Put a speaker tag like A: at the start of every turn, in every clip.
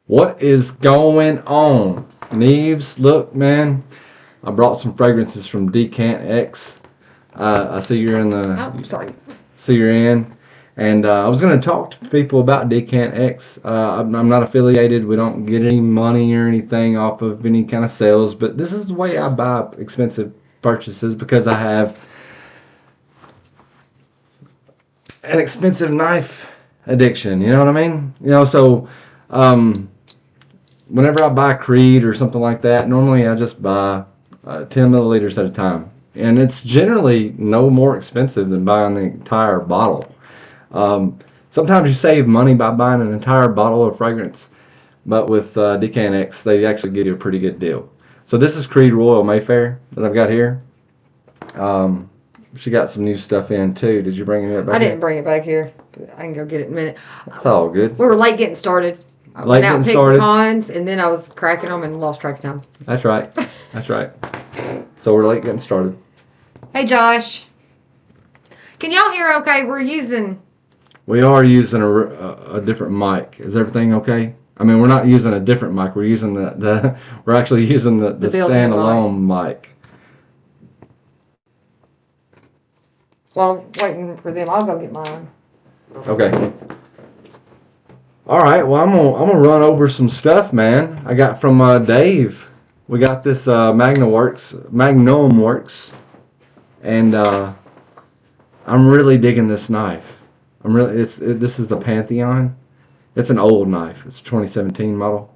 A: What is going on? Neves, look, man. I brought some fragrances from Decant X. I see you're in the.
B: Oh, sorry.
A: See you're in. And I was going to talk to people about Decant X. I'm not affiliated. We don't get any money or anything off of any kind of sales. But this is the way I buy expensive purchases because I have an expensive knife addiction. You know what I mean? So whenever I buy Creed or something like that, normally I just buy 10 milliliters at a time. And it's generally no more expensive than buying the entire bottle. Sometimes you save money by buying an entire bottle of fragrance, but with Decant X, they actually give you a pretty good deal. So this is Creed Royal Mayfair that I've got here. She got some new stuff in too. Did you bring it back?
B: I didn't bring it back here. I can go get it in a minute.
A: It's all good.
B: We were late getting started. I went out and picked pecans, and then I was cracking them and lost track of time.
A: That's right. That's right. So we're late getting started.
B: Hey, Josh. Can y'all hear okay?
A: We are using a different mic. Is everything okay? I mean, we're not using a different mic. We're using we're actually using the standalone mic.
B: While I'm waiting for them, I'll go get mine.
A: Okay. All right. Well, I'm gonna run over some stuff, man. I got from Dave. We got this Magnum Works, and I'm really digging this knife. This is the Pantheon. It's an old knife. It's a 2017 model.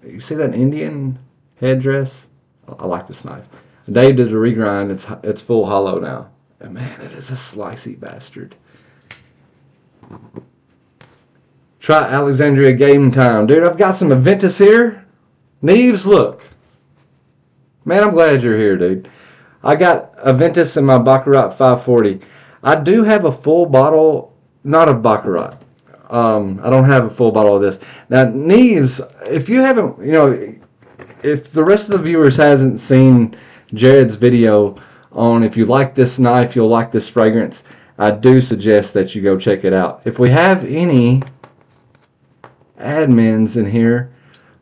A: You see that Indian headdress? I like this knife. Dave did a regrind. It's full hollow now. And man, it is a slicey bastard. Try Alexandria Game Time. Dude, I've got some Aventus here. Neves, look. Man, I'm glad you're here, dude. I got Aventus in my Baccarat 540. I do have a full bottle, not of Baccarat. I don't have a full bottle of this. Now, Neves, if you haven't, if the rest of the viewers hasn't seen Jared's video on if you like this knife, you'll like this fragrance, I do suggest that you go check it out. If we have any admins in here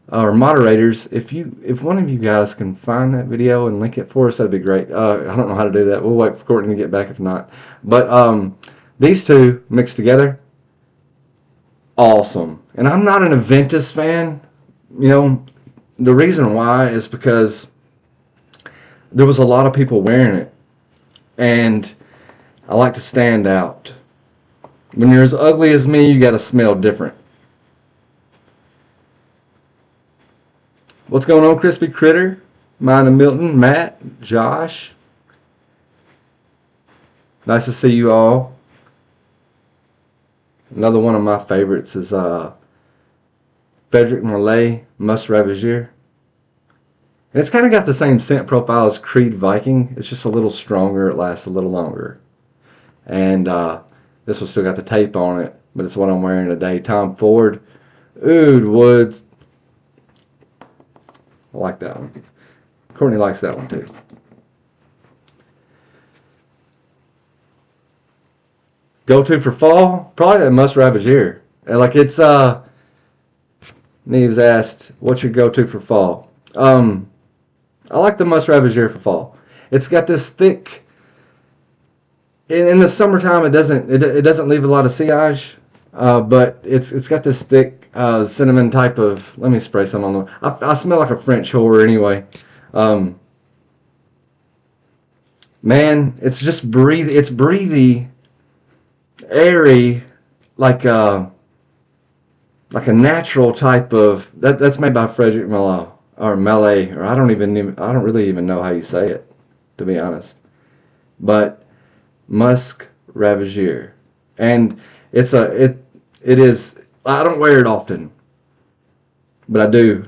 A: or moderators, if one of you guys can find that video and link it for us, that'd be great. I don't know how to do that. We'll wait for Courtney to get back if not. But these two mixed together, awesome. And I'm not an Aventus fan. The reason why is because there was a lot of people wearing it, and I like to stand out. When you're as ugly as me, you got to smell different. What's going on, Crispy Critter? Mine and Milton, Matt, Josh. Nice to see you all. Another one of my favorites is Frederic Marley Must Ravageur. And it's kind of got the same scent profile as Creed Viking. It's just a little stronger. It lasts a little longer. And this one still got the tape on it, but it's what I'm wearing today. Tom Ford, Oud Woods. I like that one. Courtney likes that one too. Go-to for fall? Probably that Must Ravageur. Like it's, Neves asked, what's your go-to for fall? I like the Must Ravageur for fall. It's got this thick, in the summertime it doesn't leave a lot of sillage, but it's got this thick cinnamon type of. Let me spray some on the. I smell like a French whore anyway. Man, it's just breathy. It's breathy, airy, like a natural type of. That's made by Frederic Mallet or Mallet, or I don't really even know how you say it, to be honest. But Musk Ravageur, and it is. I don't wear it often, but I do.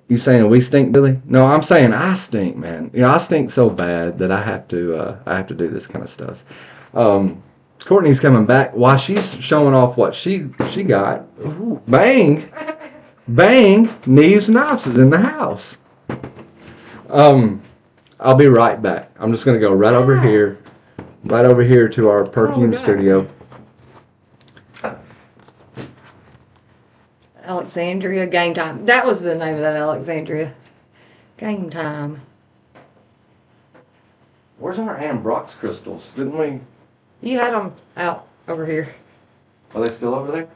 A: You saying we stink, Billy? No, I'm saying I stink, man. I stink so bad that I have to do this kind of stuff. Courtney's coming back while she's showing off what she got. Ooh, bang, bang! Neves Knives is in the house. I'll be right back. I'm just gonna go right over here to our perfume studio.
B: Alexandria Game Time. That was the name of that, Alexandria Game Time.
A: Where's our Ambrox crystals? Didn't we?
B: You had them out over here.
A: Are they still over there?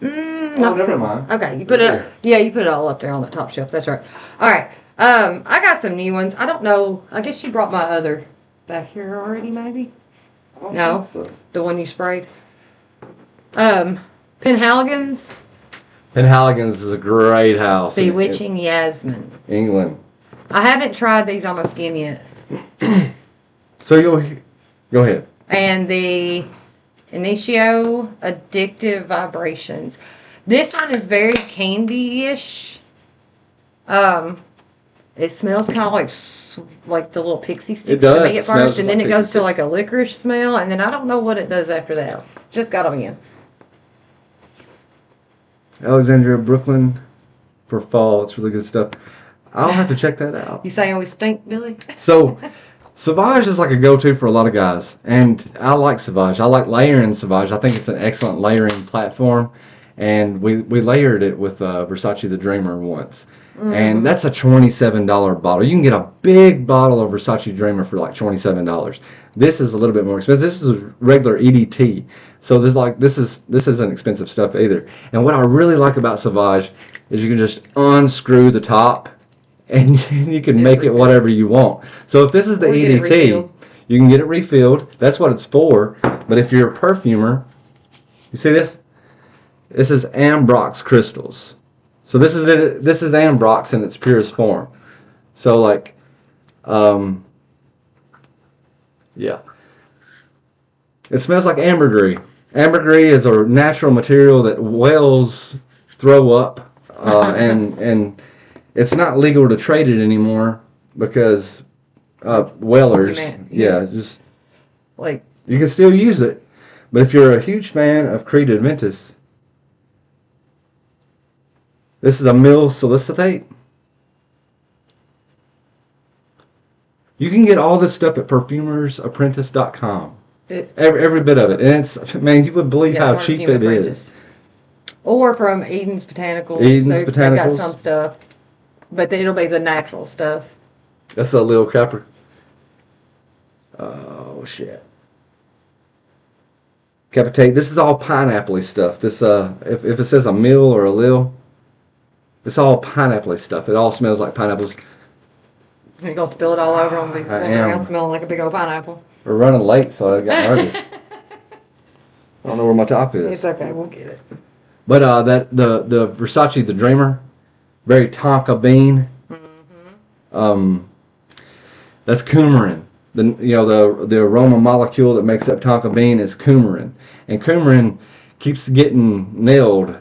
B: Never
A: mind.
B: Okay, you put it. Yeah, you put it all up there on the top shelf. That's right. All right. I got some new ones. I don't know. I guess you brought my other back here already, maybe. No, so. The one you sprayed. Penhaligon's.
A: Penhaligon's is a great house.
B: Bewitching Yasmin.
A: England.
B: I haven't tried these on my skin yet.
A: So you'll go ahead.
B: And the Initio Addictive Vibrations. This one is very candy-ish. It smells kind of like the little pixie sticks to me at first, and then it goes to like a licorice smell, and then I don't know what it does after that. Just got them in.
A: Alexandria, Brooklyn for fall. It's really good stuff. I'll have to check that out.
B: You saying we stink, Billy?
A: So, Sauvage is like a go-to for a lot of guys, and I like Sauvage. I like layering Sauvage. I think it's an excellent layering platform, and we layered it with Versace the Dreamer once. And that's a $27 bottle. You can get a big bottle of Versace Dreamer for like $27. This is a little bit more expensive. This is regular EDT. So this isn't expensive stuff either. And what I really like about Sauvage is you can just unscrew the top and you can make it whatever you want. So if this is the EDT, you can get it refilled. That's what it's for. But if you're a perfumer, you see this? This is Ambrox crystals. So this is it. This is Ambrox in its purest form. So like, yeah. It smells like ambergris. Ambergris is a natural material that whales throw up, and it's not legal to trade it anymore because whalers. Yeah, just
B: like
A: you can still use it, but if you're a huge fan of Creed Adventus. This is a mil solicitate. You can get all this stuff at perfumersapprentice.com. Every bit of it. And it's, man, you would believe how cheap it is.
B: Or from Eden's Botanicals. They've got some stuff. But it'll be the natural stuff.
A: That's a little crapper. Oh, shit. Capitate. This is all pineapple-y stuff. This, if it says a mil or a lil, it's all pineapple-y stuff. It all smells like pineapples.
B: You're going to spill it all over and be walking around smelling like a big old pineapple.
A: We're running late, so I got nervous. I don't know where my top is.
B: It's okay. We'll get it.
A: But the Versace the Dreamer, very tonka bean. Mm-hmm. That's coumarin. The aroma molecule that makes up tonka bean is coumarin. And coumarin keeps getting nailed.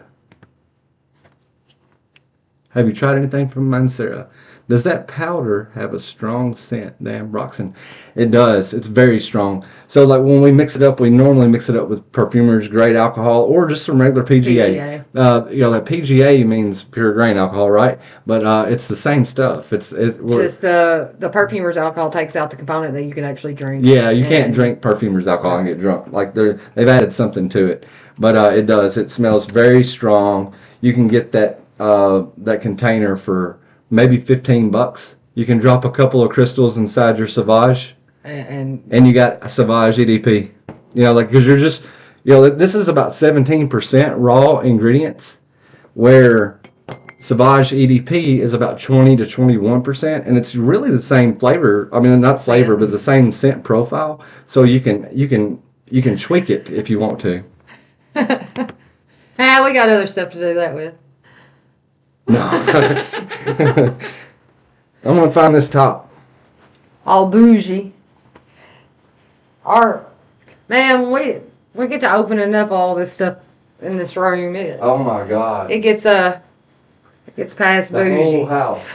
A: Have you tried anything from Mancera? Does that powder have a strong scent, the Ambroxan? It does. It's very strong. So like when we mix it up, we normally mix it up with Perfumer's grade alcohol or just some regular PGA. That PGA means pure grain alcohol, right? But it's the same stuff. It's
B: just the Perfumer's alcohol takes out the component that you can actually drink.
A: Yeah, you can't drink Perfumer's alcohol and get drunk. Like they've added something to it. But it does. It smells very strong. You can get that container for maybe $15. You can drop a couple of crystals inside your Sauvage, and you got a Sauvage EDP. Because you're just, this is about 17% raw ingredients, where Sauvage EDP is about 20 to 21%, and it's really the same flavor. I mean, not flavor, but the same scent profile. So you can tweak it if you want to.
B: We got other stuff to do that with.
A: No. I'm going to find this top.
B: All bougie. Man, we get to opening up all this stuff in this room.
A: Oh my God.
B: It gets past bougie.
A: The whole house.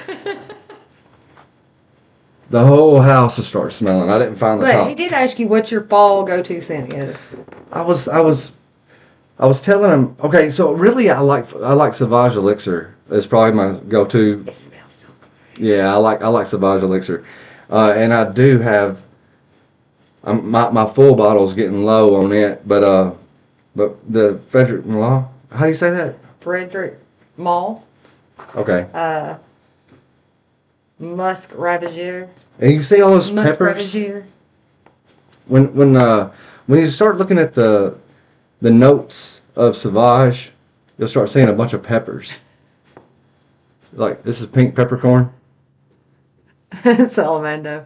A: The whole house will start smelling. I didn't find the top.
B: But he did ask you what your fall go-to scent is.
A: I was telling him, okay, so really I like Sauvage Elixir. It's probably my go-to.
B: It smells so good.
A: Yeah, I like Sauvage Elixir, and I do have. My full bottle's getting low on it, but the Frederick Malone. How do you say that?
B: Frederick Mall.
A: Okay.
B: Musk Ravagier.
A: And you see all those
B: Musk
A: peppers?
B: Ravagier.
A: When you start looking at the notes of Sauvage, you'll start seeing a bunch of peppers. Like, this is pink peppercorn.
B: Salamando.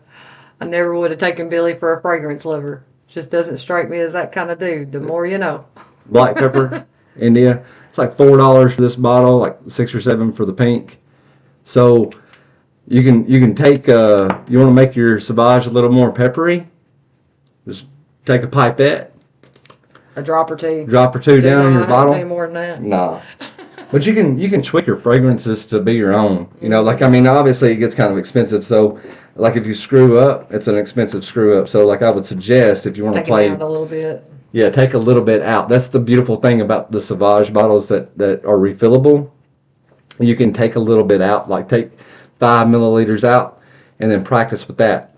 B: I never would have taken Billy for a fragrance lover. Just doesn't strike me as that kind of dude. The more you know.
A: Black pepper, India. It's like $4 for this bottle, like 6 or 7 for the pink. So you can take you want to make your Sauvage a little more peppery. Just take a pipette,
B: A drop or two.
A: down in your bottle.
B: Any more than that.
A: Nah. But you can tweak your fragrances to be your own. You know, like, I mean, obviously it gets kind of expensive. So, like, if you screw up, it's an expensive screw up. So, like, I would suggest if you want to
B: Take
A: play,
B: it down a little bit.
A: yeah, take a little bit out. That's the beautiful thing about the Sauvage bottles that are refillable. You can take a little bit out, like take 5 milliliters out, and then practice with that.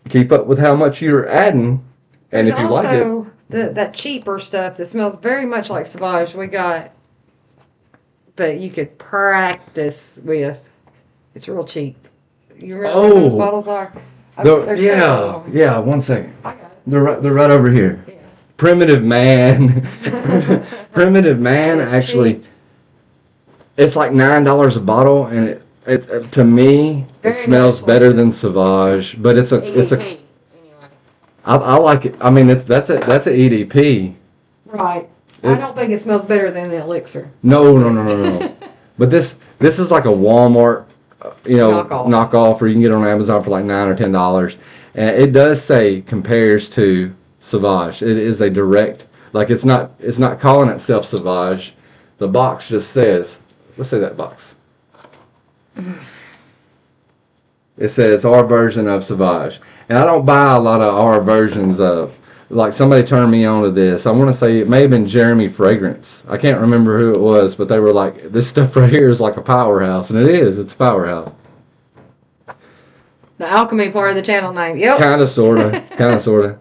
A: Keep up with how much you're adding, and if you like it.
B: Also, that cheaper stuff that smells very much like Sauvage we got that you could practice with. It's real cheap. You remember what those bottles are?
A: Yeah, 1 second.
B: I got it.
A: They're right over here.
B: Yeah.
A: Primitive Man. Primitive Man, actually, it's like $9 a bottle, and it to me,
B: Very
A: it smells
B: nice
A: better than Sauvage, but it's a
B: EDP, anyway.
A: I like it. I mean, that's a EDP.
B: Right. I don't think it smells better than the elixir.
A: No. But this is like a Walmart, knockoff, or you can get it on Amazon for like $9 or $10, and it does say compares to Sauvage. It is a direct, like, it's not calling itself Sauvage. The box just says, let's say that box. It says our version of Sauvage, and I don't buy a lot of our versions of. Like, somebody turned me on to this. I want to say it may have been Jeremy Fragrance. I can't remember who it was, but they were like, this stuff right here is like a powerhouse. And it is. It's a powerhouse.
B: The alchemy part of the channel name. Yep.
A: Kind of, sort of.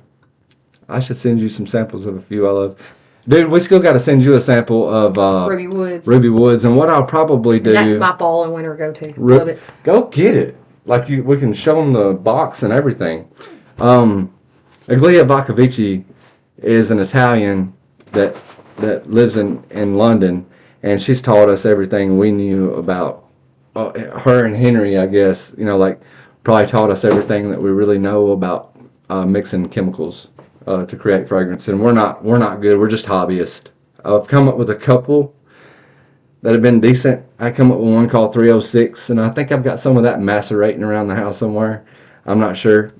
A: I should send you some samples of a few I love. Dude, we still got to send you a sample of
B: Ruby Woods.
A: Ruby Woods. And what I'll probably do...
B: That's my fall and winter go-to. Love it.
A: Go get it. Like, we can show them the box and everything. Aglia Baccavici is an Italian that lives in London, and she's taught us everything we knew about her and Henry, I guess. You know, like, probably taught us everything that we really know about mixing chemicals to create fragrance. And we're not good. We're just hobbyists. I've come up with a couple that have been decent. I come up with one called 306, and I think I've got some of that macerating around the house somewhere. I'm not sure,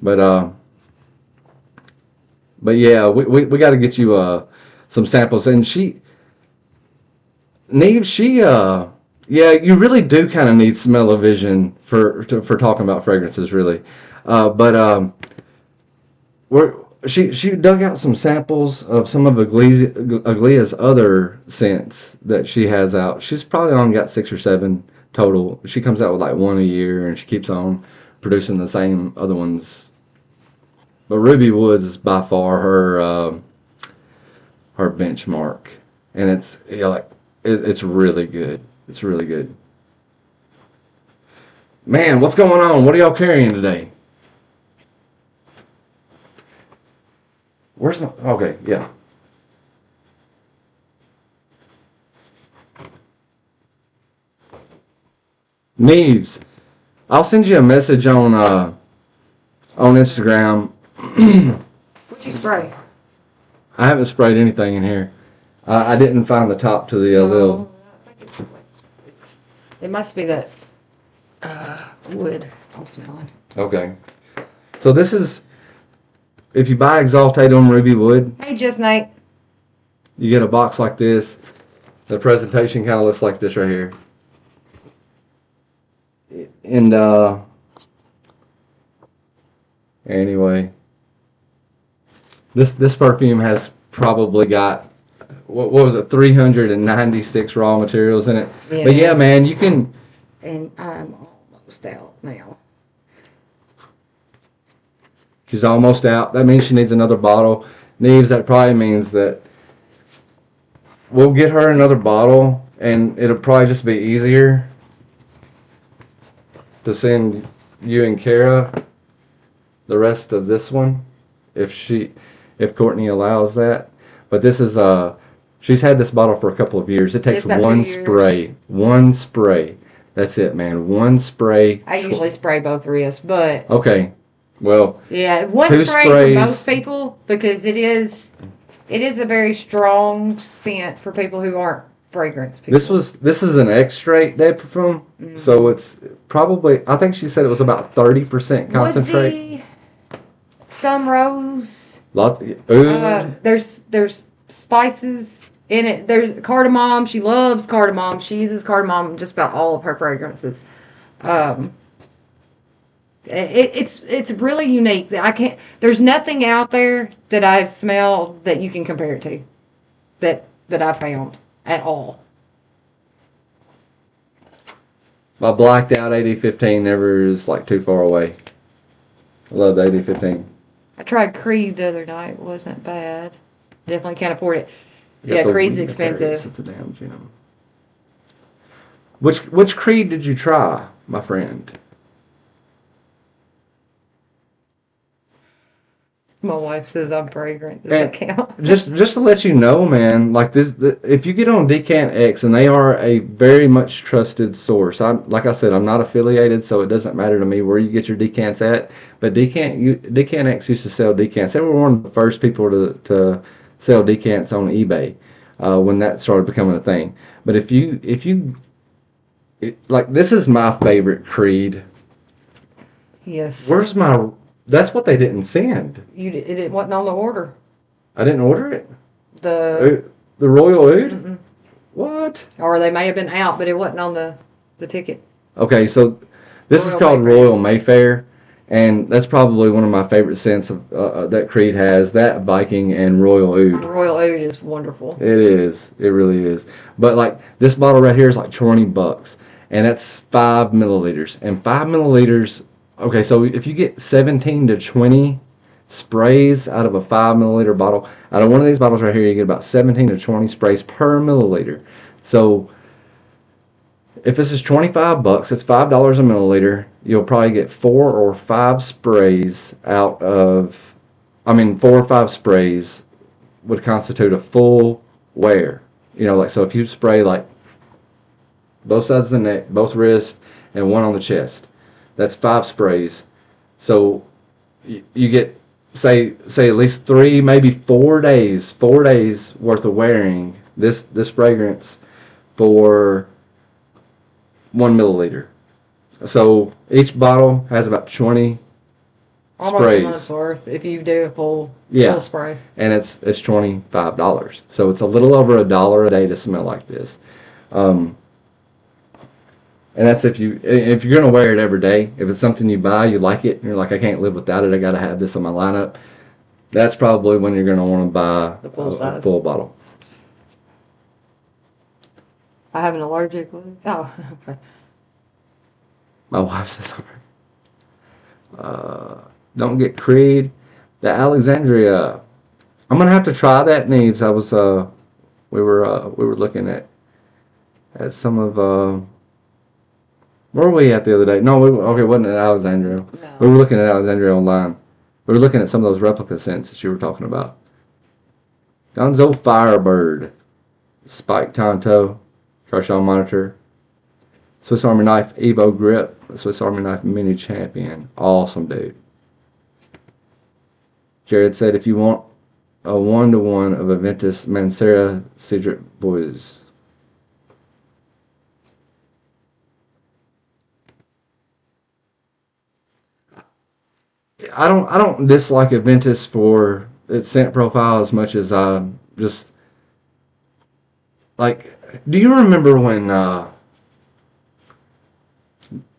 A: But yeah, we got to get you some samples. And Neve, yeah, you really do kind of need smell-o-vision for talking about fragrances, really. She dug out some samples of some of Aglia's other scents that she has out. She's probably only got 6 or 7 total. She comes out with like 1 a year, and she keeps on producing the same other ones. But Ruby Woods is by far her benchmark, and it's it's really good. It's really good. Man, what's going on? What are y'all carrying today? Where's my... Okay, yeah. Neves, I'll send you a message on Instagram.
B: What'd you spray?
A: I haven't sprayed anything in here. I didn't find the top to the little...
B: I think it must be that wood I'm smelling.
A: Okay. So this is... If you buy Exaltatum Ruby Wood...
B: Hey, Just Nate.
A: You get a box like this. The presentation kind of looks like this right here. And, anyway... This perfume has probably got, what was it, 396 raw materials in it. Yeah. But yeah, man, you can...
B: And I'm almost out now.
A: She's almost out. That means she needs another bottle. Neves, that probably means that we'll get her another bottle, and it'll probably just be easier to send you and Kara the rest of this one if Courtney allows that. But this is she's had this bottle for a couple of years. It takes
B: It's about
A: one
B: 2 years.
A: spray. One spray. That's it, man. One spray.
B: I usually spray both wrists, but
A: Okay. Well,
B: yeah, one
A: 2
B: spray
A: sprays.
B: for most people because it is a very strong scent for people who aren't fragrance people.
A: This is an extrait de parfum, so it's probably, I think she said it was about 30% concentrate.
B: Woodsy, some rose.
A: Oud.
B: There's spices in it. There's cardamom. She loves cardamom. She uses cardamom in just about all of her fragrances. It's really unique. There's nothing out there that I've smelled that you can compare it to that I found at all.
A: My blacked out 8015 never is like too far away. I love the 8015.
B: I tried Creed the other night. It wasn't bad. Definitely can't afford it.
A: You
B: Yeah,
A: got the-
B: Creed's
A: you got the-
B: expensive.
A: It's a damn gem. Which Creed did you try, my friend?
B: My wife says I'm fragrant. Does that count?
A: Just to let you know, man, like if you get on Decant X, and they are a very much trusted source. Like I said, I'm not affiliated, so it doesn't matter to me where you get your decants at. But Decant X used to sell decants. They were one of the first people to sell decants on eBay when that started becoming a thing. But if you like, this is my favorite Creed.
B: Yes.
A: Where's my? That's what they didn't send.
B: It wasn't on the order.
A: I didn't order it.
B: The
A: Royal Oud? What?
B: Or they may have been out, but it wasn't on the ticket.
A: Okay, so this is called Royal Mayfair, and that's probably one of my favorite scents of that Creed has. That, Viking, and Royal Oud.
B: Royal Oud is wonderful.
A: It is. It really is. But like this bottle right here is like $20, and that's 5 milliliters. And 5 milliliters. Okay, so if you get 17 to 20 sprays out of a 5 milliliter bottle, out of one of these bottles right here, you get about 17 to 20 sprays per milliliter. So if this is $25, it's $5 a milliliter. You'll probably get 4 or 5 sprays out of, 4 or 5 sprays would constitute a full wear. You know, like, so if you spray like both sides of the neck, both wrists, and one on the chest, that's 5 sprays. So you get, say at least 3, maybe 4 days worth of wearing this fragrance for 1 milliliter. So each bottle has about 20
B: Almost
A: sprays.
B: a month's worth if you do a full spray.
A: And it's $25. So it's a little over $1 a day to smell like this. And that's if you're gonna wear it every day. If it's something you buy, you like it, and you're like, I can't live without it. I gotta have this in my lineup. That's probably when you're gonna want to buy a full bottle.
B: I have an allergic. Oh, okay.
A: My wife says, don't get Creed. The Alexandria. I'm gonna have to try that, Neves. I was we were looking at some of where were we at the other day? No, it wasn't at Alexandria. No. We were looking at Alexandria online. We were looking at some of those replica scents that you were talking about. Gonzo Firebird, Spike Tonto, Kershaw Monitor, Swiss Army Knife Evo Grip, Swiss Army Knife Mini Champion. Awesome, dude. Jared said, if you want a 1-to-1 of Aventus Mancera Cedric Boys. I don't dislike Aventus for its scent profile as much as I just like. Do you remember when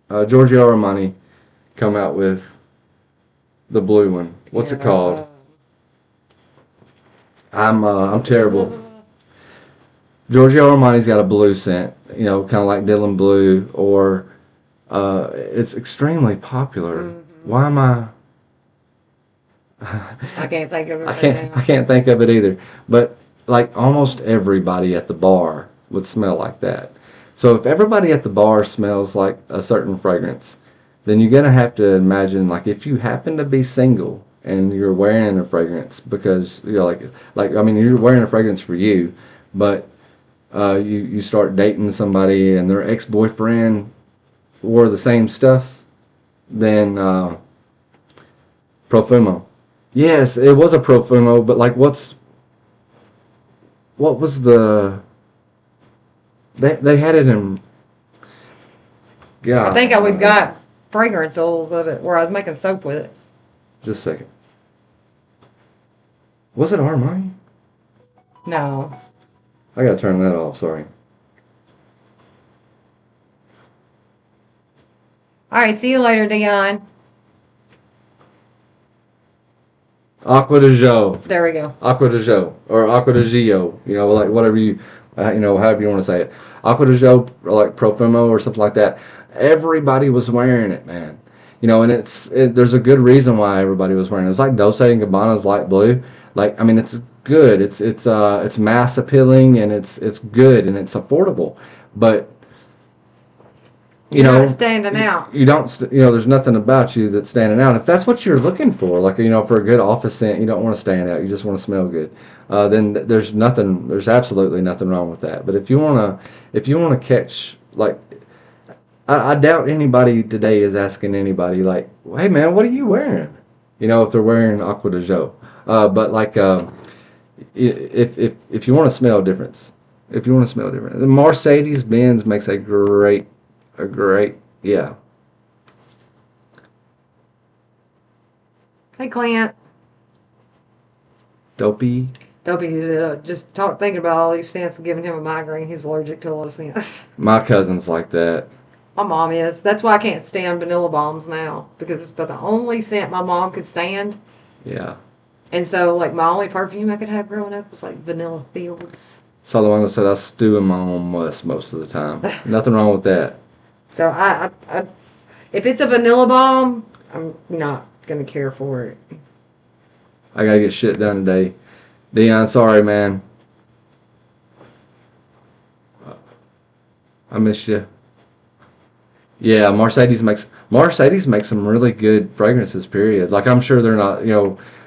A: Giorgio Armani come out with the blue one? What's it called? I'm terrible. Giorgio Armani's got a blue scent, you know, kind of like Dylan Blue, or it's extremely popular. Mm-hmm. Why am I?
B: I can't think of it.
A: I can't think of it either. But like almost everybody at the bar would smell like that. So if everybody at the bar smells like a certain fragrance, then you're gonna have to imagine, like, if you happen to be single and you're wearing a fragrance because like I mean, you're wearing a fragrance for you, but you start dating somebody and their ex-boyfriend wore the same stuff, then Profumo. Yes, it was a Profumo, but like, what was the? They had it in.
B: I
A: God,
B: think we've got fragrance oils of it where I was making soap with it.
A: just a second. Was it Armani?
B: No.
A: I gotta turn that off. Sorry.
B: All right, see you later, Dion.
A: Aqua de Jo.
B: There we go.
A: Aqua de Jo or Aqua de Gio. You know, like whatever you, however you want to say it. Aqua de Jo or like Profumo or something like that. Everybody was wearing it, man. You know, and there's a good reason why everybody was wearing it. It's like Dolce and Gabbana's light blue. Like, I mean, it's good. It's mass appealing and it's good and it's affordable. But
B: You're not standing out.
A: You don't. There's nothing about you that's standing out. If that's what you're looking for, like for a good office scent, you don't want to stand out. You just want to smell good. Then there's nothing. There's absolutely nothing wrong with that. But if you wanna catch, like, I doubt anybody today is asking anybody like, hey man, what are you wearing? If they're wearing Aqua de Jo. But like, if you want to smell difference, the Mercedes-Benz makes a great, yeah.
B: Hey, Clint.
A: Dopey.
B: Dopey, just thinking about all these scents and giving him a migraine. He's allergic to a lot of scents.
A: My cousin's like that.
B: My mom is. That's why I can't stand vanilla bombs now, because it's about the only scent my mom could stand.
A: Yeah.
B: And so, like, my only perfume I could have growing up was, like, Vanilla Fields.
A: Solomon said I stew in my own musk most of the time. Nothing wrong with that.
B: So, I if it's a vanilla bomb, I'm not going to care for it.
A: I got to get shit done today. Dion, sorry, man. I miss you. Yeah, Mercedes makes some really good fragrances. Period. Like, I'm sure they're not.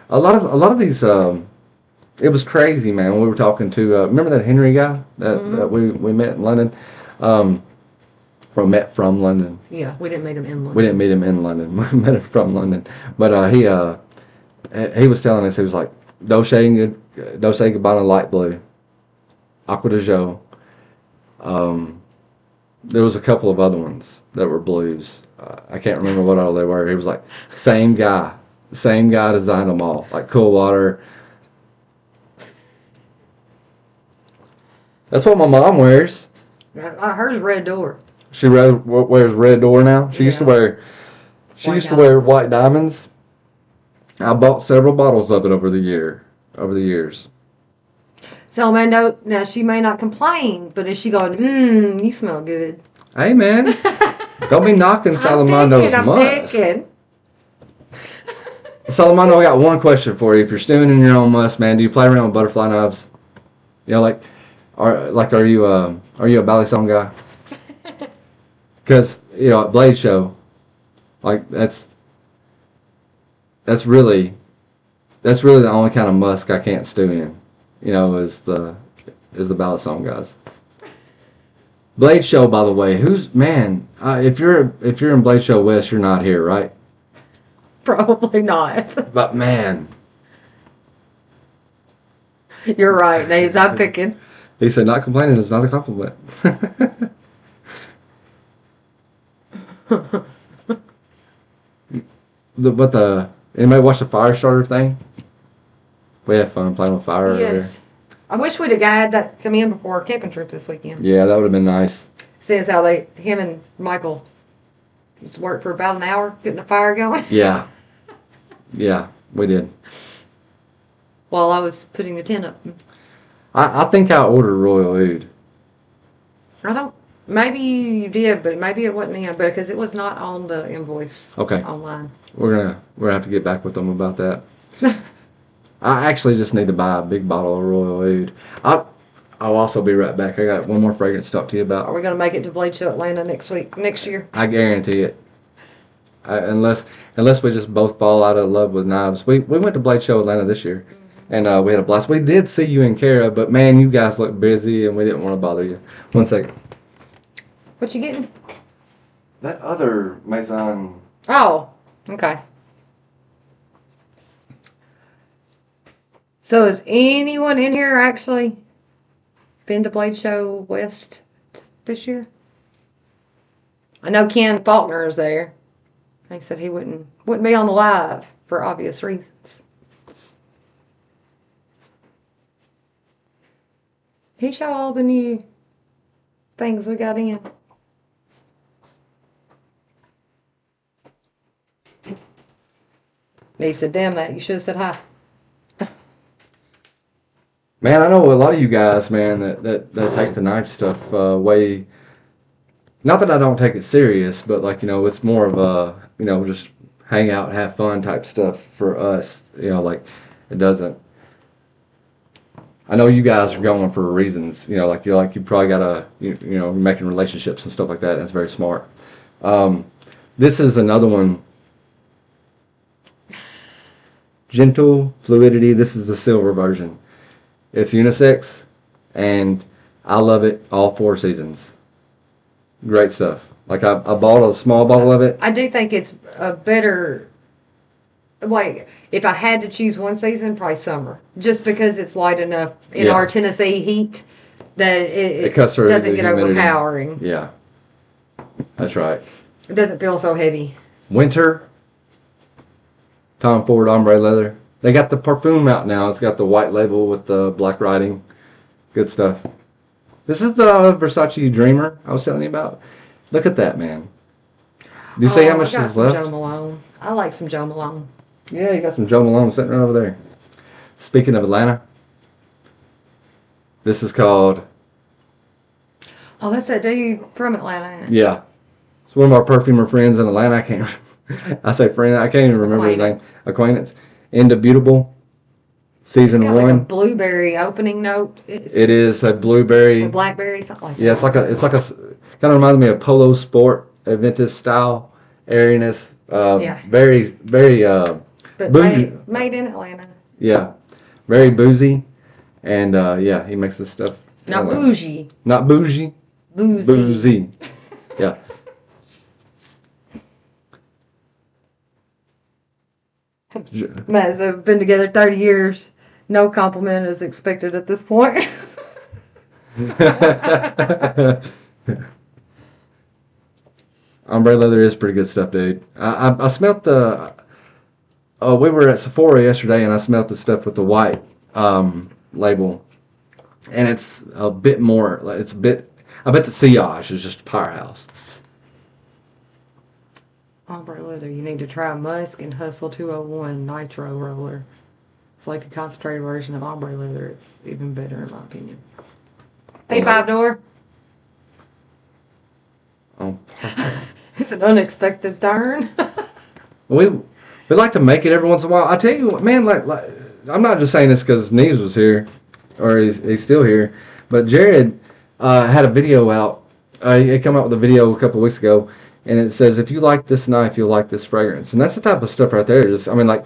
A: A lot of these. It was crazy, man. When we were talking to. Remember that Henry guy that we met in London, or met from London.
B: Yeah, we didn't meet him in London.
A: We didn't meet him in London. We met him from London. But he was telling us, he was like, Dolce & Gabbana light blue, Aqua de Jo. There was a couple of other ones that were blues. I can't remember what all they were. He was like, same guy designed them all. Like Cool Water. That's what my mom wears.
B: Hers Red Door.
A: She wears Red Door now. She used to wear white diamonds. I bought several bottles of it over the years.
B: So, Mando, now she may not complain, but is she going, you smell good?
A: Hey, man. Don't be knocking Salamando's musk. Salamando, I got one question for you. If you're stewing in your own musk, man, do you play around with butterfly knives? Are you a ballet song guy? Because, at Blade Show, like, that's really the only kind of musk I can't stew in. Is the ballad song guys. Blade Show, by the way, if you're in Blade Show West, you're not here, right?
B: Probably not.
A: But man,
B: you're right, Names. I'm picking.
A: He said, "Not complaining is not a compliment." Anybody watch the fire starter thing? We had fun playing with fire earlier.
B: Yes. I wish we'd have had that come in before our camping trip this weekend.
A: Yeah, that would have been nice.
B: See how him and Michael just worked for about an hour getting the fire going.
A: Yeah. Yeah, we did.
B: While I was putting the tent up.
A: I think I ordered royal oud.
B: Maybe you did, but maybe it wasn't in, because it was not on the invoice.
A: Okay.
B: Online.
A: We're gonna have to get back with them about that. I actually just need to buy a big bottle of royal oud. I'll also be right back. I got one more fragrance to talk to you
B: Are
A: about.
B: we going to make it to Blade Show Atlanta next year?
A: I guarantee it. Unless we just both fall out of love with knives. We went to Blade Show Atlanta this year, and we had a blast. We did see you and Kara, but man, you guys look busy, and we didn't want to bother you. One second.
B: What you getting?
A: That other Maison.
B: Oh, okay. So has anyone in here actually been to Blade Show West this year? I know Ken Faulkner is there. He said he wouldn't be on the live for obvious reasons. He showed all the new things we got in. He said, damn that, you should have said hi.
A: Man, I know a lot of you guys, man, that take the knife stuff way. Not that I don't take it serious, but like, it's more of a, just hang out, have fun type stuff for us. Like it doesn't. I know you guys are going for reasons. You probably gotta, you're making relationships and stuff like that. That's very smart. This is another one. Gentle Fluidity. This is the silver version. It's unisex, and I love it all 4 seasons. Great stuff. Like I bought a small bottle of it.
B: I do think it's a better, like, if I had to choose one season, probably summer. Just because it's light enough in our Tennessee heat that it
A: cuts through
B: doesn't
A: the
B: get
A: humidity.
B: overpowering.
A: Yeah. That's right.
B: It doesn't feel so heavy.
A: Winter. Tom Ford ombre leather. They got the perfume out now. It's got the white label with the black writing. Good stuff. This is the Versace Dreamer I was telling you about. Look at that, man. Do you see how much is left?
B: Joe Malone. I like some Joe Malone.
A: Yeah, you got some Joe Malone sitting right over there. Speaking of Atlanta, this is called...
B: Oh, that's that dude from Atlanta.
A: Yeah. It's one of our perfumer friends in Atlanta. I say friend, I can't even remember his name. Acquaintance. Indubitable. Season
B: It's got
A: 1.
B: like a blueberry opening note.
A: It is a blueberry.
B: Or blackberry, something like that.
A: Yeah, it's like kind of reminds me of Polo Sport, Aventus style, airiness. Very, very,
B: but
A: bougie.
B: made in Atlanta.
A: Yeah. Very boozy. And, he makes this stuff.
B: Not bougie.
A: Not bougie.
B: Boozy.
A: Boozy. Yeah.
B: Matt, have been together 30 years. No compliment is expected at this point.
A: Ombre leather is pretty good stuff, dude. I smelt the... we were at Sephora yesterday, and I smelt the stuff with the white label. And it's a bit more... It's a bit... I bet the sillage is just a powerhouse.
B: Ombre leather, you need to try Musk and Hustle 201 Nitro Roller. It's like a concentrated version of ombre leather. It's even better in my opinion. A5 door.
A: Oh.
B: It's an unexpected turn.
A: we like to make it every once in a while. I tell you what, man, like I'm not just saying this because Neves was here, or he's still here, but Jared had a video out. He came out with a video a couple of weeks ago, and it says, if you like this knife, you'll like this fragrance. And that's the type of stuff right there. Just, I mean, like,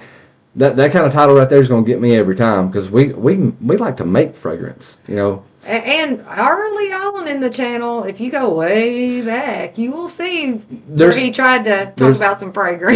A: that kind of title right there is going to get me every time, because we like to make fragrance,
B: And early on in the channel, if you go way back, you will see where he tried to talk about some fragrance.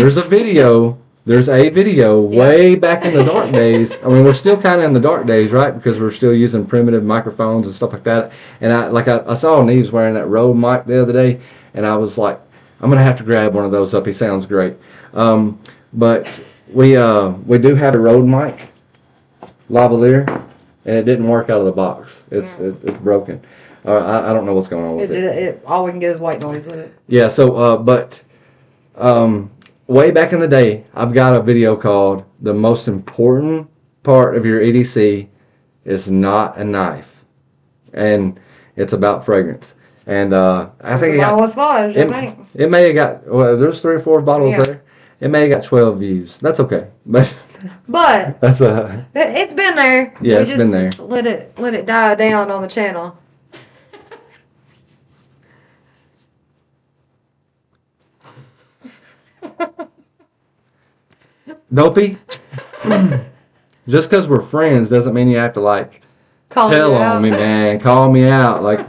A: There's a video way back in the dark days. I mean, we're still kind of in the dark days, right? Because we're still using primitive microphones and stuff like that. And I saw Neves wearing that Rode mic the other day, and I was like, I'm going to have to grab one of those up. He sounds great. But we do have a Rode mic, lavalier, and it didn't work out of the box. It's broken. I don't know what's going on with it.
B: All we can get is white noise with it.
A: Yeah, so, way back in the day, I've got a video called The Most Important Part of Your EDC is Not a Knife. And it's about fragrance. And I think it may have got, there's 3 or 4 bottles there. It may have got 12 views. That's okay. But
B: But
A: that's a
B: it's been there.
A: Yeah,
B: We
A: it's
B: just
A: been there.
B: let it die down on the channel.
A: Dopey. Just because we're friends doesn't mean you have to like
B: Call
A: tell
B: you
A: on
B: out.
A: me, man. Call me out. Like,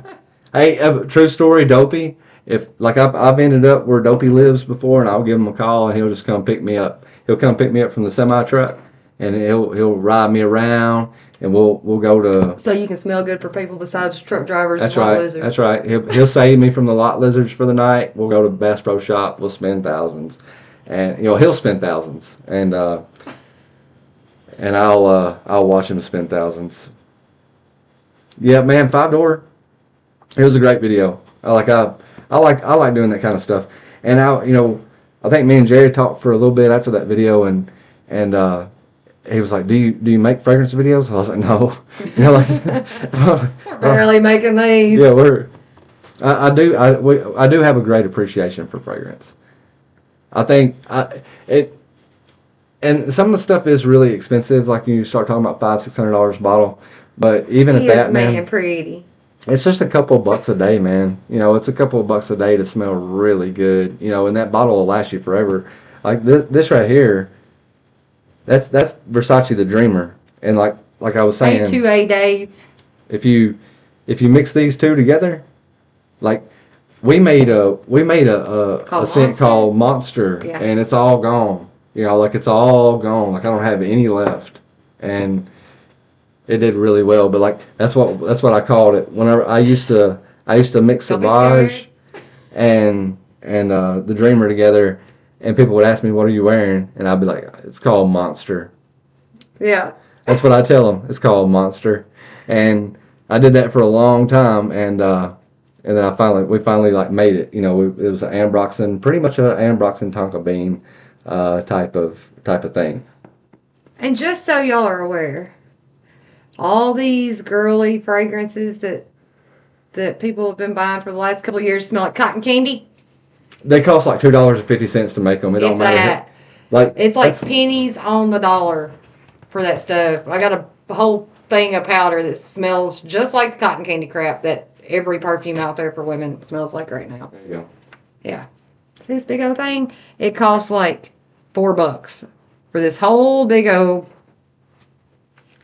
A: hey, true story, Dopey. If like I've ended up where Dopey lives before, and I'll give him a call, and he'll just come pick me up. He'll come pick me up from the semi truck, and he'll ride me around, and we'll go to.
B: So you can smell good for people besides truck drivers
A: That's
B: and lot
A: right.
B: lizards.
A: That's right. He'll save me from the lot lizards for the night. We'll go to Bass Pro Shop. We'll spend thousands, and he'll spend thousands, and I'll watch him spend thousands. Yeah, man, 5 door. It was a great video. I like doing that kind of stuff. And I think me and Jerry talked for a little bit after that video, and he was like, "Do you make fragrance videos?" I was like, "No."
B: We're barely making these.
A: Yeah, I do have a great appreciation for fragrance. I think it. And some of the stuff is really expensive, like you start talking about $500-$600 a bottle. But even
B: He
A: at that,
B: is
A: man,
B: pretty.
A: it's just a couple of bucks a day, man. It's a couple of bucks a day to smell really good. And that bottle will last you forever. Like this right here, that's Versace the Dreamer. And like I was saying,
B: A2A Dave.
A: if you mix these two together, like we made a scent
B: Monster?
A: called Monster,
B: Yeah.
A: and it's all gone. Like it's all gone. Like I don't have any left, and it did really well. But like that's what I called it. Whenever I used to mix
B: Don't be
A: Sauvage and the Dreamer together, and people would ask me, "What are you wearing?" And I'd be like, "It's called Monster."
B: Yeah.
A: That's what I tell them. It's called Monster, and I did that for a long time, and then we finally like made it. It was an Ambroxan, pretty much an Ambroxan Tonka bean type of thing.
B: And just so y'all are aware, all these girly fragrances that people have been buying for the last couple of years smell like cotton candy.
A: They cost like $2.50 to make them. It don't
B: It's
A: matter.
B: that. It's like pennies on the dollar for that stuff. I got a whole thing of powder that smells just like the cotton candy crap that every perfume out there for women smells like right now.
A: There you go.
B: Yeah. See this big old thing? It costs like $4 for this whole big old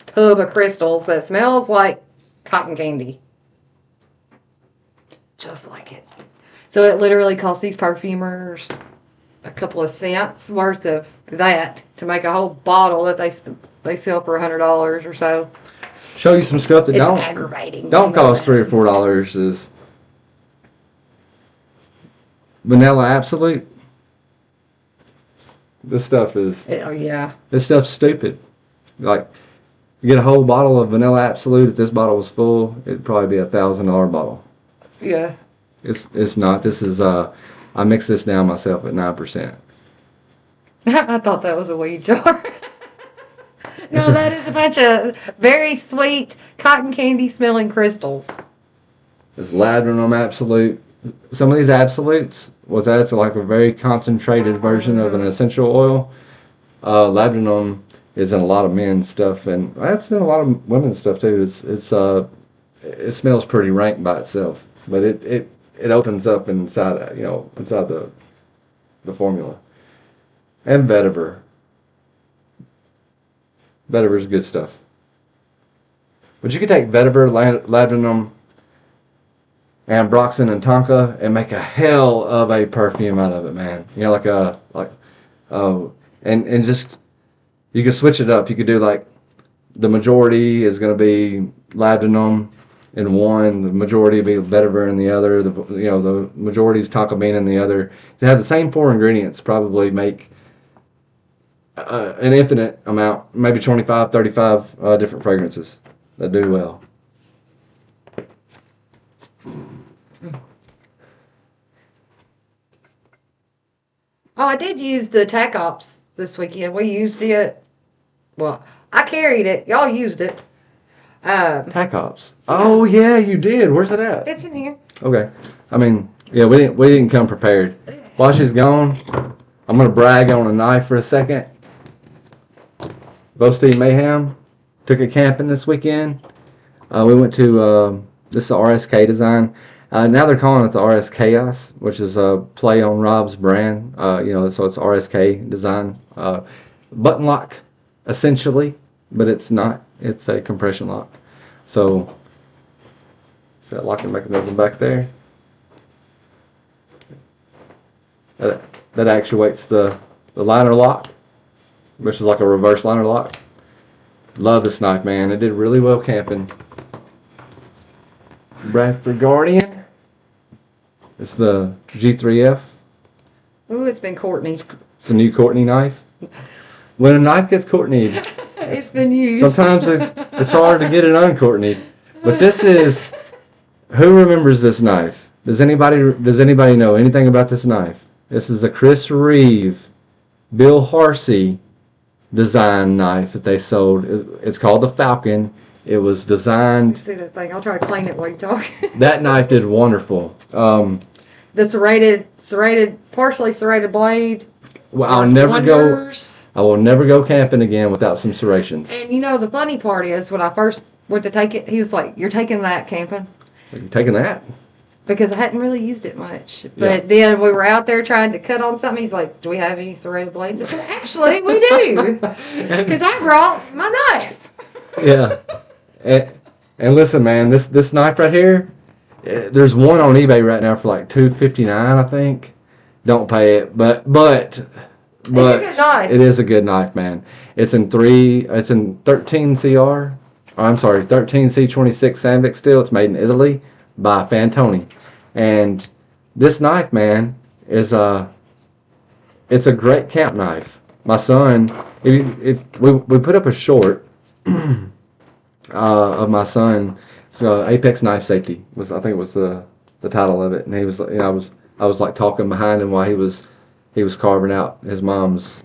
B: tub of crystals that smells like cotton candy. Just like it. So it literally costs these perfumers a couple of cents worth of that to make a whole bottle that they sell for $100 or so.
A: Show you some stuff that
B: It's aggravating.
A: don't cost $3 or $4 is Vanilla Absolute. This stuff is
B: Yeah.
A: This stuff's stupid. Like you get a whole bottle of Vanilla Absolute. If this bottle was full, it'd probably be $1,000 bottle.
B: Yeah.
A: It's not. This is I mix this down myself at 9%.
B: I thought that was a weed jar. No, that is a bunch of very sweet cotton candy smelling crystals.
A: It's Labdanum Absolute. Some of these Absolutes, that's like a very concentrated version of an essential oil. Labdanum is in a lot of men's stuff, and that's in a lot of women's stuff too. It smells pretty rank by itself, but it opens up inside inside the formula. And vetiver. Vetiver is good stuff. But you could take vetiver, labdanum, Ambroxan, and Tonka and make a hell of a perfume out of it, man. And just you could switch it up. You could do like the majority is going to be labdanum in one, the majority will be vetiver in the other. The majority is Tonka bean in the other. To have the same 4 ingredients, probably make an infinite amount, maybe 25, 35 different fragrances that do well.
B: Oh, I did use the Tac Ops this weekend. We used it. Well, I carried it. Y'all used it.
A: Tac Ops. Oh yeah, you did. Where's it at?
B: It's in here.
A: Okay. I mean, yeah, we didn't come prepared. While she's gone, I'm going to brag on a knife for a second. Bow Steve Mayhem took it camping this weekend. We went to this is the RSK design. Now they're calling it the RS Chaos, which is a play on Rob's brand. So it's RSK design. Button lock, essentially, but it's not. It's a compression lock. So, that locking mechanism back there. That actuates the liner lock, which is like a reverse liner lock. Love this knife, man. It did really well camping. Bradford Guardian. It's the G3F.
B: Ooh, it's been Courtney's.
A: It's a new Courtney knife. When a knife gets Courtneyed,
B: It's been used.
A: sometimes it's hard to get it uncourtneyed. But this is, who remembers this knife? Does anybody know anything about this knife? This is a Chris Reeve, Bill Harsey design knife that they sold. It's called the Falcon. It was designed.
B: See that thing? I'll try to clean it while you talk.
A: That knife did wonderful.
B: The serrated, partially serrated blade.
A: Well, I will never go camping again without some serrations.
B: And you know, the funny part is, when I first went to take it, he was like, "You're taking that camping?"
A: Are you taking that?
B: Because I hadn't really used it much. But then we were out there trying to cut on something. He's like, "Do we have any serrated blades?" I said, "Actually, we do." Because I brought my knife.
A: Yeah. And listen, man, this knife right here, there's one on eBay right now for like $259, I think. Don't pay it, but
B: it's a good knife.
A: It is a good knife, man. It's in 13 CR. I'm sorry, 13C26 Sandvik steel. It's made in Italy by Fantoni. And this knife, man, it's a great camp knife. My son, if we put up a short of my son, so Apex Knife Safety I think it was the title of it, and he was, I was like talking behind him while he was carving out his mom's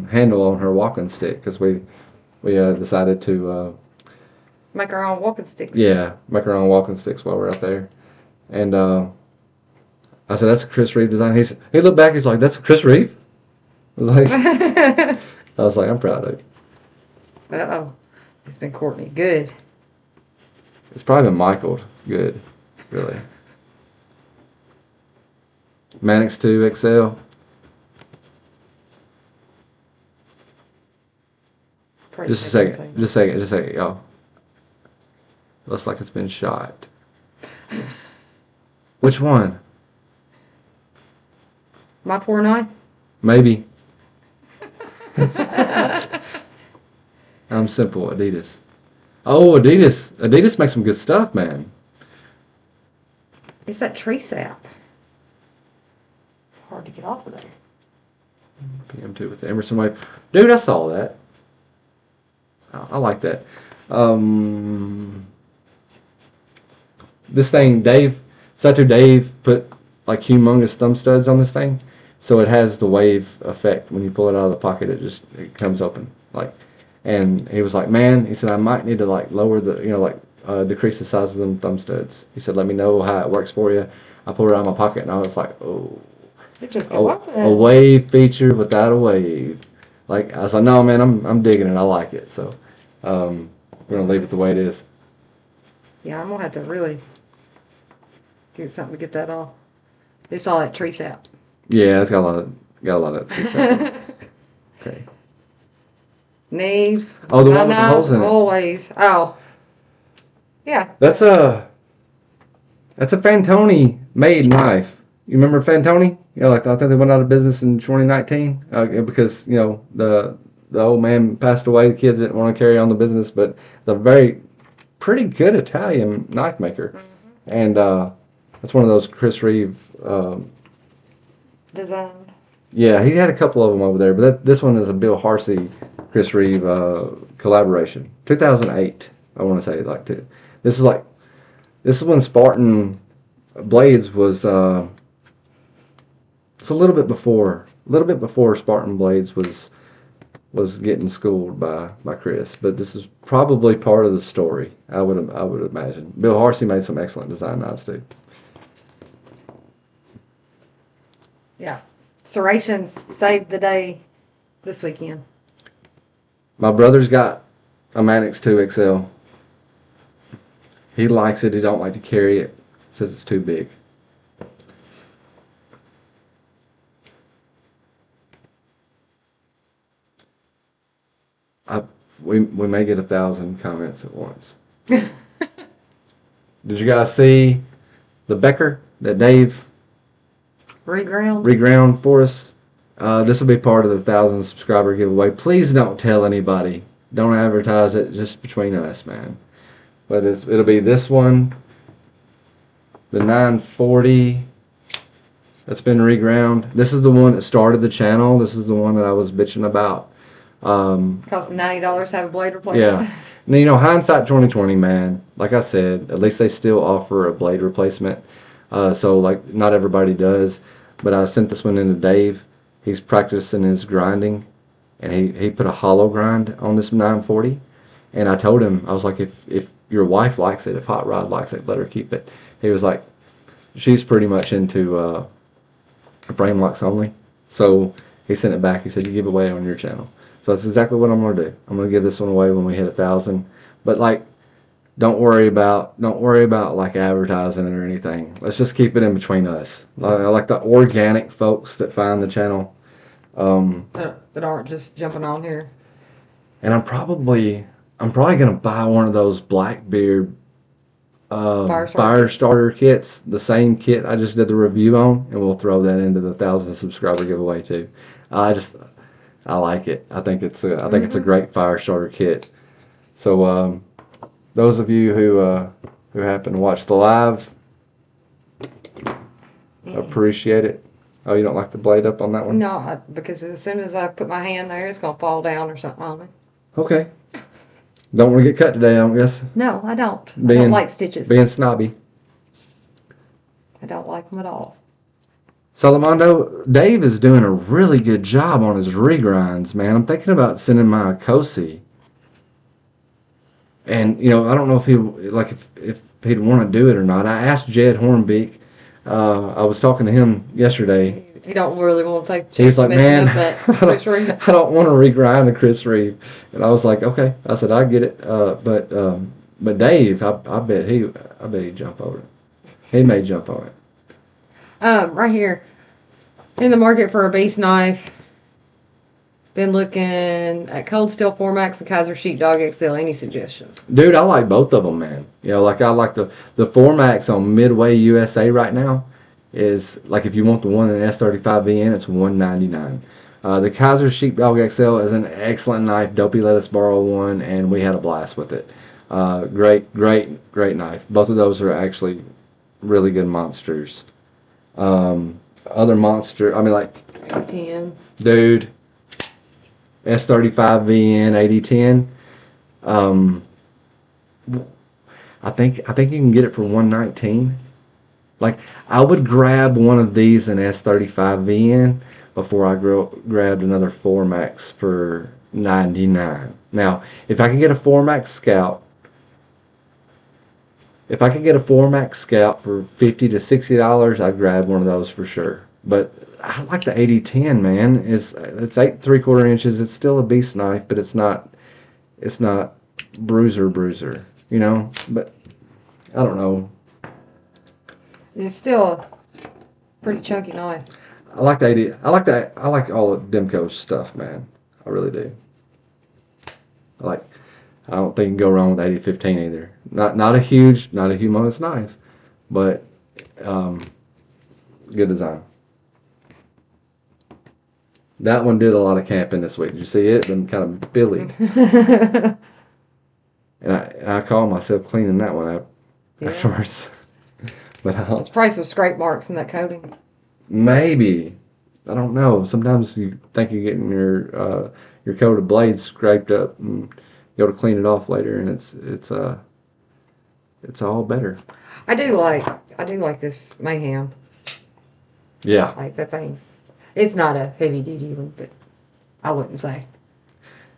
A: handle on her walking stick, because we decided to
B: make our own walking sticks.
A: Yeah, make our own walking sticks while we're out there. And I said, "That's a Chris Reeve design." He looked back. He's like, "That's a Chris Reeve?" I was like, "I'm proud of you."
B: Uh-oh. It's been Courtney. Good.
A: It's probably been Michael'd. Good, really. Mannix 2 XL. Just a second, y'all. Looks like it's been shot. Which one?
B: My poor knife?
A: Maybe. I'm simple, Adidas. Oh, Adidas. Adidas makes some good stuff, man.
B: It's that tree sap. It's hard to get off of there.
A: PM2 with the Emerson Wave. Dude, I saw that. I like that. This thing, Satu Dave put like humongous thumb studs on this thing. So it has the wave effect. When you pull it out of the pocket, it comes open. And he was like, "Man," he said, "I might need to like lower decrease the size of them thumb studs." He said, "Let me know how it works for you." I pulled it out of my pocket, and I was like, "Oh, a wave feature without a wave." I was like, "No, man, I'm digging it. I like it." So we're gonna leave it the way it is.
B: Yeah, I'm gonna have to really get something to get that off. It's all that tree sap.
A: Yeah, it's got a lot of tree sap. Okay.
B: Knees.
A: Oh, the one with the holes in it.
B: Always. Oh. Yeah.
A: That's a Fantoni made knife. You remember Fantoni? I think they went out of business in 2019 because the old man passed away. The kids didn't want to carry on the business, but the pretty good Italian knife maker, and that's one of those Chris Reeve
B: designed.
A: Yeah, he had a couple of them over there, but this one is a Bill Harsey, Chris Reeve collaboration. 2008, I want to say too. This is when Spartan Blades was. It's a little bit before Spartan Blades was getting schooled by Chris, but this is probably part of the story. I would imagine. Bill Harsey made some excellent design knives too.
B: Yeah. Serrations saved the day this weekend.
A: My brother's got a Mannix 2XL. He likes it. He don't like to carry it. Says it's too big. We may get 1,000 comments at once. Did you guys see the Becker that Dave reground for us? This will be part of the 1,000 subscriber giveaway. Please don't tell anybody. Don't advertise it. Just between us, man. But it'll be this one, the 940 that's been reground. This is the one that started the channel. This is the one that I was bitching about.
B: Cost $90 to have a blade replaced.
A: Yeah. Now, you know, hindsight 2020, man. Like I said, at least they still offer a blade replacement. So, like, not everybody does. But I sent this one in to Dave. He's practicing his grinding. And he put a hollow grind on this 940. And I told him, I was like, if your wife likes it, if Hot Rod likes it, let her keep it. He was like, she's pretty much into frame locks only. So he sent it back. He said, you give it away on your channel. So that's exactly what I'm going to do. I'm going to give this one away when we hit 1,000. But, like, don't worry about like advertising it or anything. Let's just keep it in between us. I like the organic folks that find the channel.
B: That aren't just jumping on here.
A: And I'm probably gonna buy one of those Blackbeard fire starter kits, the same kit I just did the review on, and we'll throw that into the 1,000 subscriber giveaway too. I like it. I think it's a great fire starter kit. So those of you who happen to watch the live, appreciate it. Oh, you don't like the blade up on that one?
B: No, because as soon as I put my hand there, it's going to fall down or something on me.
A: Okay. Don't want to get cut today, I don't guess.
B: No, I don't. I don't like stitches.
A: Being snobby.
B: I don't like them at all.
A: Salamondo, Dave is doing a really good job on his regrinds, man. I'm thinking about sending my Kosi. And, you know, I don't know if if he'd want to do it or not. I asked Jed Hornbeek. I was talking to him yesterday.
B: He don't really want to take.
A: He's like, man, I don't want to regrind the Chris Reeve. And I was like, okay. I said, I get it. But Dave, I bet he'd jump over it. He may jump on it.
B: Right here, in the market for a base knife. Been looking at Cold Steel Formax and Kaiser Sheepdog XL. Any suggestions?
A: Dude, I like both of them, man. You know, like I like the Formax on Midway USA right now is like if you want the one in S35VN, it's $199. The Kaiser Sheepdog XL is an excellent knife. Dopey let us borrow one, and we had a blast with it. Great knife. Both of those are actually really good monsters. Other monster, I mean, like
B: 10.
A: Dude. S35VN 8010. I think you can get it for $119. Like, I would grab one of these in S35VN before I grabbed another Formax for $99. Now, if I could get a Formax Scout, for $50 to $60, I'd grab one of those for sure. But I like the 8010, man. It's 8 3/4 inches. It's still a beast knife, but it's not bruiser, you know. But I don't know.
B: It's still a pretty chunky knife.
A: I like the 80. I like all of Demko's stuff, man. I really do. I don't think you can go wrong with 8015 either. Not a humongous knife, but good design. That one did a lot of camping this week. Did you see it? Been kind of billy. And I call myself cleaning that one up afterwards. But
B: it's probably some scrape marks in that coating.
A: Maybe. I don't know. Sometimes you think you're getting your coated blades scraped up and you go to clean it off later, and it's all better.
B: I do like this Mayhem.
A: Yeah.
B: Like that thing's. It's not a heavy duty one, but I wouldn't say.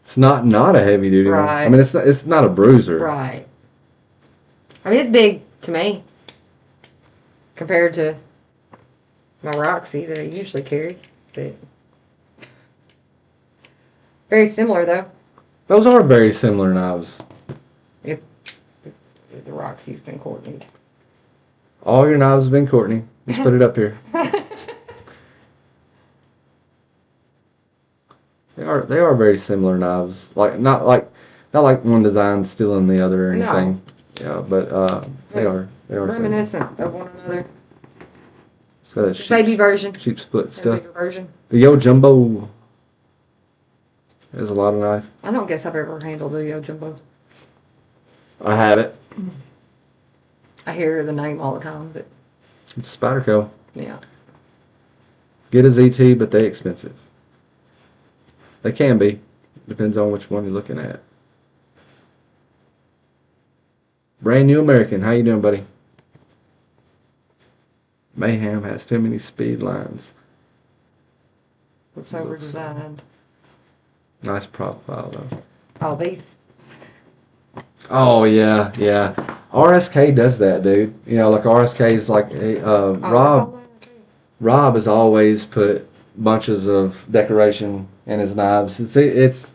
A: It's not a heavy duty one.
B: Right.
A: I mean, it's not a bruiser.
B: Right. I mean, it's big to me compared to my Roxy that I usually carry. But very similar, though.
A: Those are very similar knives.
B: If the Roxy's been Courtneyed.
A: All your knives have been Courtney. Just put it up here. They are very similar knives. Not like one design stealing the other or anything. No. Yeah, but they are
B: reminiscent of one another.
A: So
B: the baby version.
A: Sheep split stuff.
B: Bigger version.
A: The Yo Jumbo. There's a lot of knife.
B: I don't guess I've ever handled a Yo Jumbo.
A: I have it.
B: I hear the name all the time, but
A: it's Spyderco.
B: Yeah.
A: Get a ZT, but they expensive. They can be. Depends on which one you're looking at. Brand New American. How you doing, buddy? Mayhem has too many speed lines.
B: Looks over designed.
A: Nice profile, though.
B: Oh, these.
A: Oh, yeah. RSK does that, dude. You know, like RSK's like, Rob has always put bunches of decoration in his knives. It's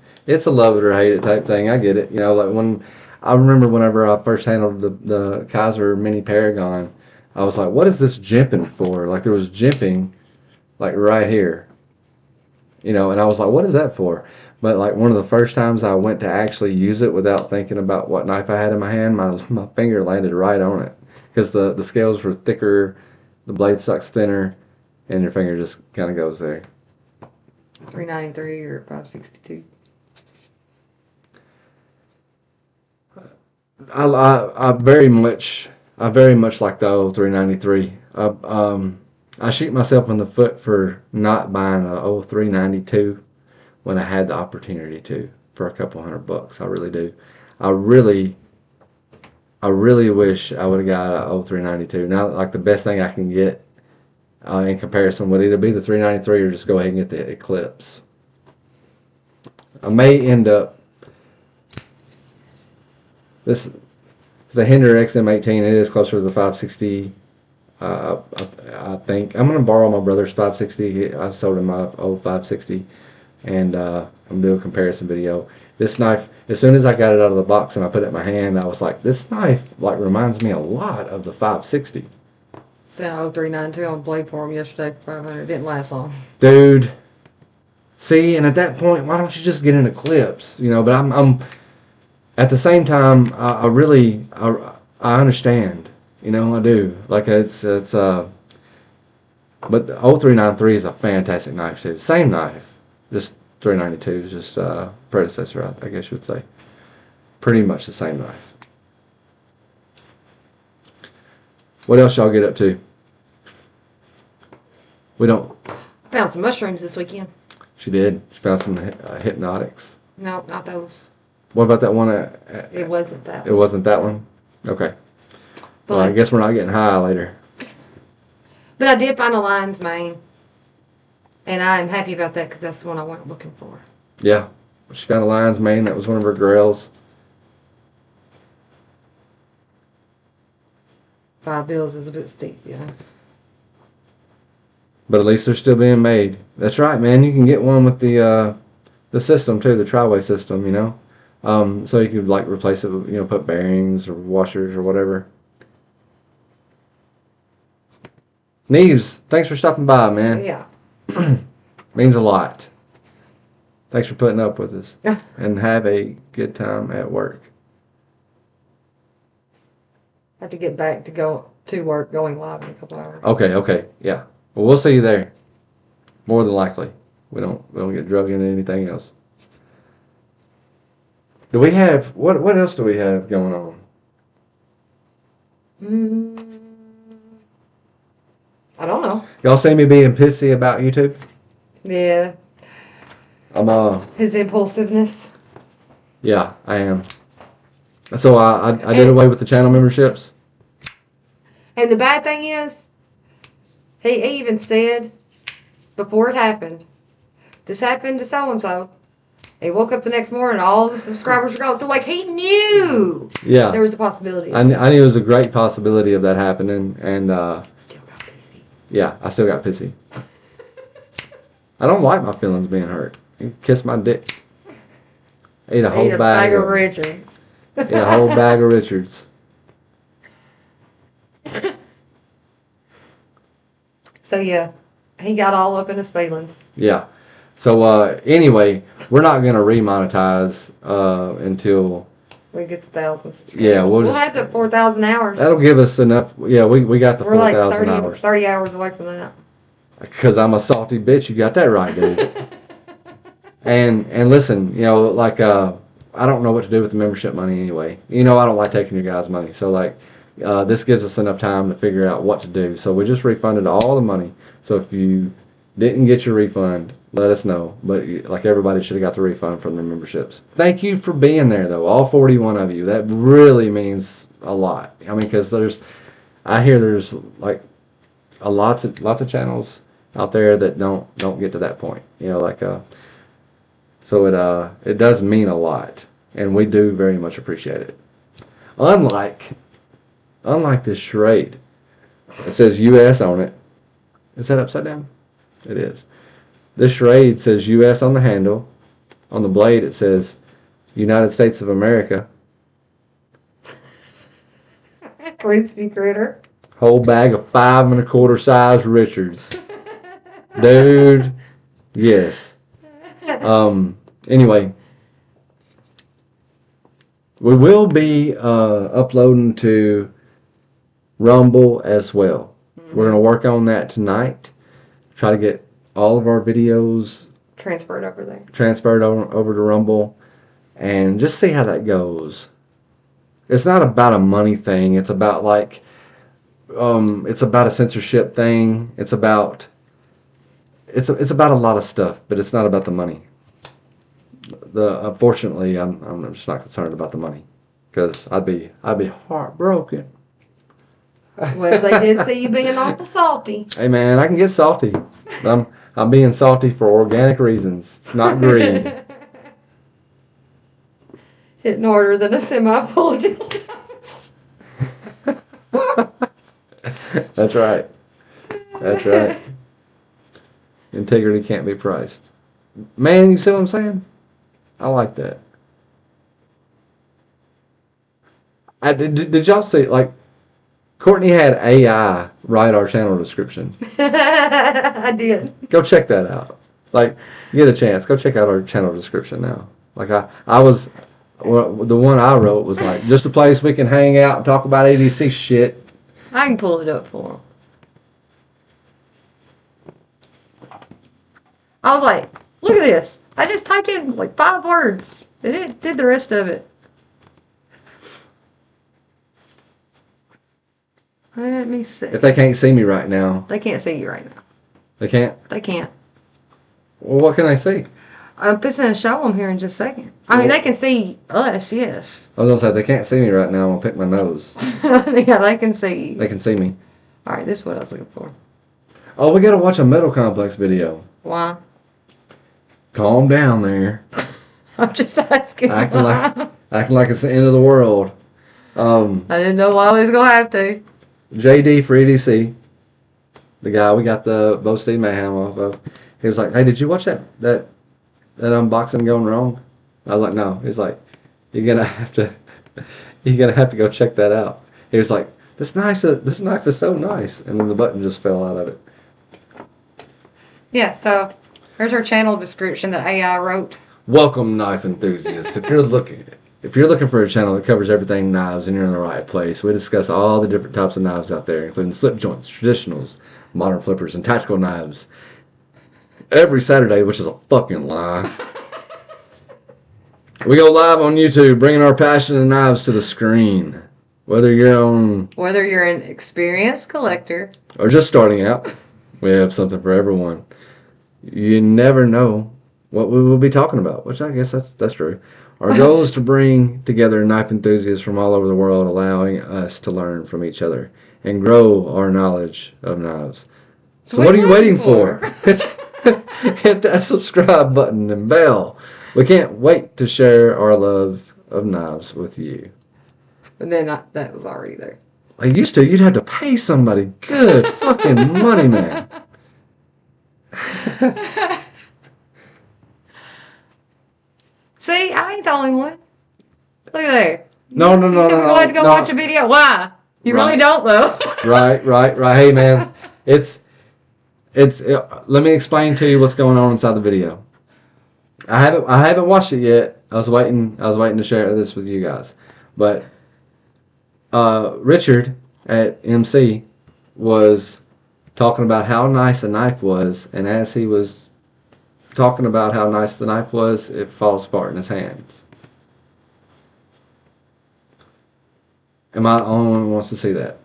A: a love it or hate it type thing. I get it. You know, like when I remember whenever I first handled the Kaiser Mini Paragon, I was like, what is this jimping for? Like there was jimping like right here. You know, and I was like, what is that for? But like one of the first times I went to actually use it without thinking about what knife I had in my hand, my finger landed right on it. Because the scales were thicker, the blade sucks thinner, and your finger just kind of goes there.
B: 393 or 562.
A: I very much like the old 393. I shoot myself in the foot for not buying a old 392 when I had the opportunity to for a couple $100. I really do. I really wish I would have got an old 392. Now, like the best thing I can get in comparison would either be the 393 or just go ahead and get the Eclipse. I may end up this the Hinder XM18. It is closer to the 560. I think I'm gonna borrow my brother's 560. I sold him my old 560, and I'm gonna do a comparison video. This knife, as soon as I got it out of the box and I put it in my hand, I was like, this knife like reminds me a lot of the 560.
B: Sent 392 on blade for him yesterday for 500. It didn't last long.
A: Dude, see, and at that point, why don't you just get an Eclipse? You know, but I'm at the same time, I understand. You know, I do. Like but the 0393 is a fantastic knife too. Same knife, just 392 is just predecessor, I guess you would say. Pretty much the same knife. What else y'all get up to? We don't.
B: Found some mushrooms this weekend.
A: She did. She found some hypnotics.
B: No, not those.
A: What about that one?
B: It wasn't that one.
A: It wasn't that one? Okay. Well, I guess we're not getting high later.
B: But I did find a lion's mane. And I'm happy about that because that's the one I went looking for.
A: Yeah. She found a lion's mane. That was one of her grails.
B: $5 is a bit steep, yeah.
A: But at least they're still being made. That's right, man. You can get one with the system too, the tri-way system, you know. So you could like replace it with, you know, put bearings or washers or whatever. Neves, thanks for stopping by, man.
B: Yeah.
A: Means a lot. Thanks for putting up with us. And have a good time at work.
B: I have to get back to work, going live in a couple hours.
A: Okay, yeah. Well, we'll see you there. More than likely. We don't get drug into anything else. Do we have what else do we have going on?
B: I don't know.
A: Y'all see me being pissy about YouTube?
B: Yeah. His impulsiveness.
A: Yeah, I am. So I did away with the channel memberships.
B: And the bad thing is, he even said before it happened, this happened to so and so. He woke up the next morning, all the subscribers were gone. So, like, he knew there was a possibility.
A: I knew there was a great possibility of that happening, and
B: still got pissy.
A: Yeah, I still got pissy. I don't like my feelings being hurt. You can kiss my dick. Eat a whole
B: Eat a bag of Richards.
A: Eat a whole bag of Richards.
B: So yeah, he got all up in his feelings.
A: Yeah. So anyway, we're not gonna remonetize until
B: we get the thousands.
A: Yeah,
B: we'll have the 4,000 hours.
A: That'll give us enough. Yeah, we got the 4,000
B: like
A: hours.
B: 30 hours away from that.
A: Because I'm a salty bitch. You got that right, dude. and listen, you know, like I don't know what to do with the membership money anyway. You know, I don't like taking your guys' money. So like, this gives us enough time to figure out what to do. So we just refunded all the money. So if you didn't get your refund, let us know. But like everybody should have got the refund from their memberships. Thank you for being there, though. All 41 of you. That really means a lot. I mean, because I hear there's like lots of channels out there that don't get to that point. You know, like so it does mean a lot, and we do very much appreciate it. Unlike this charade, it says U.S. on it. Is that upside down? It is. This charade says U.S. on the handle. On the blade, it says United States of America.
B: Crispy critter.
A: Whole bag of 5 1/4 size Richards. Dude. Yes. Anyway. We will be uploading to Rumble as well. Mm-hmm. We're going to work on that tonight. Try to get all of our videos
B: transferred over there.
A: Transferred over to Rumble. And just see how that goes. It's not about a money thing. It's about like... it's about a censorship thing. It's about a lot of stuff, but it's not about the money. Unfortunately, I'm just not concerned about the money, because I'd be heartbroken.
B: Well, they did say you being awful salty.
A: Hey man, I can get salty. I'm being salty for organic reasons. It's not greed.
B: Hitting harder than a semi-full dildo.
A: That's right. That's right. Integrity can't be priced. Man, you see what I'm saying? I like that. Did y'all see, like, Courtney had AI write our channel description.
B: I did.
A: Go check that out. Like, get a chance. Go check out our channel description now. Like, the one I wrote was like, just a place we can hang out and talk about ADC shit.
B: I can pull it up for him. I was like, look at this. I just typed in like 5 words. And it did the rest of it. Let me see.
A: If they can't see me right now.
B: They can't see you right now.
A: They can't?
B: They can't.
A: Well, what can they see?
B: I'm just going to show them here in just a second. I mean, they can see us, yes.
A: I was going to say, they can't see me right now. I'm going to pick my nose.
B: Yeah, they can see you.
A: They can see me.
B: All right, this is what I was looking for.
A: Oh, we got to watch a Metal Complex video.
B: Why?
A: Calm down there.
B: I'm just asking.
A: Acting like it's the end of the world.
B: I didn't know I was going to have to.
A: JD for EDC, the guy we got the Bo Steve Mayhem off of, he was like, hey, did you watch that unboxing going wrong? I was like, no. He's like, you're gonna have to go check that out. He was like, this knife is so nice, and then the button just fell out of it.
B: Yeah, so here's our channel description that AI wrote.
A: Welcome, knife enthusiasts. If you're looking for a channel that covers everything knives, and you're in the right place. We discuss all the different types of knives out there, including slip joints, traditionals, modern flippers, and tactical knives. Every Saturday, which is a fucking lie. We go live on YouTube, bringing our passion and knives to the screen. Whether you're an experienced collector or just starting out, we have something for everyone. You never know what we will be talking about, which I guess that's true. Our goal is to bring together knife enthusiasts from all over the world, allowing us to learn from each other and grow our knowledge of knives. So what are you waiting for? Hit that subscribe button and bell. We can't wait to share our love of knives with you.
B: And then that was already there.
A: Like used to, you'd have to pay somebody good fucking money, man.
B: See, I ain't the only one. Look at there.
A: No,
B: You said we're gonna have to go watch a video. Why? You really don't though.
A: Right. Hey, man, it's. Let me explain to you what's going on inside the video. I haven't watched it yet. I was waiting to share this with you guys, but Richard at MC was talking about how nice a knife was, and as he was talking about how nice the knife was, it falls apart in his hands. Am I the only one who wants to see that?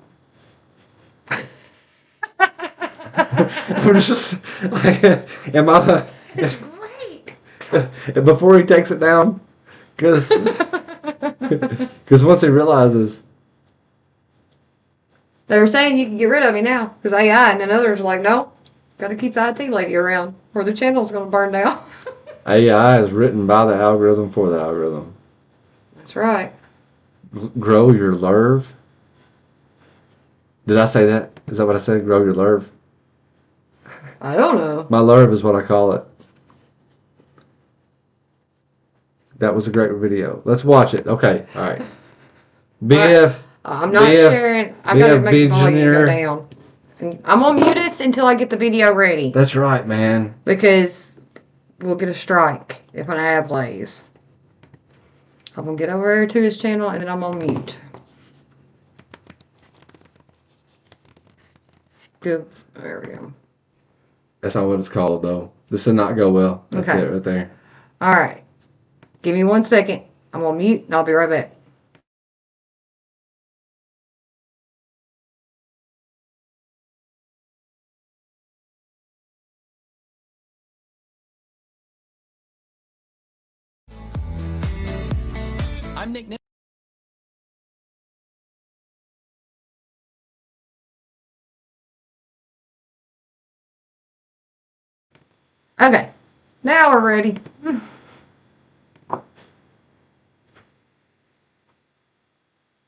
A: I'm just like, am I?
B: It's great.
A: Before he takes it down, because once he realizes.
B: They were saying you can get rid of me now because AI, and then others are like, no, got to keep the IT lady around or the channel's going to burn down.
A: AI is written by the algorithm for the algorithm.
B: That's right.
A: Grow your lerv. Did I say that? Is that what I said? Grow your lerv?
B: I don't know.
A: My lerv is what I call it. That was a great video. Let's watch it. Okay. All right. BF.
B: I'm not sharing. I got to make the volume go down. And I'm going to mute us until I get the video ready.
A: That's right, man.
B: Because we'll get a strike if an ad plays. I'm going to get over to his channel and then I'm on mute. Good. There we go.
A: That's not what it's called, though. This did not go well. That's it right there.
B: All right. Give me 1 second. I'm on mute and I'll be right back.
C: I'm Nick.
B: Okay. Now we're ready.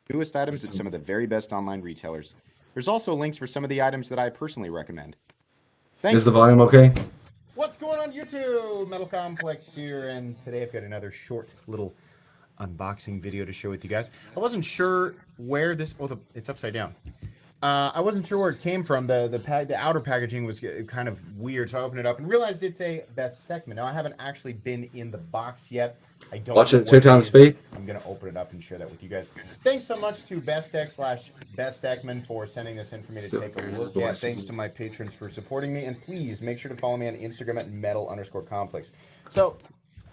D: Newest items at some of the very best online retailers. There's also links for some of the items that I personally recommend. Thanks.
A: Is the volume okay?
D: What's going on YouTube? Metal Complex here, and today I've got another short little unboxing video to share with you guys. I wasn't sure where this, it's upside down. I wasn't sure where it came from. The outer packaging was kind of weird, so I opened it up and realized it's a Best Steckman. Now I haven't actually been in the box yet. I don't
A: watch
D: know
A: it 2 times speed.
D: I'm gonna open it up and share that with you guys. Thanks so much to Best Steckman for sending this in for me to take a look at. Thanks to my patrons for supporting me, and please make sure to follow me on Instagram at metal_complex. So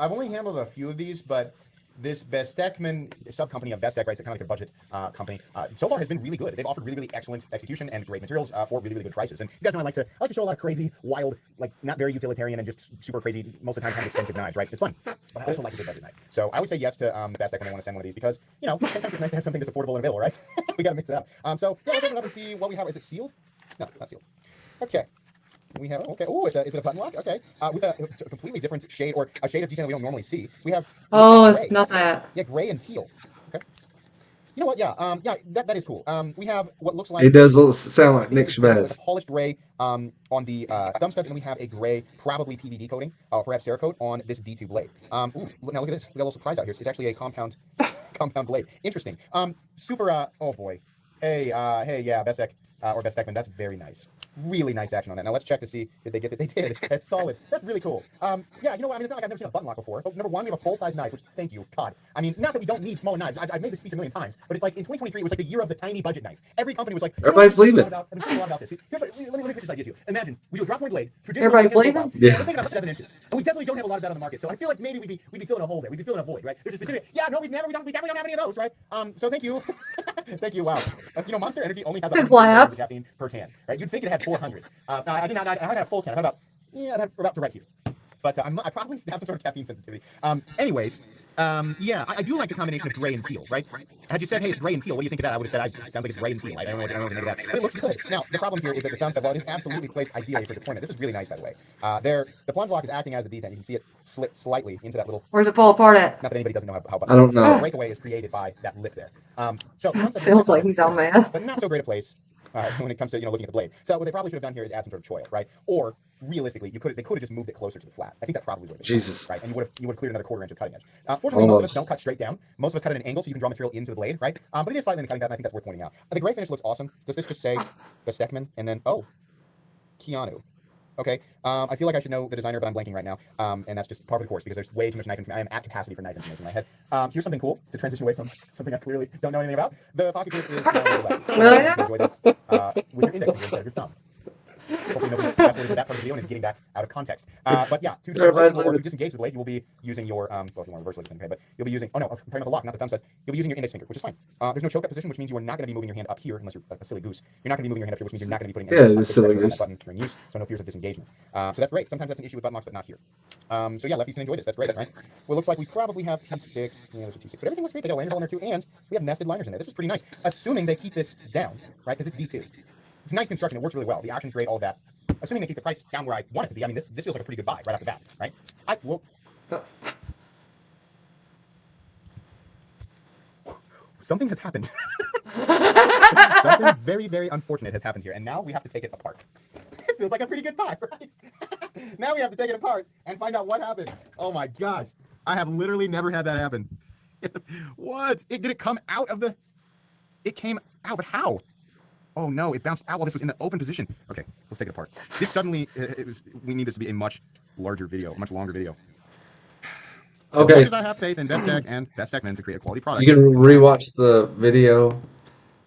D: I've only handled a few of these, but this Best Steckman sub-company of Best Deck, right? It's kind of like a budget company. So far has been really good. They've offered really, really excellent execution and great materials for really, really good prices. And you guys know I like to show a lot of crazy, wild, like not very utilitarian and just super crazy, most of the time kind of expensive knives, right? It's fun. But I also like a good budget knife. So I would say yes to Best Deck when I want to send one of these because, you know, sometimes it's nice to have something that's affordable and available, right? We got to mix it up. So yeah, let's open it up and see what we have. Is it sealed? No, not sealed. Okay. We have, okay, oh, is it a button lock? Okay. With a completely different shade, or a shade of detail we don't normally see. We have
B: gray. Not that.
D: Yeah, gray and teal. Okay. You know what? Yeah, that is cool. We have what looks like...
A: It does sound like Nick Shabazz.
D: A polished gray on the thumb studs, and we have a gray, probably PVD coating, perhaps Cerakote on this D2 blade. Ooh, now look at this. We got a little surprise out here. It's actually a compound blade. Interesting. Super, oh boy. Hey, yeah, Best Deck, or Best Deckman, that's very nice. Really nice action on that. Now let's check to see did they get that. They did. That's solid. That's really cool. Yeah, you know what? I mean, it's not like I've never seen a button lock before. But number one, we have a full-size knife, which thank you, God. I mean, not that we don't need smaller knives. I've made this speech a million times, but it's like in 2023, it was like the year of the tiny budget knife. Every company was like,
A: everybody's leaving.
D: I've been thinking a lot about this. Here's what, let me pitch this idea to you. Imagine we do a drop point blade.
B: Everybody's leaving.
A: Yeah.
D: We're thinking about 7 inches, and we definitely don't have a lot of that on the market. So I feel like maybe we'd be filling a hole there. We'd be filling a void, right? There's a specific. Yeah, no, we definitely don't have any of those, right? So thank you, thank you. Wow. You know, Monster Energy only has 100 grams of caffeine per can, right? You'd think it had 400. I did not. I had a full can. I'd have about direct here. But I probably have some sort of caffeine sensitivity. Anyways, yeah, I do like the combination of gray and teal, right? Had you said, hey, it's gray and teal, what do you think of that? I would have said, it sounds like it's gray and teal. I don't know what to make of that. But it looks good. Now, the problem here is that the thumb stud, well, it is absolutely placed ideally for deployment. This is really nice, by the way. The plunge lock is acting as the detent. You can see it slip slightly into that little...
B: Where's it fall apart at?
D: Not that anybody doesn't know how
A: I don't know.
D: The breakaway is created by that lift there. So
B: Feels like he's on math.
D: But not so great a place when it comes to looking at the blade. So what they probably should have done here is add some sort of choil, right? Or realistically, they could have just moved it closer to the flat. I think that probably would have been
A: Jesus.
D: right, and you would have cleared another 1/4 inch of cutting edge. Fortunately, most of us don't cut straight down. Most of us cut at an angle so you can draw material into the blade, right? But it is slightly in the cutting path, and I think that's worth pointing out. The gray finish looks awesome. Does this just say Bestekman and then Keanu? Okay. I feel like I should know the designer, but I'm blanking right now. And that's just par for the course because there's way too much knife information. I am at capacity for knife information in my head. Here's something cool to transition away from something I clearly don't know anything about. The pocket grip is enjoy this with your index finger instead of your thumb. Hopefully nobody fast-forwarded to that part of the video and is getting that out of context. But yeah, to disengage the blade, you will be using your, well, if you want to reverse it, okay, but you'll be using, I'm talking about the lock, not the thumb stud. You'll be using your index finger, which is fine. There's no choke up position, which means you are not going to be moving your hand up here, unless you're a silly goose. You're not going to be moving your hand up here, which means you're not going to be putting any
A: silly
D: pressure on
A: goose.
D: that button during use, so no fears of disengagement. So that's great. Sometimes that's an issue with button locks, but not here. So yeah, lefties can enjoy this. That's great, right? Well, it looks like we probably have T6. Yeah, there's a T6, but everything looks great. They got a interval in there too, and we have nested liners in there. This is pretty nice, assuming they keep this down, right? Because it's D2. It's nice construction. It works really well. The action's great, all of that. Assuming they keep the price down where I want it to be, I mean, this feels like a pretty good buy right off the bat, right? Something has happened. Something very, very unfortunate has happened here, and now we have to take it apart. It feels like a pretty good buy, right? Now we have to take it apart and find out what happened. Oh my gosh. I have literally never had that happen. What? Did it come out of the... It came out, but how? Oh no, it bounced out while this was in the open position. Okay, let's take it apart. This suddenly, we need this to be a much larger video, a much longer video.
A: Okay.
D: As much as I have faith in Bestek and Bestekman to create a quality product.
A: You can rewatch the video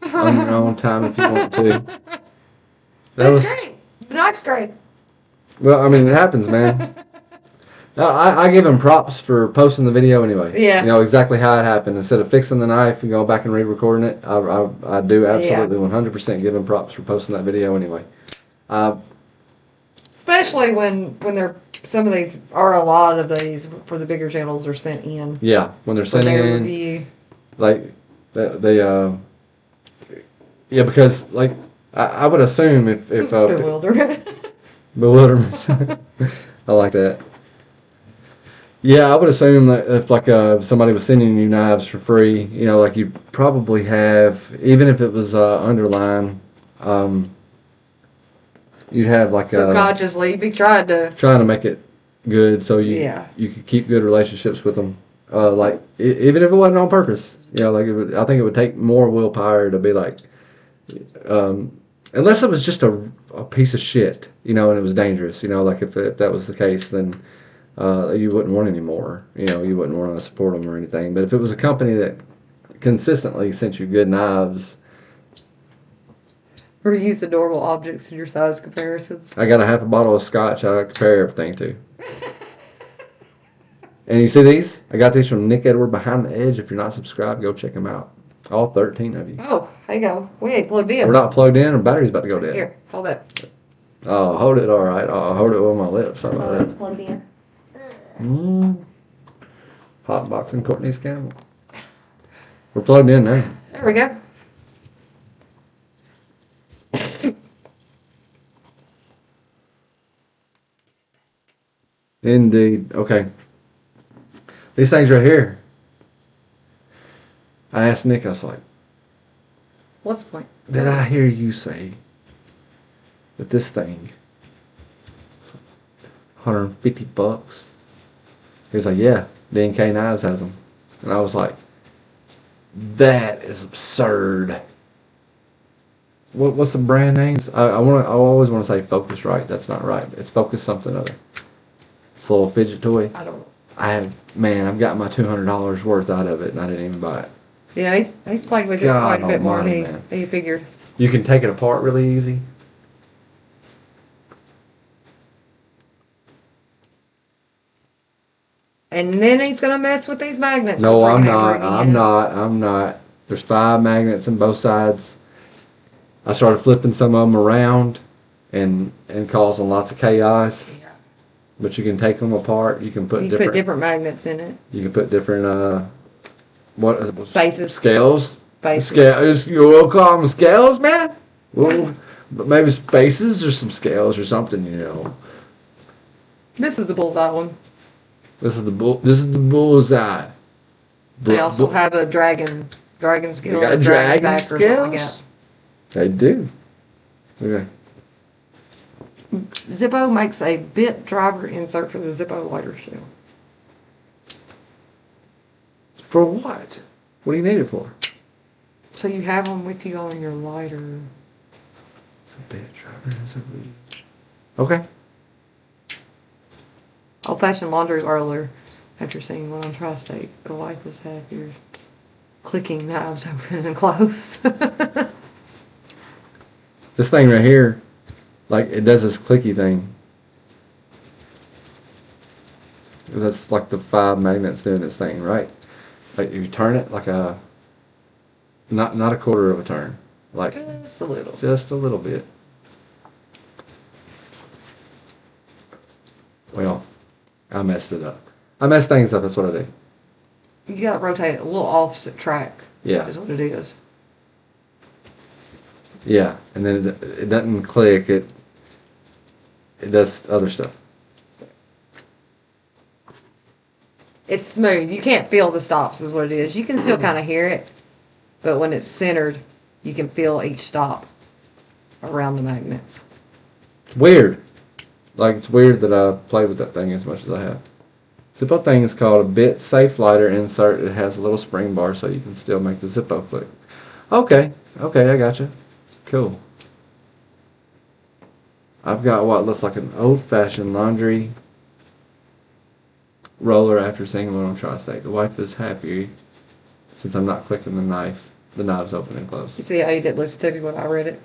A: on your own time if you want to.
B: That's great. The knife's great.
A: Well, I mean, it happens, man. No, I give him props for posting the video anyway.
B: Yeah.
A: You know exactly how it happened. Instead of fixing the knife and going back and re-recording it, I do absolutely 100% give him props for posting that video anyway.
B: Especially when they're, some of these, or a lot of these for the bigger channels are sent in.
A: Yeah, when they're sending in,
B: review.
A: like, yeah, because, like, I would assume if
B: Bewilderment.
A: Bewilderment. I like that. Yeah, I would assume that if like somebody was sending you knives for free, you know, like you probably have, even if it was underline, you'd have like
B: subconsciously be trying
A: to make it good, so you could keep good relationships with them. Like even if it wasn't on purpose, you know, like I think it would take more willpower to be like, unless it was just a piece of shit, you know, and it was dangerous, you know, like if that was the case, then. You wouldn't want any more. You know, you wouldn't want to support them or anything. But if it was a company that consistently sent you good knives,
B: or use adorable objects in your size comparisons.
A: I got a half a bottle of scotch I compare everything to. And you see these? I got these from Nick Edward Behind the Edge. If you're not subscribed, go check them out. All 13 of you.
B: Oh, there you go. We ain't plugged in.
A: We're not plugged in. Our battery's about to go dead.
B: Here, hold it.
A: Oh, hold it. All right. I'll hold it with my lips. Sorry about that.
B: It's plugged in.
A: Hot boxing Courtney's camel. We're plugged in now.
B: There we go.
A: Indeed. Okay. These things right here. I asked Nick, I was like,
B: what's the point?
A: Did I hear you say that this thing $150? He was like, yeah, D&K Knives has them. And I was like, that is absurd. What's the brand names? I always want to say Focusrite. That's not right. It's Focus something other. It's a little fidget toy. I've got my $200 worth out of it, and I didn't even buy it.
B: Yeah, he's played with it quite a bit more than he figured.
A: You can take it apart really easy.
B: And then he's going to mess with these magnets.
A: No, I'm not. There's 5 magnets on both sides. I started flipping some of them around and causing lots of chaos. Yeah. But you can take them apart. You can put
B: different magnets in it.
A: You can put different
B: bases.
A: Scales.
B: Bases.
A: Scales. You will call them scales, man? Well, but maybe spaces or some scales or something, you know.
B: This is the bullseye one.
A: This is the bullseye.
B: They also have a dragon scales.
A: They got dragon scales? They do. Okay.
B: Zippo makes a bit driver insert for the Zippo lighter shell.
A: For what? What do you need it for?
B: So you have them with you on your lighter.
A: It's a bit driver. Okay.
B: Old-fashioned laundry roller. After seeing one on Tri-State, the wife was happier. Clicking knives open and closed.
A: This thing right here, like, it does this clicky thing. That's like the 5 magnets doing this thing, right? Like, you turn it like a, not a quarter of a turn. Like,
B: Just a little.
A: just a little bit. Well, I messed it up. I mess things up, that's what I do.
B: You gotta rotate it a little offset track.
A: Yeah.
B: Is what it is.
A: Yeah, and then it doesn't click, it does other stuff.
B: It's smooth. You can't feel the stops is what it is. You can still kind of hear it, but when it's centered, you can feel each stop around the magnets.
A: It's weird. Like, it's weird that I play with that thing as much as I have. Zippo thing is called a bit safe lighter insert. It has a little spring bar so you can still make the Zippo click. Okay, I gotcha. Cool. I've got what looks like an old-fashioned laundry roller after seeing one on Tri-State. The wife is happy since I'm not clicking the knife. The knife's open and closed.
B: You see how you didn't listen to me when I read it?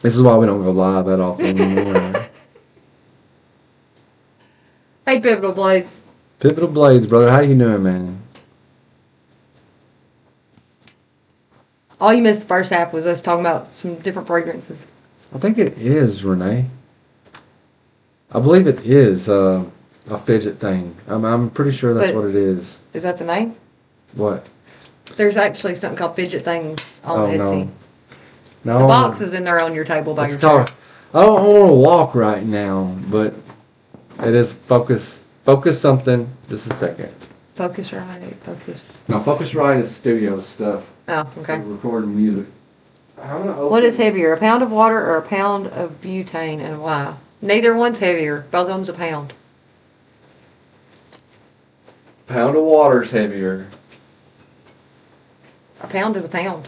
A: This is why we don't go live that often anymore.
B: Hey, Pivotal Blades.
A: Pivotal Blades, brother. How you doing, man?
B: All you missed the first half was us talking about some different fragrances.
A: I think it is, Renee. I believe it is a fidget thing. I'm pretty sure that's what it is.
B: Is that the name?
A: What?
B: There's actually something called Fidget Things on Etsy.
A: No.
B: The box is in there on your table by your
A: chair.
B: chair.
A: I don't want to walk right now, but it is focus. Focus something. Just a second.
B: Focus right. Focus.
A: No, focus right is studio stuff.
B: Oh, okay.
A: Recording music.
B: What is heavier, a pound of water or a pound of butane, and why? Neither one's heavier. Both of them's a pound.
A: Pound of water's heavier.
B: A pound is a pound.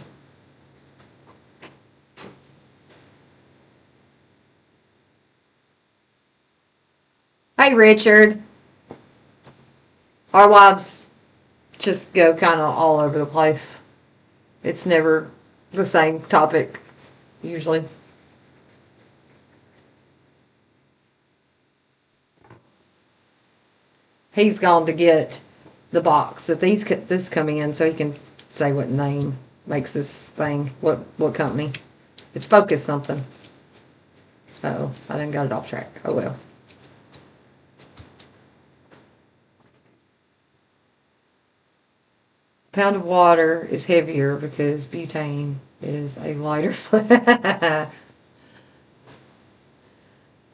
B: Hey, Richard. Our lives just go kind of all over the place. It's never the same topic, usually. He's gone to get the box that this coming in so he can say what name makes this thing, what company. It's Focus something. Uh-oh, I done got it off track. Oh well. Pound of water is heavier because butane is a lighter fluid.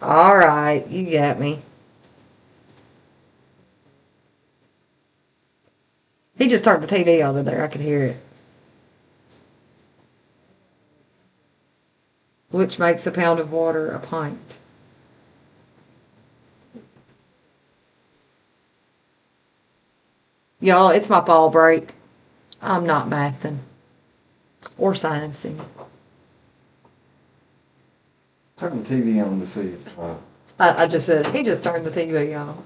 B: All right, you got me. He just turned the TV on in there. I could hear it. Which makes a pound of water a pint. Y'all, it's my fall break. I'm not mathing or sciencing.
A: Turn the TV on to see if.
B: I just said, he just turned the TV on.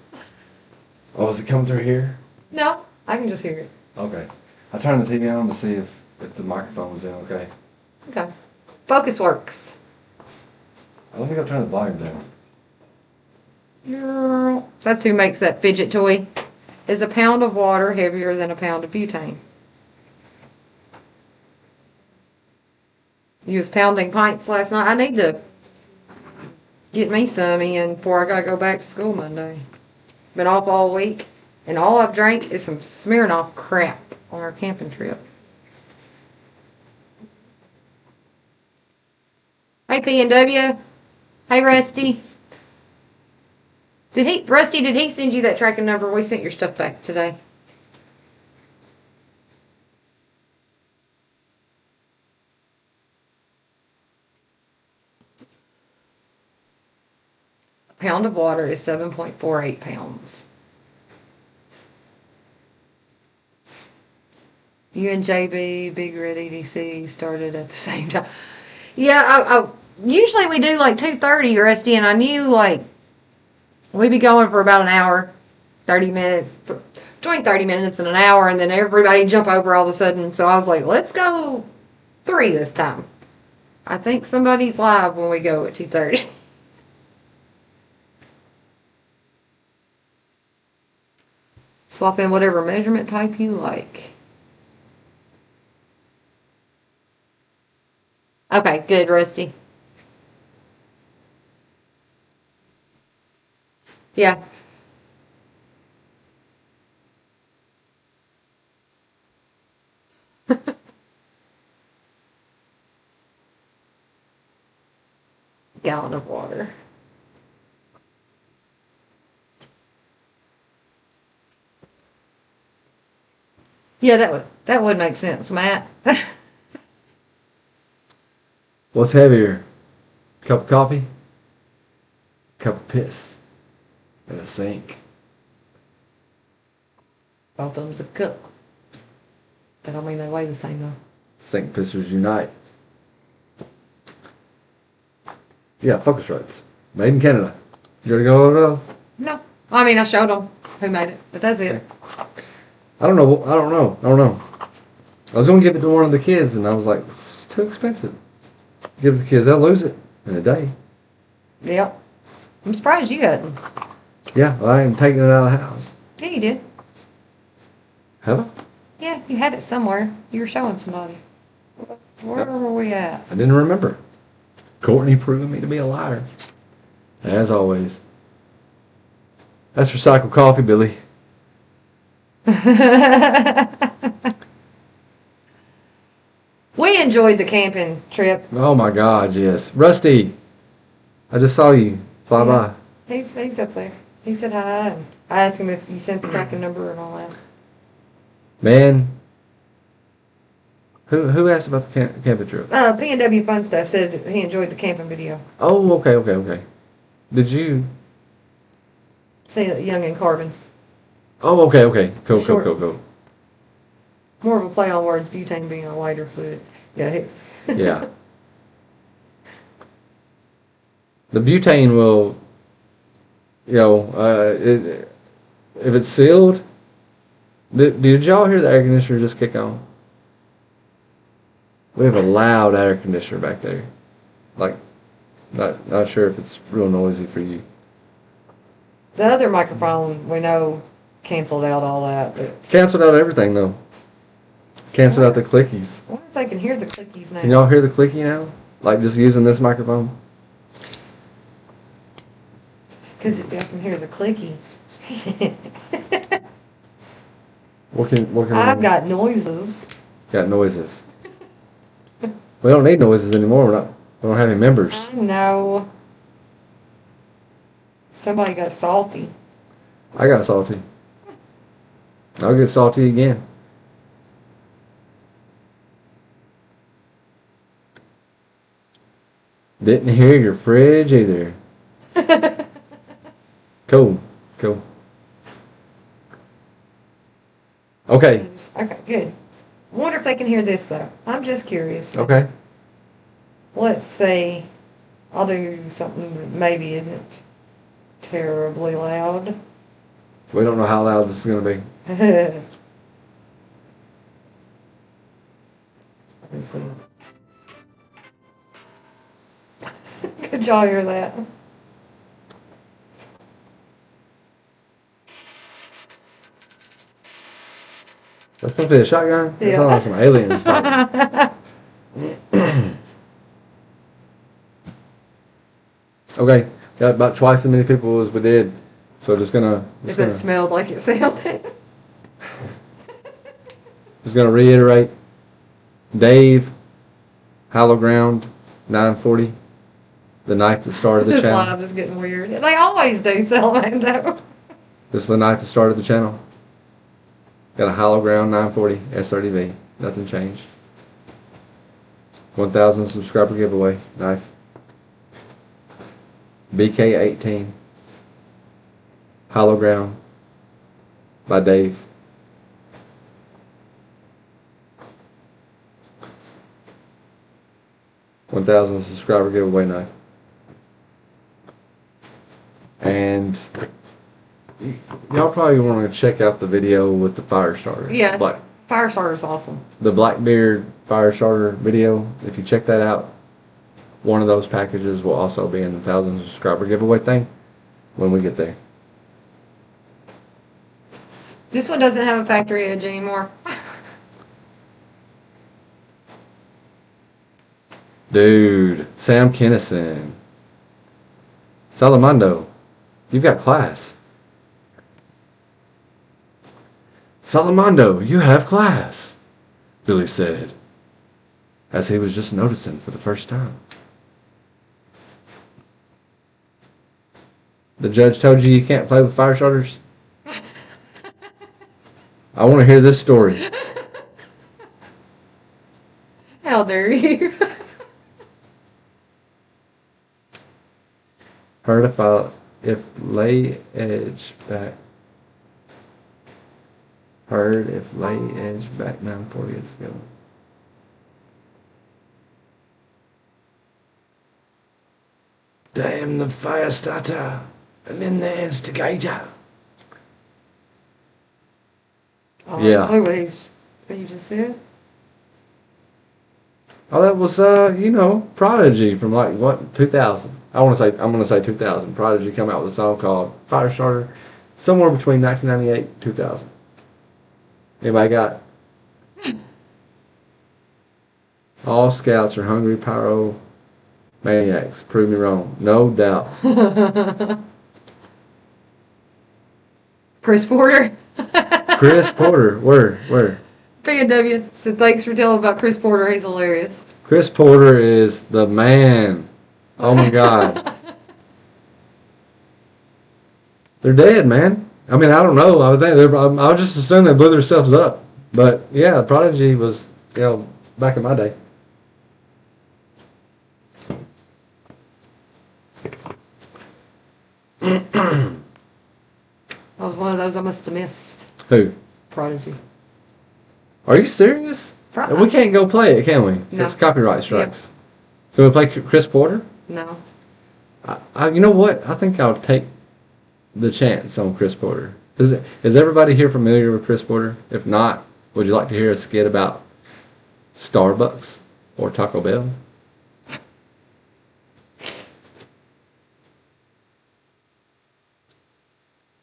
A: Oh, is it coming through here?
B: No, I can just hear it.
A: Okay. I turned the TV on to see if the microphone was in okay.
B: Okay. Focus works.
A: I don't think I've turned the volume down.
B: That's who makes that fidget toy. Is a pound of water heavier than a pound of butane? You was pounding pints last night. I need to get me some in before I gotta go back to school Monday. Been off all week, and all I've drank is some Smirnoff crap on our camping trip. Hey, P&W. Hey, Rusty. Rusty, did he send you that tracking number? We sent your stuff back today. pound of water is 7.48 pounds. You and JB, Big Red EDC, started at the same time. Yeah, I usually we do like 2:30, Rusty, and I knew like we'd be going for about an hour, 30 minutes, between 30 minutes and an hour, and then everybody jump over all of a sudden. So I was like, let's go 3 this time. I think somebody's live when we go at 2:30. Swap in whatever measurement type you like. Okay, good, Rusty. Yeah. Gallon of water. Yeah, that would make sense, Matt.
A: What's heavier? Cup of coffee? Cup of piss? In a sink?
B: Both of them's a cup. That don't mean they weigh the same though.
A: Sink pissers unite. Yeah, Focusrites. Made in Canada. You ready to go over those?
B: No. I mean, I showed them who made it, but that's it.
A: I don't know. I was going to give it to one of the kids, and I was like, it's too expensive. Give it to the kids. They'll lose it in a day.
B: Yep. I'm surprised you hadn't.
A: Yeah, well, I ain't taking it out of the house.
B: Yeah, you did.
A: Have I?
B: Yeah, you had it somewhere. You were showing somebody. Where were we at?
A: I didn't remember. Courtney proving me to be a liar. As always. That's recycled coffee, Billy.
B: We enjoyed the camping trip.
A: Oh my God, yes. Rusty, I just saw you fly by.
B: He's up there. He said hi. And I asked him if you sent the tracking number and all that.
A: Man, who asked about the camping trip?
B: P&W Fun Stuff said he enjoyed the camping video.
A: Oh, okay. Did you?
B: Say Young and Carbon.
A: Oh, okay. Cool.
B: More of a play on words, butane being a lighter fluid. Yeah.
A: Yeah. The butane will, if it's sealed. Did y'all hear the air conditioner just kick on? We have a loud air conditioner back there. Like, not sure if it's real noisy for you.
B: The other microphone, we know, canceled out all that. But
A: Canceled out everything, though. Canceled out the clickies.
B: I wonder if they can hear the clickies now.
A: Can y'all hear the clicky now? Like just using this microphone?
B: Because if y'all can hear the clicky.
A: What can
B: I've got noises.
A: Got noises. We don't need noises anymore. We don't have any members.
B: I know. Somebody got salty.
A: I got salty. I'll get salty again. Didn't hear your fridge either. Cool. Okay.
B: Okay, good. I wonder if they can hear this, though. I'm just curious.
A: Okay.
B: Let's see. I'll do something that maybe isn't terribly loud.
A: We don't know how loud this is going to be.
B: Let's see. Could y'all hear that?
A: That's supposed to be a shotgun? That sounds like some aliens fighting. Okay, got about twice as many people as we did. So just gonna
B: If it smelled like it sounded.
A: just gonna reiterate. Dave, Hollow Ground, 940. The night that started the
B: This
A: channel.
B: live is getting weird. They always do sell that though.
A: This is the night that started the channel. Got a Hollow Ground 940 S30V. Nothing changed. 1,000 subscriber giveaway. Knife. BK18. Hologram by Dave. $1,000 subscriber giveaway night. And y'all probably want to check out the video with the fire starter.
B: Yeah, fire starter's awesome.
A: The Blackbeard fire starter video. If you check that out, one of those packages will also be in the 1,000 subscriber giveaway thing when we get there.
B: This one doesn't have a factory edge anymore.
A: Dude, Sam Kennison. Salamando, you've got class. Salamando, you have class, Billy said, as he was just noticing for the first time. The judge told you can't play with fire starters? I want to hear this story.
B: How dare you?
A: Heard if lay edge back. Heard if lay edge back 9 years ago. Damn the fire starter and then the instigator.
B: Oh,
A: Yeah.
B: What you just said?
A: Oh, that was Prodigy from like what 2000. I'm gonna say 2000. Prodigy come out with a song called Firestarter, somewhere between 1998 and 2000. Anybody got? All scouts are hungry pyro maniacs. Prove me wrong. No doubt.
B: Chris Porter.
A: Chris Porter. Where?
B: PNW said thanks for telling about Chris Porter. He's hilarious.
A: Chris Porter is the man. Oh my God. They're dead, man. I mean, I don't know. I would just assume they blew themselves up. But yeah, Prodigy was, back in my day.
B: That was one of those I must have missed.
A: Who?
B: Prodigy.
A: Are you serious? We can't go play it, can we?
B: No.
A: It's copyright strikes. Yep. Can we play Chris Porter?
B: No.
A: You know what? I think I'll take the chance on Chris Porter. Is everybody here familiar with Chris Porter? If not, would you like to hear a skit about Starbucks or Taco Bell?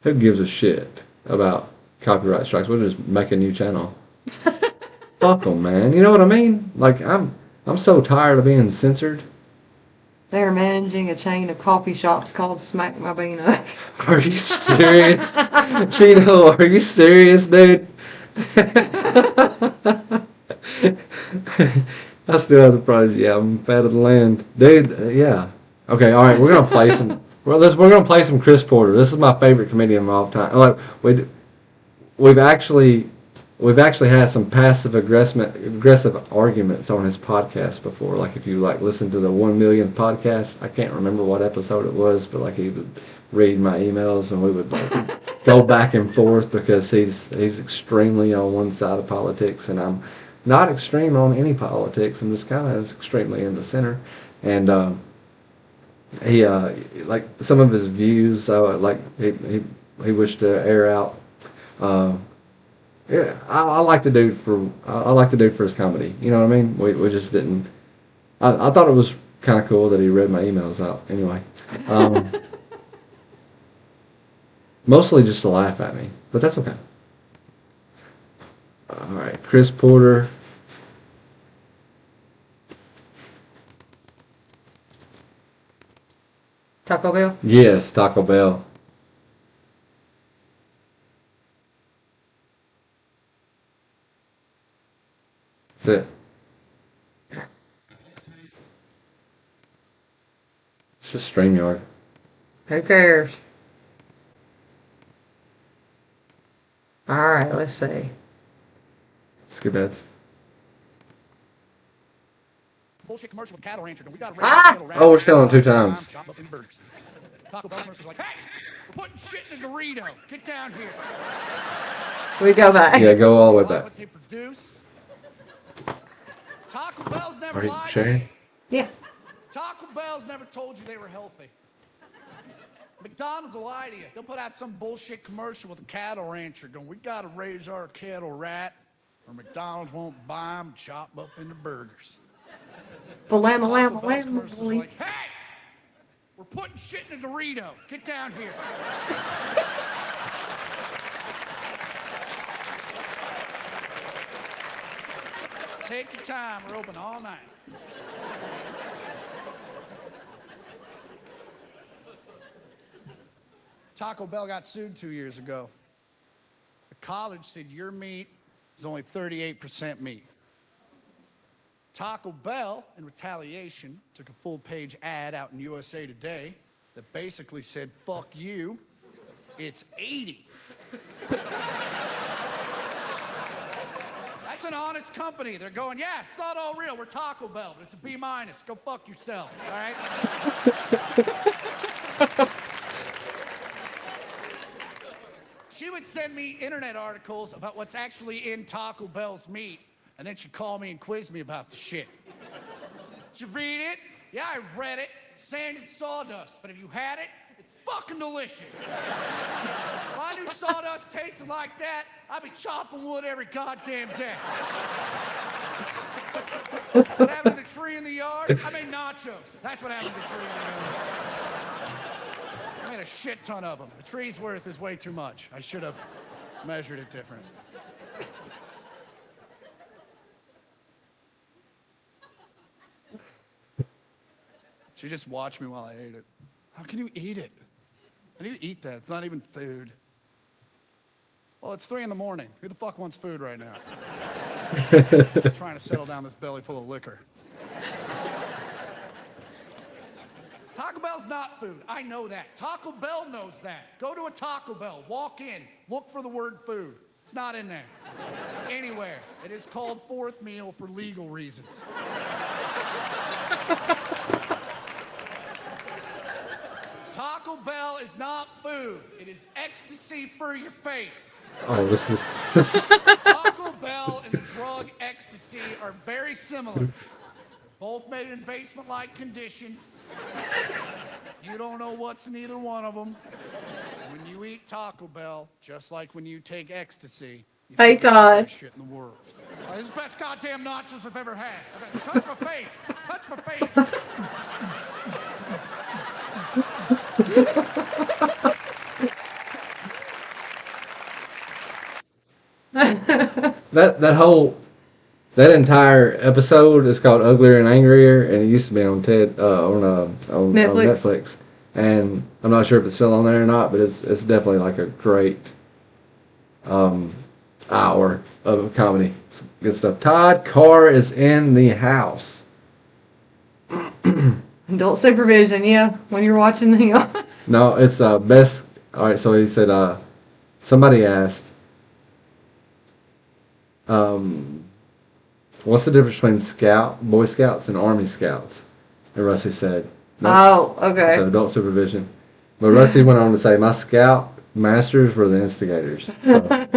A: Who gives a shit about copyright strikes? We'll just make a new channel. Fuck them, man. You know what I mean? Like, I'm so tired of being censored.
B: They're managing a chain of coffee shops called Smack My Bean Up.
A: Are you serious? Chino, are you serious, dude? I still have the Prodigy album, Fat of the Land. Dude, yeah. Okay, alright, we're going to play some... we're going to play some Chris Porter. This is my favorite comedian of all time. Like, we've actually had some passive aggressive arguments on his podcast before. Like if you listen to the 1 millionth podcast, I can't remember what episode it was, but he would read my emails and we would go back and forth because he's extremely on one side of politics and I'm not extreme on any politics. I'm just kind of extremely in the center. And he some of his views, he wished to air out. Yeah, I like the dude for his comedy. You know what I mean? We just didn't. I thought it was kind of cool that he read my emails out. Anyway, mostly just to laugh at me, but that's okay. All right, Chris Porter.
B: Taco Bell?
A: Yes, Taco Bell. That's it. It's just StreamYard.
B: Who cares? Alright, let's see.
A: Skip ads.
C: Bullshit commercial with cattle rancher. We got
A: Oh, we're still on 2 times.
C: Taco Bell commercials like, hey, we're putting shit in a Dorito. Get down here.
B: We go back.
A: Yeah, go all with
C: Like
A: that.
C: what they produce. Taco Bell's never
A: Are you
C: lied to
A: sharing?
C: you.
B: Yeah.
C: Taco Bell's never told you they were healthy. McDonald's will lie to you. They'll put out some bullshit commercial with a cattle rancher going, we got to raise our cattle right, or McDonald's won't buy them and chop up into burgers.
B: Lamb,
C: Taco Bell's commercials are like, hey, we're putting shit in a Dorito. Get down here. Take your time. We're open all night. Taco Bell got sued 2 years ago. The college said your meat is only 38% meat. Taco Bell, in retaliation, took a full-page ad out in USA Today that basically said, fuck you, it's 80. That's an honest company. They're going, yeah, it's not all real. We're Taco Bell, but it's a B-. Go fuck yourselves, all right? She would send me internet articles about what's actually in Taco Bell's meat, and then she'd call me and quiz me about the shit. Did you read it? Yeah, I read it. Sand and sawdust, but if you had it, it's fucking delicious. If I knew sawdust tasted like that, I'd be chopping wood every goddamn day. What happened to the tree in the yard? I made nachos. That's what happened to the tree in the yard. I made a shit ton of them. The tree's worth is way too much. I should have measured it different. She just watched me while I ate it. How can you eat it? How do you eat that? It's not even food. Well, it's 3 a.m. Who the fuck wants food right now? Just trying to settle down this belly full of liquor. Taco Bell's not food. I know that. Taco Bell knows that. Go to a Taco Bell. Walk in. Look for the word food. It's not in there. Anywhere. It is called fourth meal for legal reasons. Taco Bell is not food. It is ecstasy for your face.
A: Oh, this is
C: Taco Bell and the drug ecstasy are very similar. Both made in basement-like conditions. You don't know what's in either one of them. When you eat Taco Bell, just like when you take ecstasy, you
B: Hey,
C: take the
B: Todd.
C: best shit in the world. This is the best goddamn nachos I've ever had. Touch my face. Touch my face.
A: that entire episode is called Uglier and Angrier, and it used to be on on Netflix. And I'm not sure if it's still on there or not, but it's definitely like a great hour of comedy. It's good stuff. Todd Carr is in the house.
B: Adult supervision, yeah, when you're watching the...
A: No, it's best. All right, so he said somebody asked, what's the difference between Boy Scouts and Army Scouts? And Rusty said,
B: Oh, okay.
A: So adult supervision. But Rusty went on to say, my Scout masters were the instigators. So.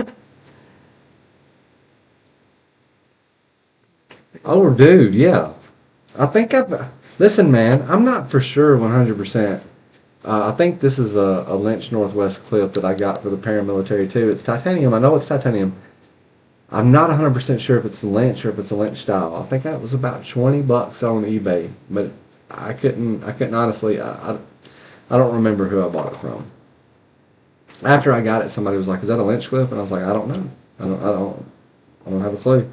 A: Oh, dude, yeah. I think listen, man, I'm not for sure 100%. I think this is a Lynch Northwest clip that I got for the paramilitary too. It's titanium. I know it's titanium. I'm not 100% sure if it's Lynch or if it's a Lynch style. I think that was about $20 on eBay, but I couldn't honestly. I don't remember who I bought it from. After I got it, somebody was like, "Is that a Lynch clip?" And I was like, "I don't know. I don't have a clue.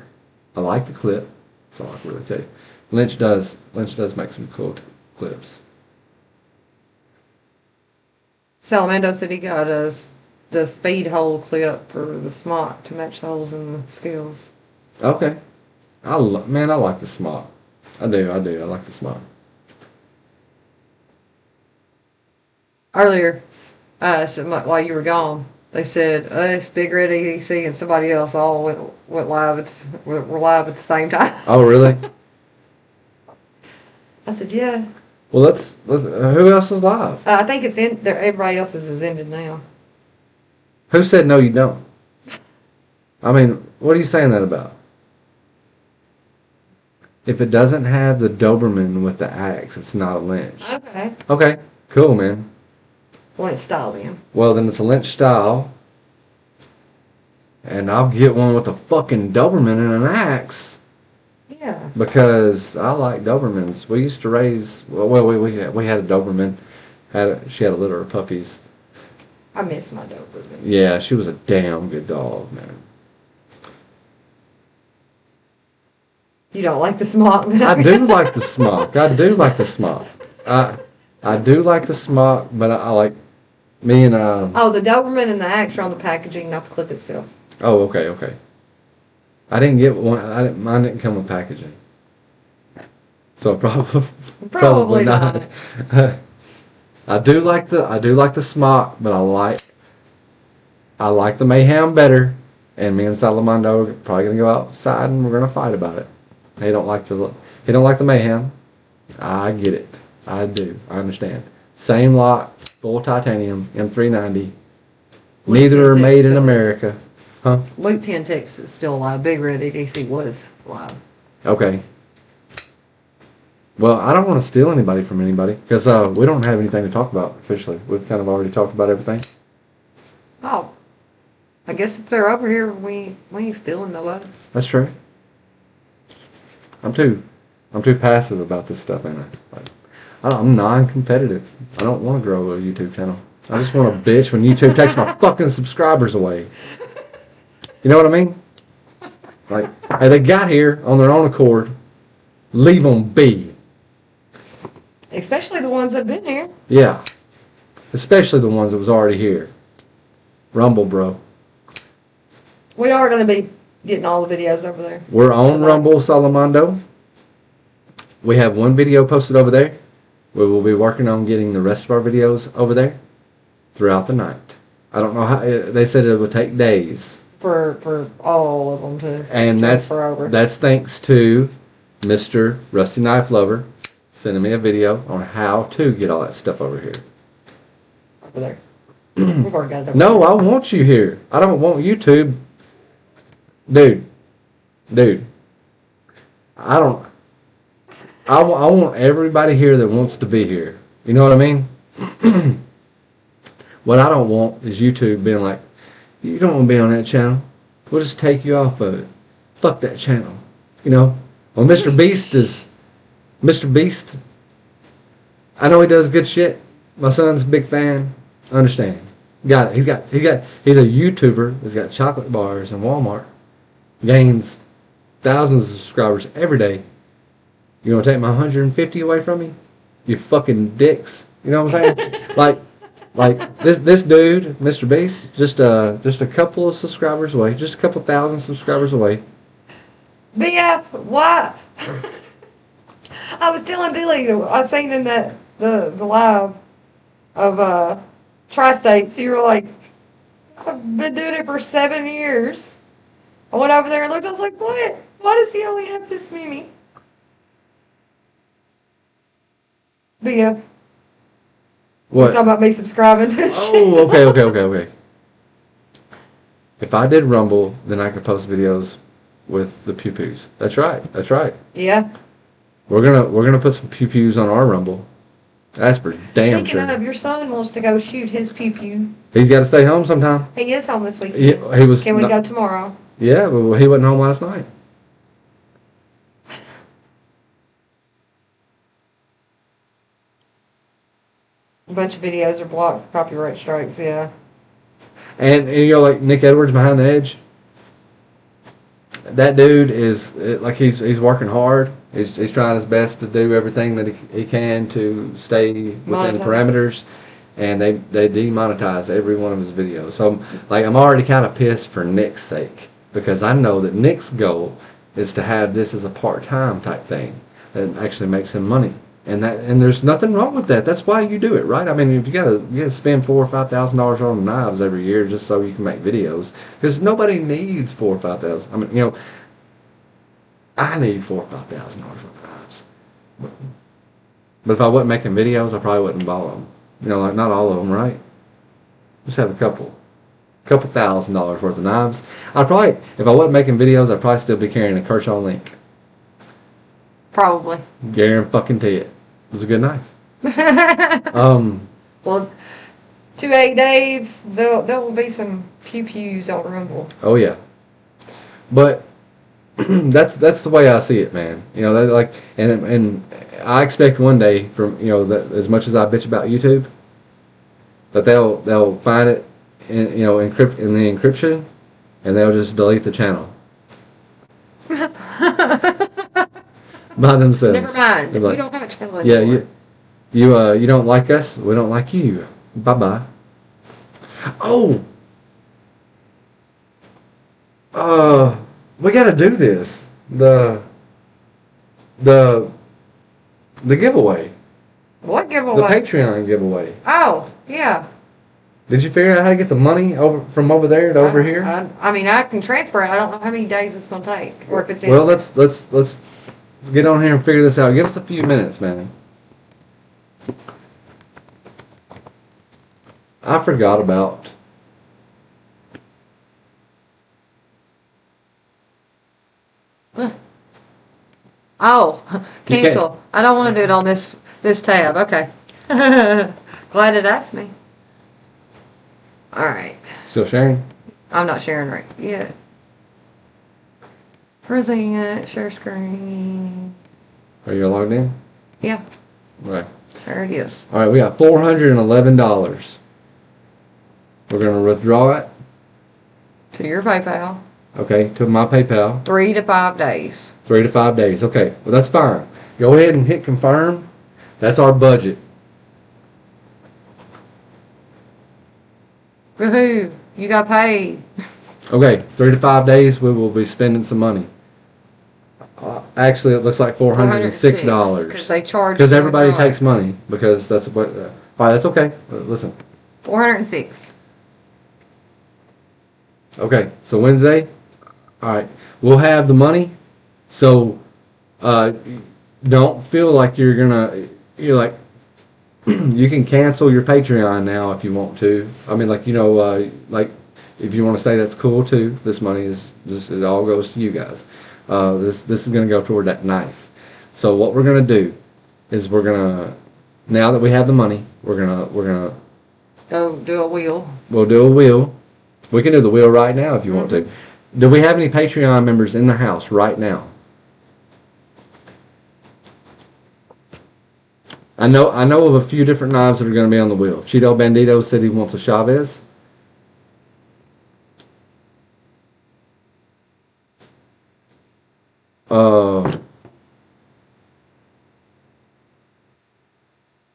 A: I like the clip. That's all I can really tell you." Lynch does make some cool clips.
B: Salamando said he got the speed hole clip for the smock to match the holes in the scales.
A: Okay. I like the smock. I do. I like the smock.
B: Earlier, while you were gone, they said us, Big Red EDC, and somebody else all went live. Were live at the same time.
A: Oh, really?
B: I said, yeah.
A: Well, let's who else is live?
B: I think it's in there. Everybody else's is ended now.
A: Who said no? You don't. I mean, what are you saying that about? If it doesn't have the Doberman with the axe, it's not a lynch.
B: Okay.
A: Okay, cool, man.
B: Lynch style then.
A: Well, then it's a lynch style. And I'll get one with a fucking Doberman and an axe.
B: Yeah.
A: Because I like Dobermans. We used to raise, we had a Doberman. She had a litter of puppies.
B: I miss my Doberman.
A: Yeah, she was a damn good dog, man.
B: You don't like the smock?
A: I do like the smock. I do like the smock. I do like the smock, but I like me and
B: Oh, the Doberman and the axe are on the packaging, not the clip itself.
A: Oh, okay. I didn't get one. Mine didn't come with packaging, so probably not. I do like the smock, but I like the Mayhem better. And me and Salamando are probably gonna go outside and we're gonna fight about it. He don't like the Mayhem. I get it. I do. I understand. Same lock, full titanium, M390. Neither are made in America. Huh?
B: Luke 10-Tix is still alive. Big Red EDC was alive.
A: Okay. Well, I don't want to steal anybody from anybody because we don't have anything to talk about officially. We've kind of already talked about everything.
B: Oh. I guess if they're over here, we ain't stealing nobody.
A: That's true. I'm too passive about this stuff, ain't I? I'm non-competitive. I don't want to grow a YouTube channel. I just want to bitch when YouTube takes my fucking subscribers away. You know what I mean? Like, hey, they got here on their own accord. Leave them be.
B: Especially the ones that have been here.
A: Yeah. Especially the ones that was already here. Rumble, bro.
B: We are going to be getting all the videos over there.
A: We're on Rumble, Salamando. We have one video posted over there. We will be working on getting the rest of our videos over there throughout the night. I don't know how. They said it would take days.
B: For all of them to
A: and
B: transfer over.
A: That's thanks to Mr. Rusty Knife Lover sending me a video on how to get all that stuff over here.
B: Over there. We've already got it over
A: No,
B: there.
A: I want you here. I don't want YouTube. Dude. I want everybody here that wants to be here. You know what I mean? What I don't want is YouTube being like, you don't want to be on that channel. We'll just take you off of it. Fuck that channel. You know? Well, Mr. Beast, I know he does good shit. My son's a big fan. I understand. Got it. He's a YouTuber that's got chocolate bars in Walmart. Gains thousands of subscribers every day. You gonna take my 150 away from me? You fucking dicks. You know what I'm saying? like this dude, Mr. Beast, just a couple of subscribers away, just a couple thousand subscribers away.
B: BF, what? I was telling Billy, I seen in the live of Tri-States, you were like, I've been doing it for 7 years. I went over there and looked, I was like, what? Why does he only have this many? BF.
A: What?
B: Talking about me subscribing to his channel.
A: Oh, okay. If I did Rumble, then I could post videos with the pew-pews. That's right.
B: Yeah.
A: We're gonna put some pew-pews on our Rumble. That's for damn
B: Speaking
A: sure.
B: of, your son wants to go shoot his pew-pew.
A: He's got to stay home sometime.
B: He is home this weekend.
A: He was.
B: Can we go tomorrow?
A: Yeah, but he wasn't home last night.
B: A bunch of videos are blocked for copyright strikes, yeah.
A: And you know, like Nick Edwards behind the edge. That dude is like he's working hard. He's trying his best to do everything that he can to stay within parameters, and they demonetize every one of his videos. So I'm already kind of pissed for Nick's sake because I know that Nick's goal is to have this as a part-time type thing that actually makes him money. And there's nothing wrong with that. That's why you do it, right? I mean, if you gotta spend $4,000 or $5,000 on knives every year just so you can make videos, because nobody needs $4,000 or $5,000. I mean, I need $4,000 or $5,000 on knives. But if I wasn't making videos, I probably wouldn't buy them. You know, like not all of them, right? Just have a couple $1,000 worth of knives. I'd probably, if I wasn't making videos, I'd probably still be carrying a Kershaw Link.
B: Probably.
A: Guarantee it. It was a good knife.
B: Well, 2A Dave, there will be some pew-pews on Rumble.
A: Oh yeah. But that's the way I see it, man. You know, that like, and I expect one day from, you know, that as much as I bitch about YouTube, that they'll find it in, you know, encrypt in the encryption, and they'll just delete the channel by themselves.
B: Never mind.
A: They're like,
B: We don't have a channel anymore.
A: Yeah, you don't like us, we don't like you. Bye bye. Oh, we got to do this. The giveaway.
B: What
A: The
B: giveaway?
A: Patreon giveaway.
B: Oh, yeah.
A: Did you figure out how to get the money from over there to over here?
B: I mean, I can transfer it. I don't know how many days it's going to take, or if it's
A: Well,
B: instant.
A: let's get on here and figure this out. Give us a few minutes, man. I forgot about.
B: Oh,
A: You
B: cancel. I don't want to do it on this tab. Okay. Glad it asked me. All right.
A: Still sharing?
B: I'm not sharing right yet. Present, share screen.
A: Are you logged in?
B: Yeah,
A: Right.
B: there it is.
A: All right, we got $411. We're gonna withdraw it.
B: To your PayPal.
A: Okay, to my PayPal.
B: 3 to 5 days.
A: 3 to 5 days. Okay, well that's fine. Go ahead and hit confirm. That's our budget.
B: Woohoo! You got paid.
A: Okay, 3 to 5 days. We will be spending some money. Actually, it looks like $406
B: because they charge.
A: because everybody takes money because that's what. All right, that's okay. Listen.
B: 406.
A: Okay, so Wednesday. All right, we'll have the money. So, don't feel like you're like, you can cancel your Patreon now if you want to. I mean, like, you know, like, if you want to say that's cool too. This money is just, it all goes to you guys. This is going to go toward that knife. So what we're going to do is now that we have the money, we're gonna
B: Go do a wheel.
A: we'll do a wheel. We can do the wheel right now if you want to. Do we have any Patreon members in the house right now? I know of a few different knives that are going to be on the wheel. Cheeto Bandito said he wants a Chavez.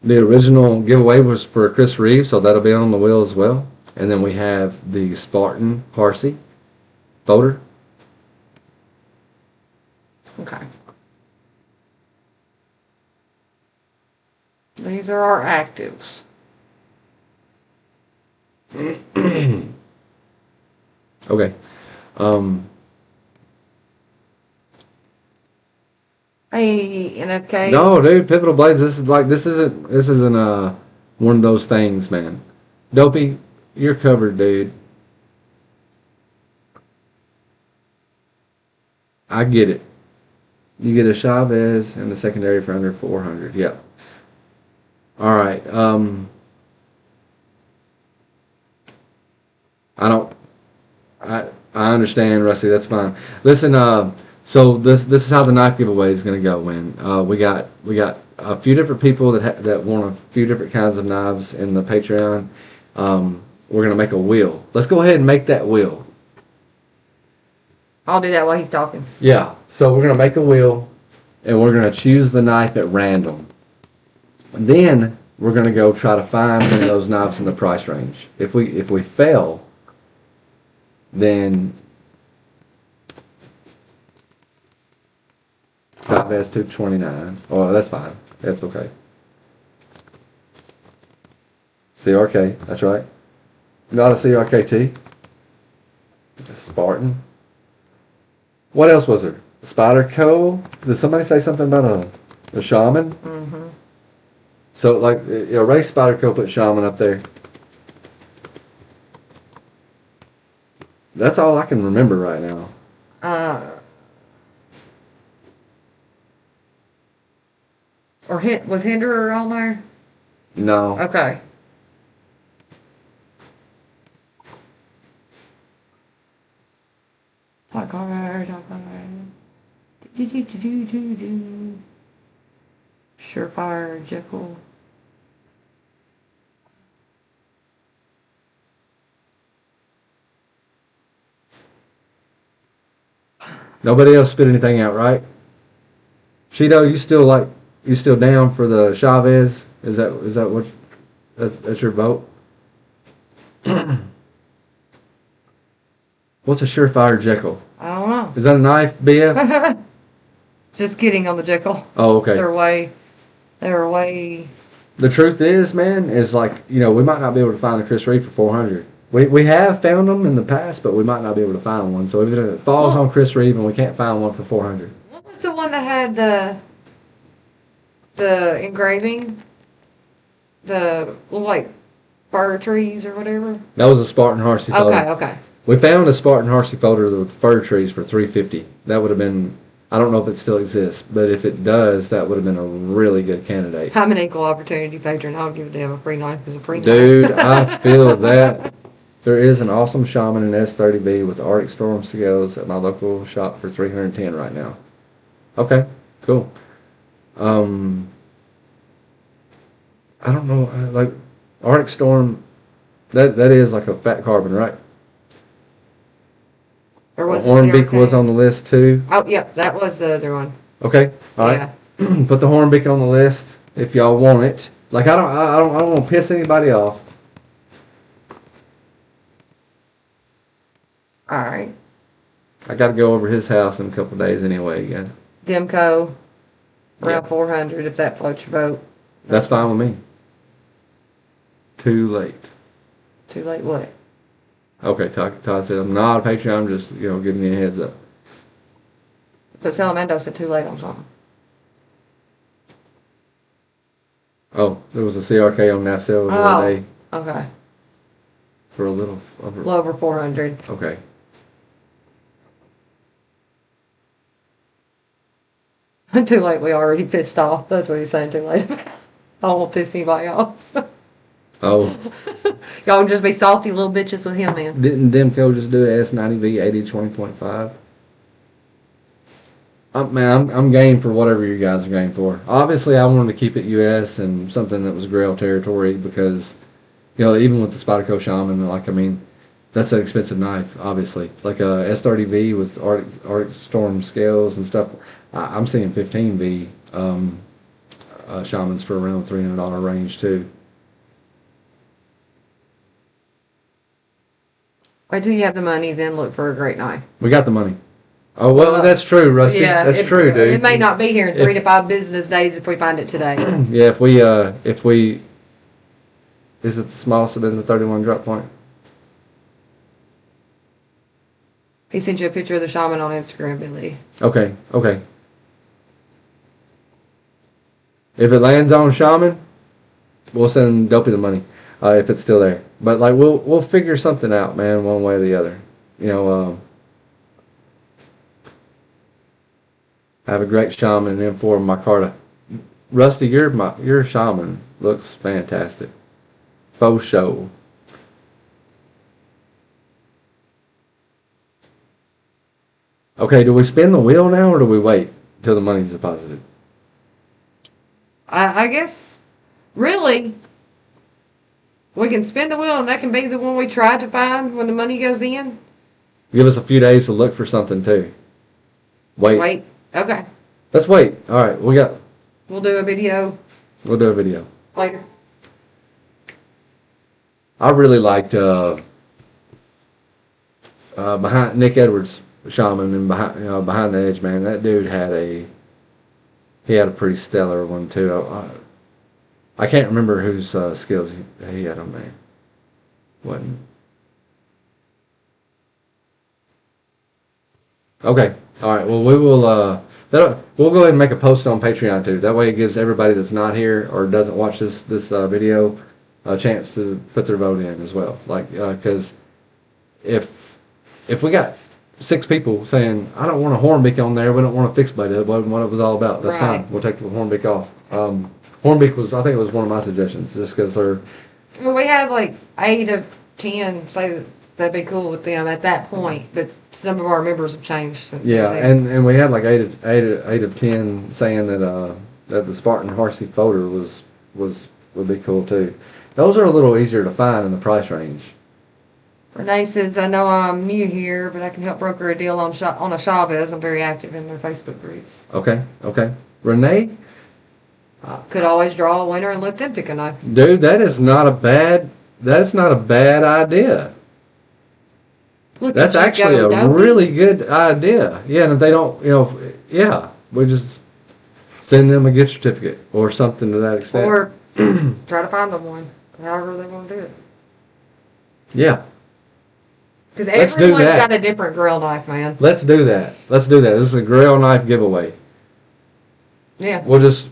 A: The original giveaway was for Chris Reeves, so that'll be on the wheel as well. And then we have the Spartan Harsey folder.
B: Okay. These are our actives.
A: Okay.
B: Hey, NFK.
A: No, dude, Pivotal Blades. This isn't one of those things, man. Dopey, you're covered, dude. I get it. You get a Chavez and the secondary for under 400. Yep. All right. I understand, Rusty. That's fine. Listen. So this is how the knife giveaway is going to go. When we got a few different people that want a few different kinds of knives in the Patreon. We're going to make a wheel. Let's go ahead and make that wheel.
B: I'll do that while he's talking.
A: Yeah. So we're going to make a wheel, and we're going to choose the knife at random. And then we're going to go try to find one of those knives in the price range. If we fail, then Chavez 229. Oh, that's fine. That's okay. CRK. That's right. Not a CRKT. A Spartan. What else was there? Spider Co. Did somebody say something about a shaman?
B: Mm-hmm.
A: So, like, Ray Spyderco put shaman up there. That's all I can remember right now.
B: Was Hinderer on there?
A: No.
B: Okay. Like all right. Surefire, Jekyll.
A: Nobody else spit anything out, right? Cheeto, you still down for the Chavez? Is that what that's your vote? What's a surefire Jekyll?
B: I don't know.
A: Is that a knife, BF?
B: Just kidding on the Jekyll.
A: Oh, okay.
B: They're way.
A: The truth is, man, is like, we might not be able to find a Chris Reeve for 400. We have found them in the past, but we might not be able to find one. So if it falls on Chris Reeve and we can't find one for 400.
B: What was the one that had the engraving? The little, like, fir trees or whatever?
A: That was a Spartan Harsey folder.
B: Okay.
A: We found a Spartan Harsey folder with fir trees for $350. That would have been, I don't know if it still exists, but if it does, that would have been a really good candidate.
B: I'm an equal opportunity patron. I'll give them a free knife as a free knife.
A: Dude, I feel that. There is an awesome shaman in S30V with Arctic Storm scales at my local shop for $310 right now. Okay, cool. I don't know, like Arctic Storm. That is like a fat carbon, right?
B: Or was
A: Hornbeak was on the list too.
B: Oh, yep, that was the other one.
A: Okay, all right. Yeah. Put the Hornbeak on the list if y'all want it. Like I don't want to piss anybody off.
B: All right.
A: I got to go over his house in a couple of days anyway again.
B: Demco, around
A: Yeah.
B: 400 if that floats your boat.
A: That's fine with me. Too late.
B: Too late what?
A: Okay, Todd said, I'm not a patron, I'm just, giving you a heads up.
B: But Salamando said too late on something.
A: Oh, there was a CRK on Nafsel the other day
B: Okay.
A: for a little over.
B: A little over 400.
A: Okay.
B: Too late, we already pissed off. That's what he's saying, too late. I won't piss anybody off.
A: Oh,
B: Y'all just be salty little bitches with him, man.
A: didn't Demco just do an S90V 80 20.5? Man, I'm game for whatever you guys are game for. Obviously, I wanted to keep it US and something that was Grail territory because, even with the Spyderco Shaman, that's an expensive knife, obviously. Like a S30V with Arctic Storm scales and stuff. I'm seeing 15V Shamans for around $300 range too.
B: Wait till you have the money, then look for a great knife.
A: We got the money. Oh, well, that's true, Rusty.
B: Yeah,
A: that's true, dude.
B: It may not be here in 3 to 5 business days if we find it today.
A: Yeah, if we, is it the smallest of the 31 drop point?
B: He sent you a picture of the shaman on Instagram, Billy.
A: Okay. If it lands on Shaman, we'll send Dopey the money if it's still there. But we'll figure something out, man, one way or the other. I have a great Shaman in M4 Micarta. Rusty, your Shaman looks fantastic. Faux show. Okay, do we spin the wheel now or do we wait until the money's deposited?
B: I guess, really, we can spin the wheel and that can be the one we try to find when the money goes in.
A: Give us a few days to look for something too. Wait.
B: Okay.
A: Let's wait. All right,
B: We'll do a video
A: we'll do a video.
B: later.
A: I really liked behind Nick Edwards Shaman and behind the edge, man. That dude had a pretty stellar one too. I can't remember whose skills he had on there. Wasn't. Okay. All right. Well, we will. We'll go ahead and make a post on Patreon too. That way, it gives everybody that's not here or doesn't watch this video a chance to put their vote in as well. Like, because if we got 6 people saying I don't want a Hornbeak on there, we don't want a fixed blade, that wasn't what it was all about. That's
B: Right.
A: fine. We'll take the Hornbeak off. Hornbeak was, I think it was one of my suggestions, just because they're.
B: Well, we had like 8 of 10 say that that'd be cool with them at that point, but some of our members have changed since.
A: Yeah,
B: then.
A: and we had like eight of 10 saying that the Spartan Horsey folder would be cool too. Those are a little easier to find in the price range.
B: Renee says, I know I'm new here, but I can help broker a deal on a Chavez. I'm very active in their Facebook groups.
A: Okay. Renee,
B: Could always draw a winner and let them pick a knife.
A: dude, that's not a bad idea.
B: Look
A: That's
B: at you
A: actually
B: go,
A: a
B: Dopey.
A: really good idea. Yeah, and if they don't, yeah, we just send them a gift certificate or something to that extent.
B: Or try to find them one, however they want to do it.
A: Yeah,
B: Because
A: Let's do
B: everyone's
A: that.
B: got a different grill knife, man.
A: let's do that. This is a grill knife giveaway.
B: Yeah,
A: We'll just,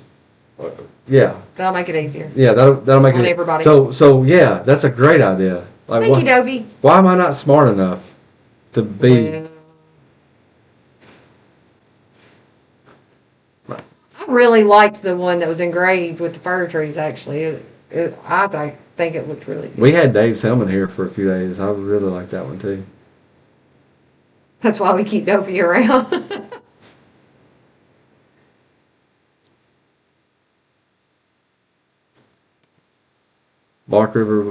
A: yeah,
B: that'll make it easier.
A: that'll make
B: On
A: it.
B: everybody.
A: So yeah, that's a great idea. Like,
B: Thank you, Dovey.
A: why am I not smart enough to be?
B: I really liked the one that was engraved with the fir trees, actually. I think it looked really good.
A: We had Dave's helmet here for a few days. I really like that one too.
B: That's why we keep Dopey around.
A: Bark River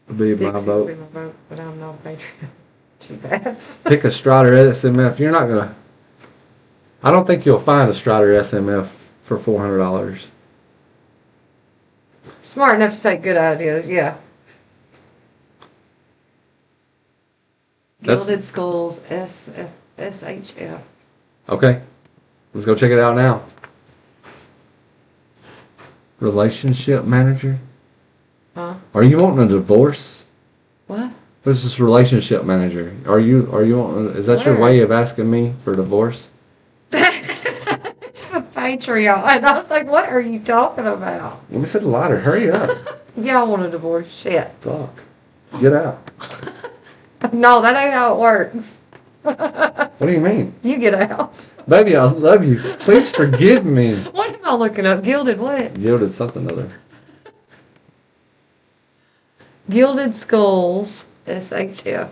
A: would be my
B: Dixie
A: vote.
B: would be my vote, but I'm not a patriot. She passed.
A: Pick a Strider SMF. You're not gonna. I don't think you'll find a Strider SMF for $400.
B: Smart enough to take good ideas, yeah.
A: That's-
B: Gilded Skulls SHF.
A: Okay, let's go check it out now. Relationship manager.
B: Huh?
A: Are you wanting a divorce?
B: What?
A: What's this relationship manager? Are you wanting? Is that your
B: Where?
A: way of asking me for divorce?
B: It's a Patreon. And I was like, what are you talking about?
A: Let me set the lighter. Hurry up.
B: Y'all want a divorce? Shit.
A: Fuck. Get out.
B: No, that ain't how it works.
A: What do you mean?
B: You get out.
A: Baby, I love you. Please forgive me.
B: What am I looking up? Gilded what?
A: Yielded something other.
B: Gilded Skulls SHF.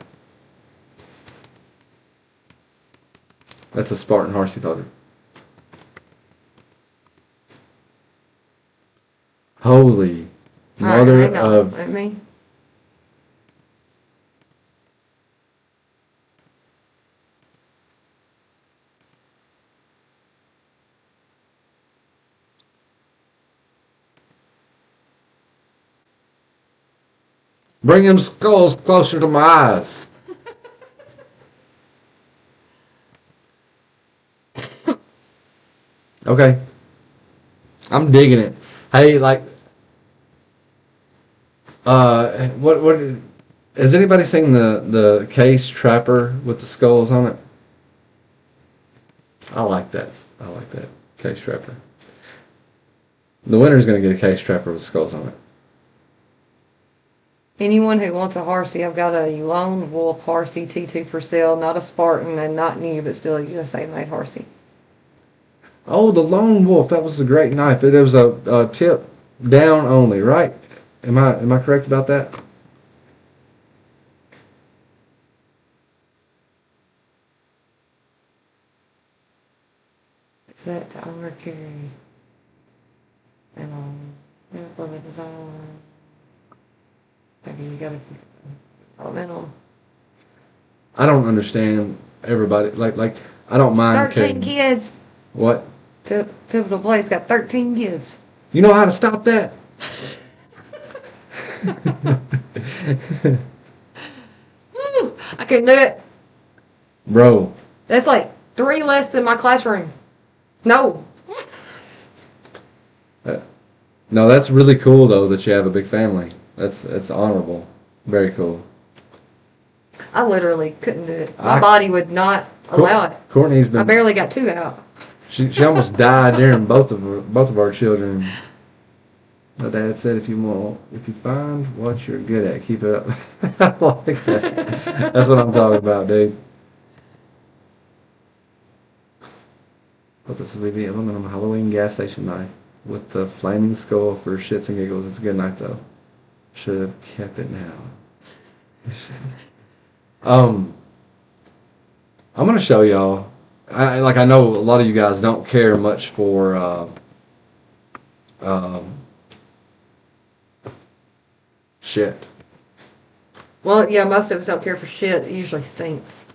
A: That's a Spartan Horsey folder. Holy mother
B: All right, hang on.
A: of.
B: Let me.
A: Bring them skulls closer to my eyes. Okay. I'm digging it. Hey, like, what, has anybody seen the case trapper with the skulls on it? I like that. Case trapper. The winner's gonna get a case trapper with skulls on it.
B: Anyone who wants a Horsey, I've got a Lone Wolf Horsey T2 for sale. Not a Spartan and not new, but still a USA made Horsey.
A: Oh, the Lone Wolf. That was a great knife. It was a tip down only, right? Am I correct about that?
B: Set to overcarry. And well, it was all. Maybe you gotta elemental.
A: I don't understand everybody. Like I don't mind
B: 13
A: kidding.
B: kids.
A: What?
B: Pivotal Blade's got 13 kids.
A: You know how to stop that?
B: Woo! I couldn't do it.
A: Bro.
B: That's like 3 less than my classroom. No.
A: No, that's really cool though that you have a big family. That's honorable. Very cool.
B: I literally couldn't do it. My body would not allow it.
A: Courtney's been.
B: I barely got 2 out.
A: She almost died during both of our children. My dad said, if you find what you're good at, keep it up. I like that. That's what I'm talking about, dude. But this will be the aluminum Halloween gas station knife with the flaming skull for shits and giggles. It's a good knife though. Should have kept it now. I'm gonna show y'all. I know a lot of you guys don't care much for shit.
B: Well, yeah, most of us don't care for shit. It usually stinks.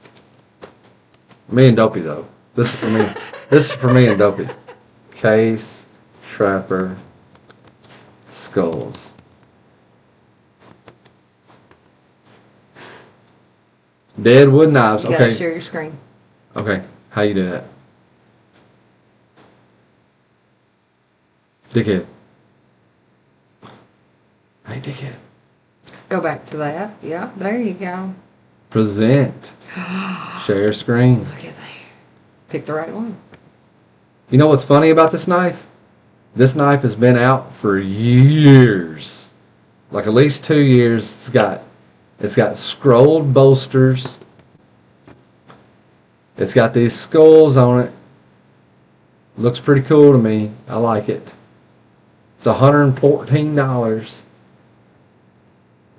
A: Me and Dopey though. This is for me. This is for me and Dopey. Case, Trapper, Skulls. Dead wood knives.
B: You gotta
A: Okay.
B: share your screen.
A: Okay. How you do that? Dickhead. Hey, dickhead.
B: Go back to that. Yeah, there you go.
A: Present. Share screen.
B: Look at that. Pick the right one.
A: You know what's funny about this knife? This knife has been out for years. Like at least 2 years. It's got scrolled bolsters. It's got these skulls on it. Looks pretty cool to me. I like it. It's $114.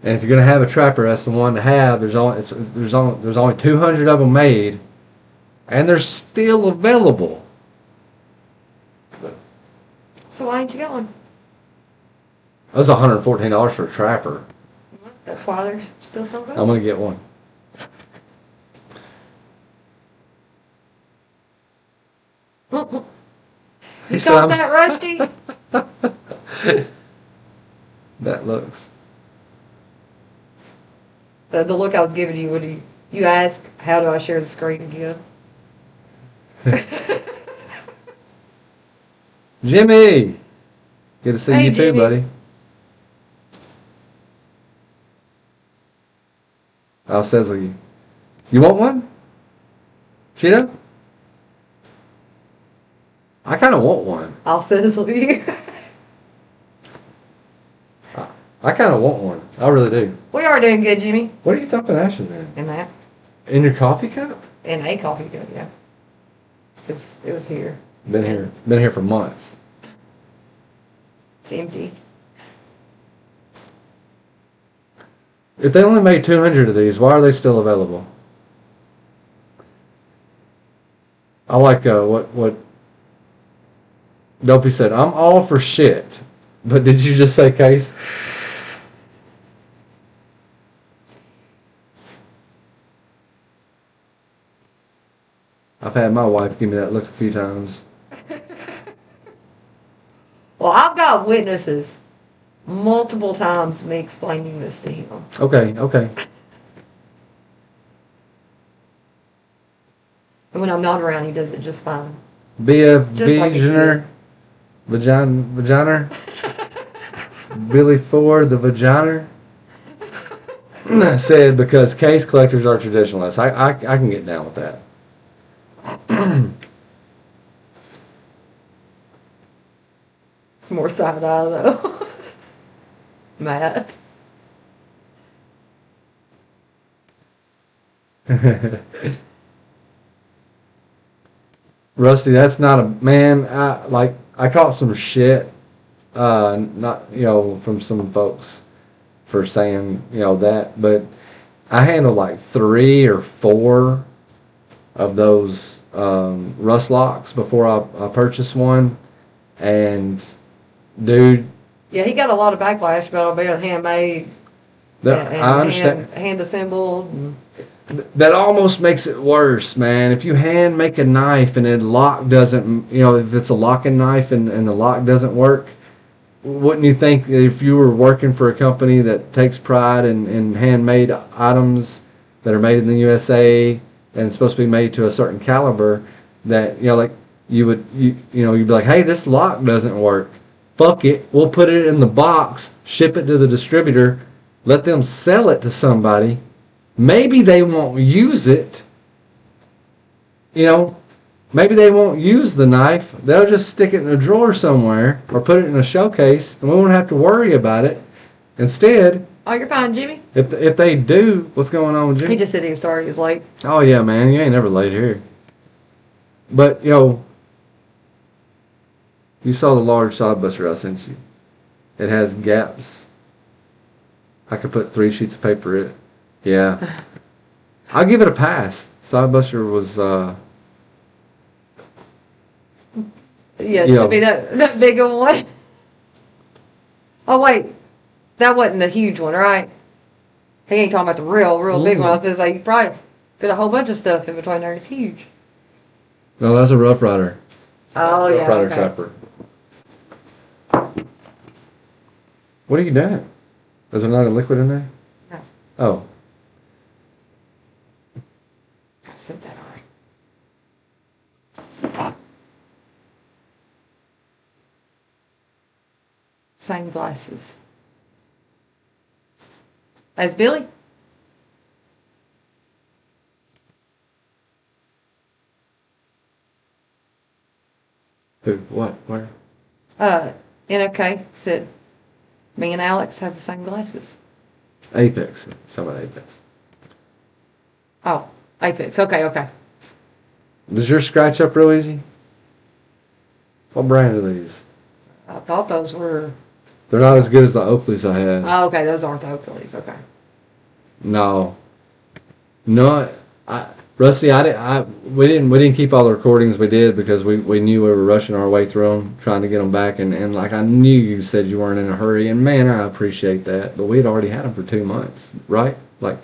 A: And if you're gonna have a trapper, that's the one to have. There's only 200 of them made, and they're still available.
B: So why ain't you going?
A: That's $114 for a trapper.
B: That's why they're still so good.
A: I'm gonna get one.
B: You got that, Rusty?
A: That looks.
B: The look I was giving you when you ask, how do I share the screen again?
A: Jimmy! Good to see
B: Hey,
A: you too,
B: Jimmy.
A: buddy. I'll sizzle you. You want one? Cheetah? I kind of want one.
B: I'll sizzle you.
A: I kind of want one. I really do.
B: We are doing good, Jimmy.
A: What are you dumping ashes in?
B: In that.
A: In your coffee cup?
B: In a coffee cup, yeah. Because it was here.
A: Been here for months.
B: It's empty.
A: If they only made 200 of these, why are they still available? I like what Dopey said. I'm all for shit. But did you just say case? I've had my wife give me that look a few times.
B: Well, I've got witnesses multiple times me explaining this to him.
A: Okay.
B: And when I'm not around, he does it just fine.
A: Be a
B: Just like a
A: vaginer. Vaginer. Billy Ford, the vaginer. Said because case collectors are traditionalists. I can get down with that.
B: It's more side eye though. Matt.
A: Rusty, that's not a man. I caught some shit, not from some folks for saying that, but I handled like 3 or 4 of those rust locks before I purchased one, and dude.
B: Yeah, he got a lot of backlash about it being handmade. And
A: I understand.
B: Hand assembled. And
A: that almost makes it worse, man. If you hand make a knife and the lock doesn't, if it's a locking knife and the lock doesn't work, wouldn't you think if you were working for a company that takes pride in handmade items that are made in the USA and supposed to be made to a certain caliber, that you'd be like, hey, this lock doesn't work. Fuck it, we'll put it in the box, ship it to the distributor, let them sell it to somebody, maybe they won't use it. You know, maybe they won't use the knife. They'll just stick it in a drawer somewhere or put it in a showcase, and we won't have to worry about it. Instead,
B: Oh, you're fine, Jimmy.
A: if they do, what's going on with Jimmy?
B: He just said he was sorry he was late.
A: Oh yeah, man, you ain't never late here. But you saw the large sod buster I sent you. It has gaps. I could put 3 sheets of paper in it. Yeah, I'll give it a pass. Sod buster was
B: Yeah,
A: Yeah.
B: to be that big of one. Oh wait, that wasn't the huge one, right? He ain't talking about the real big one. I was gonna say you probably put a whole bunch of stuff in between there. It's huge.
A: no, that's a Rough Rider.
B: Oh
A: Rough
B: yeah.
A: Rider
B: Okay.
A: trapper. What are you doing? Is there not a liquid in there?
B: No.
A: Oh,
B: I said that already. Same glasses. As Billy?
A: who? What? Where?
B: NFK said, me and Alex have the same glasses.
A: Apex. Something about Apex.
B: Oh, Apex. Okay.
A: Does yours scratch up real easy? What brand are these?
B: I thought those were.
A: They're not as good as the Oakleys I had.
B: Oh, okay, those aren't the Oakleys. Okay.
A: No. Rusty, we didn't keep all the recordings we did because we knew we were rushing our way through them, trying to get them back, and like I knew you said you weren't in a hurry, and man, I appreciate that, but we had already had them for 2 months, right? Like,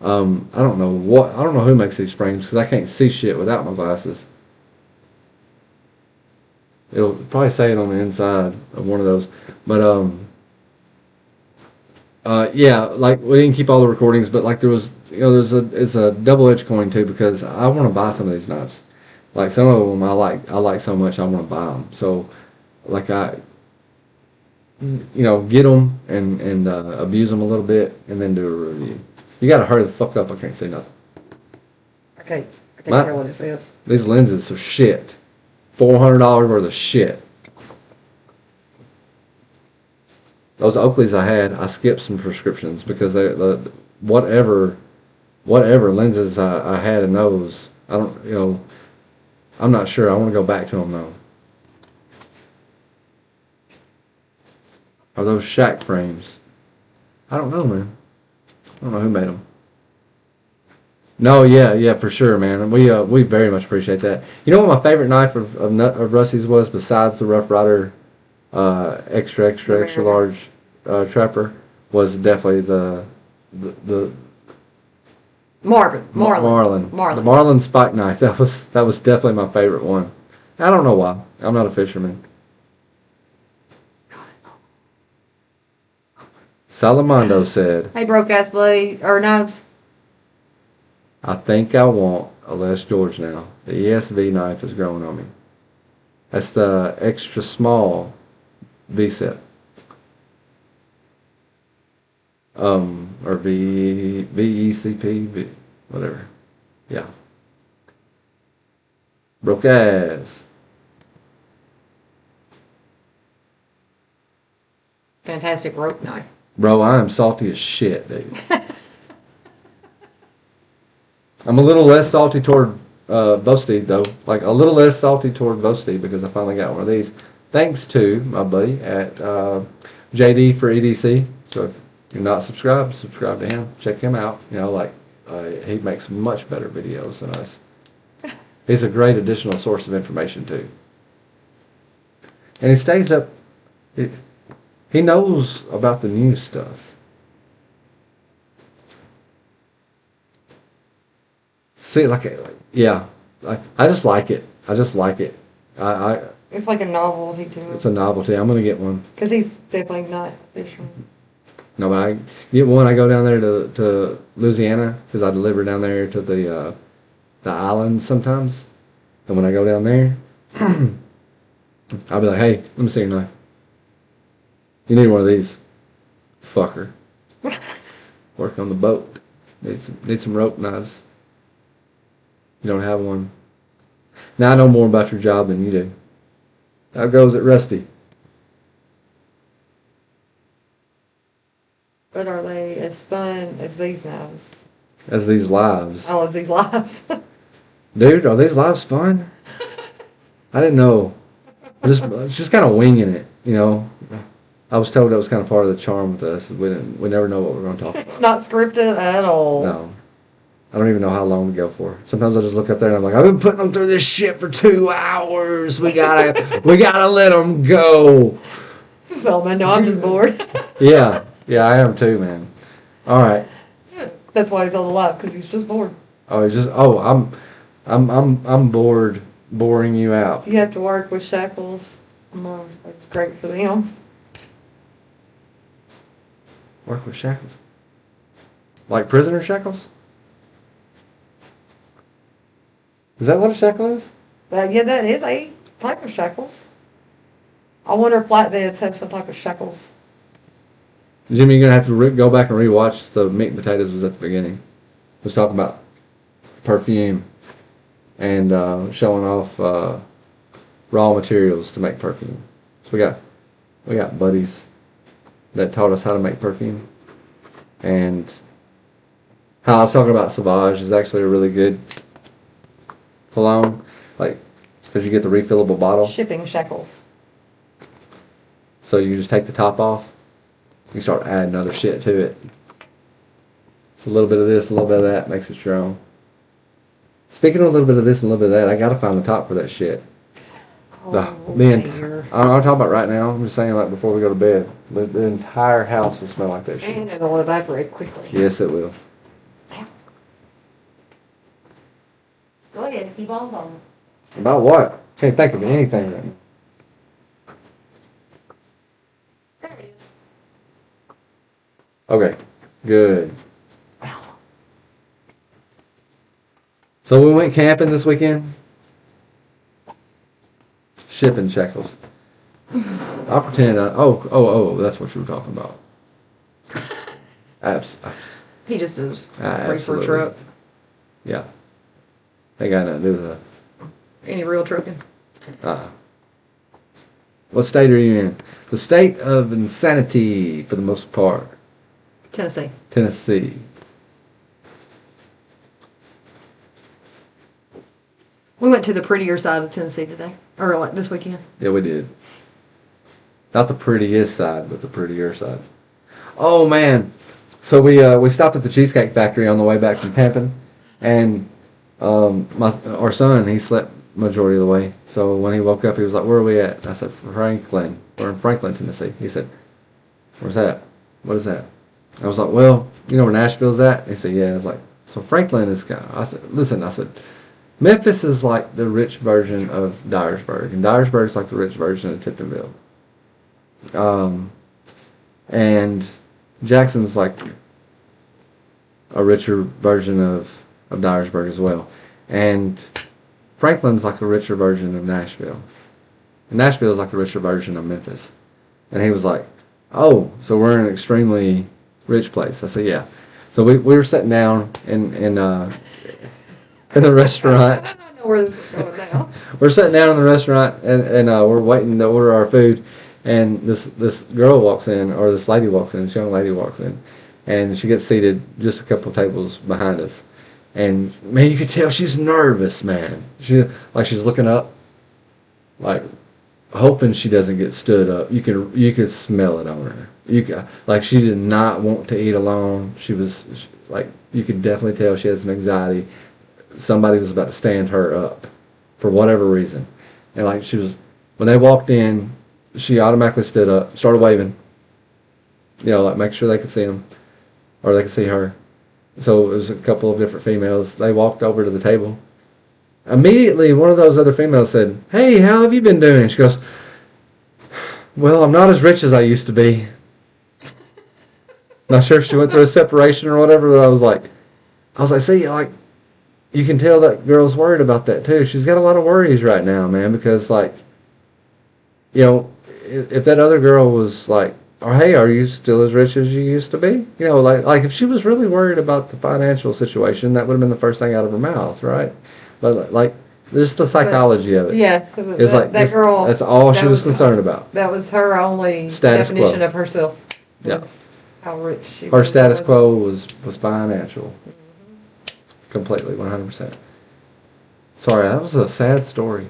A: I don't know who makes these frames because I can't see shit without my glasses. It'll probably say it on the inside of one of those, but yeah, like we didn't keep all the recordings, but like there was, it's a double-edged coin too because I want to buy some of these knives. Like some of them I like so much I want to buy them. So like get them and abuse them a little bit and then do a review. You gotta hurry the fuck up. I can't say nothing.
B: I can't hear what it says.
A: These lenses are shit. $400 worth of shit. Those Oakleys I had, I skipped some prescriptions because whatever lenses I had in those, I don't, I'm not sure. I want to go back to them though. Are those Shack frames? I don't know, man. I don't know who made them. No, yeah, for sure, man. We very much appreciate that. You know what my favorite knife of Rusty's was besides the Rough Rider extra large trapper was definitely the
B: Marlin.
A: The Marlin spike knife. That was definitely my favorite one. I don't know why. I'm not a fisherman. Salamando said,
B: Hey, broke ass blade or nose.
A: I think I want a Les George now. The ESV knife is growing on me. That's the extra small V-set. Or VECP, whatever. Yeah. Broke ass.
B: Fantastic rope knife.
A: Bro, I am salty as shit, dude. I'm a little less salty toward Boasty, though. Like, a little less salty toward Boasty because I finally got one of these. Thanks to my buddy at JD for EDC. So if you're not subscribed, subscribe to him. Check him out. He makes much better videos than us. He's a great additional source of information, too. And he stays up. He knows about the new stuff. See, yeah. I just like it. It's
B: like a novelty to him.
A: It's a novelty. I'm gonna get one.
B: Because he's definitely not fisherman.
A: No, but I get one. I go down there to Louisiana because I deliver down there to the islands sometimes. And when I go down there, I'll be like, "Hey, let me see your knife. You need one of these, fucker. Work on the boat." Need some rope knives. You don't have one. Now I know more about your job than you do. How goes it, Rusty?
B: But are they as fun as these knives?
A: As these lives.
B: Oh, as these lives?
A: Dude, are these lives fun? I didn't know. Just kind of winging it, you know. I was told that was kind of part of the charm with us. We never know what we're going to talk about.
B: It's not scripted at all.
A: No. I don't even know how long to go for. Sometimes I just look up there and I'm like, I've been putting them through this shit for 2 hours. We gotta let them go.
B: So, man, no, I'm just bored.
A: Yeah, I am too, man. All right.
B: That's why he's on the live, because he's just bored.
A: I'm bored, boring you out.
B: You have to work with shackles. It's great for them.
A: Work with shackles? Like prisoner shackles? Is that what a shackle is?
B: Yeah, that is a type of shackles. I wonder if flatbeds have some type of shackles.
A: Jimmy, you're going to have to go back and rewatch the meat and potatoes was at the beginning. It was talking about perfume and showing off raw materials to make perfume. So we got buddies that taught us how to make perfume. And how I was talking about Sauvage is actually a really good cologne, like, because you get the refillable bottle.
B: Shipping shackles.
A: So you just take the top off. You start adding other shit to it. So a little bit of this, a little bit of that makes it your own. Speaking of a little bit of this and a little bit of that, I gotta find the top for that shit. I'm talking about right now. I'm just saying, like, before we go to bed, the entire house will smell like that shit.
B: And it'll evaporate quickly.
A: Yes, it will.
B: Go ahead, keep on going.
A: About what? Can't think of anything right now.
B: There it is.
A: Okay, good. So we went camping this weekend. Shipping shackles. I'll pretend. That's what you were talking about.
B: He just does reefer
A: Absolutely.
B: truck.
A: Yeah. Ain't got nothing to do with that.
B: Any real trucking.
A: What state are you in? The state of insanity, for the most part.
B: Tennessee.
A: Tennessee.
B: We went to the prettier side of Tennessee today. Or like this weekend.
A: Yeah, we did. Not the prettiest side, but the prettier side. Oh, man. So we stopped at the Cheesecake Factory on the way back from camping. And our son, he slept majority of the way. So when he woke up, he was like, "Where are we at?" And I said, "Franklin. We're in Franklin, Tennessee." He said, "Where's that? What is that?" I was like, "Well, you know where Nashville's at?" He said, "Yeah." I was like, "So Franklin is kind of," I said, Memphis is like the rich version of Dyersburg, and Dyersburg is like the rich version of Tiptonville. And Jackson's like a richer version of Dyersburg as well. And Franklin's like a richer version of Nashville. And Nashville is like the richer version of Memphis. And he was like, "Oh, so we're in an extremely rich place." I said, "Yeah." So we were sitting down in the restaurant.
B: I know where this is going now.
A: We're sitting down in the restaurant and we're waiting to order our food. And this girl walks in, or this lady walks in, this young lady walks in. And she gets seated just a couple tables behind us. And, man, you could tell she's nervous, man. She's looking up, like, hoping she doesn't get stood up. You could smell it on her. Like, she did not want to eat alone. You could definitely tell she had some anxiety. Somebody was about to stand her up for whatever reason. And, like, when they walked in, she automatically stood up, started waving. You know, like, make sure they could see them, or they could see her. So it was a couple of different females. They walked over to the table. Immediately, one of those other females said, "Hey, how have you been doing?" She goes, "Well, I'm not as rich as I used to be." Not sure if she went through a separation or whatever, but I was like, see, like, you can tell that girl's worried about that too. She's got a lot of worries right now, man, because, like, you know, if that other girl was, like, or hey, are you still as rich as you used to be? You know, like if she was really worried about the financial situation, that would have been the first thing out of her mouth, right? But like, just the psychology of it.
B: Yeah,
A: It's like
B: that girl.
A: that's all she
B: that
A: was concerned about.
B: That was her only
A: Status
B: definition
A: quo.
B: of herself.
A: Yeah.
B: Was how rich she
A: Her
B: was.
A: status quo was financial. Completely, 100%. Sorry, that was a sad story.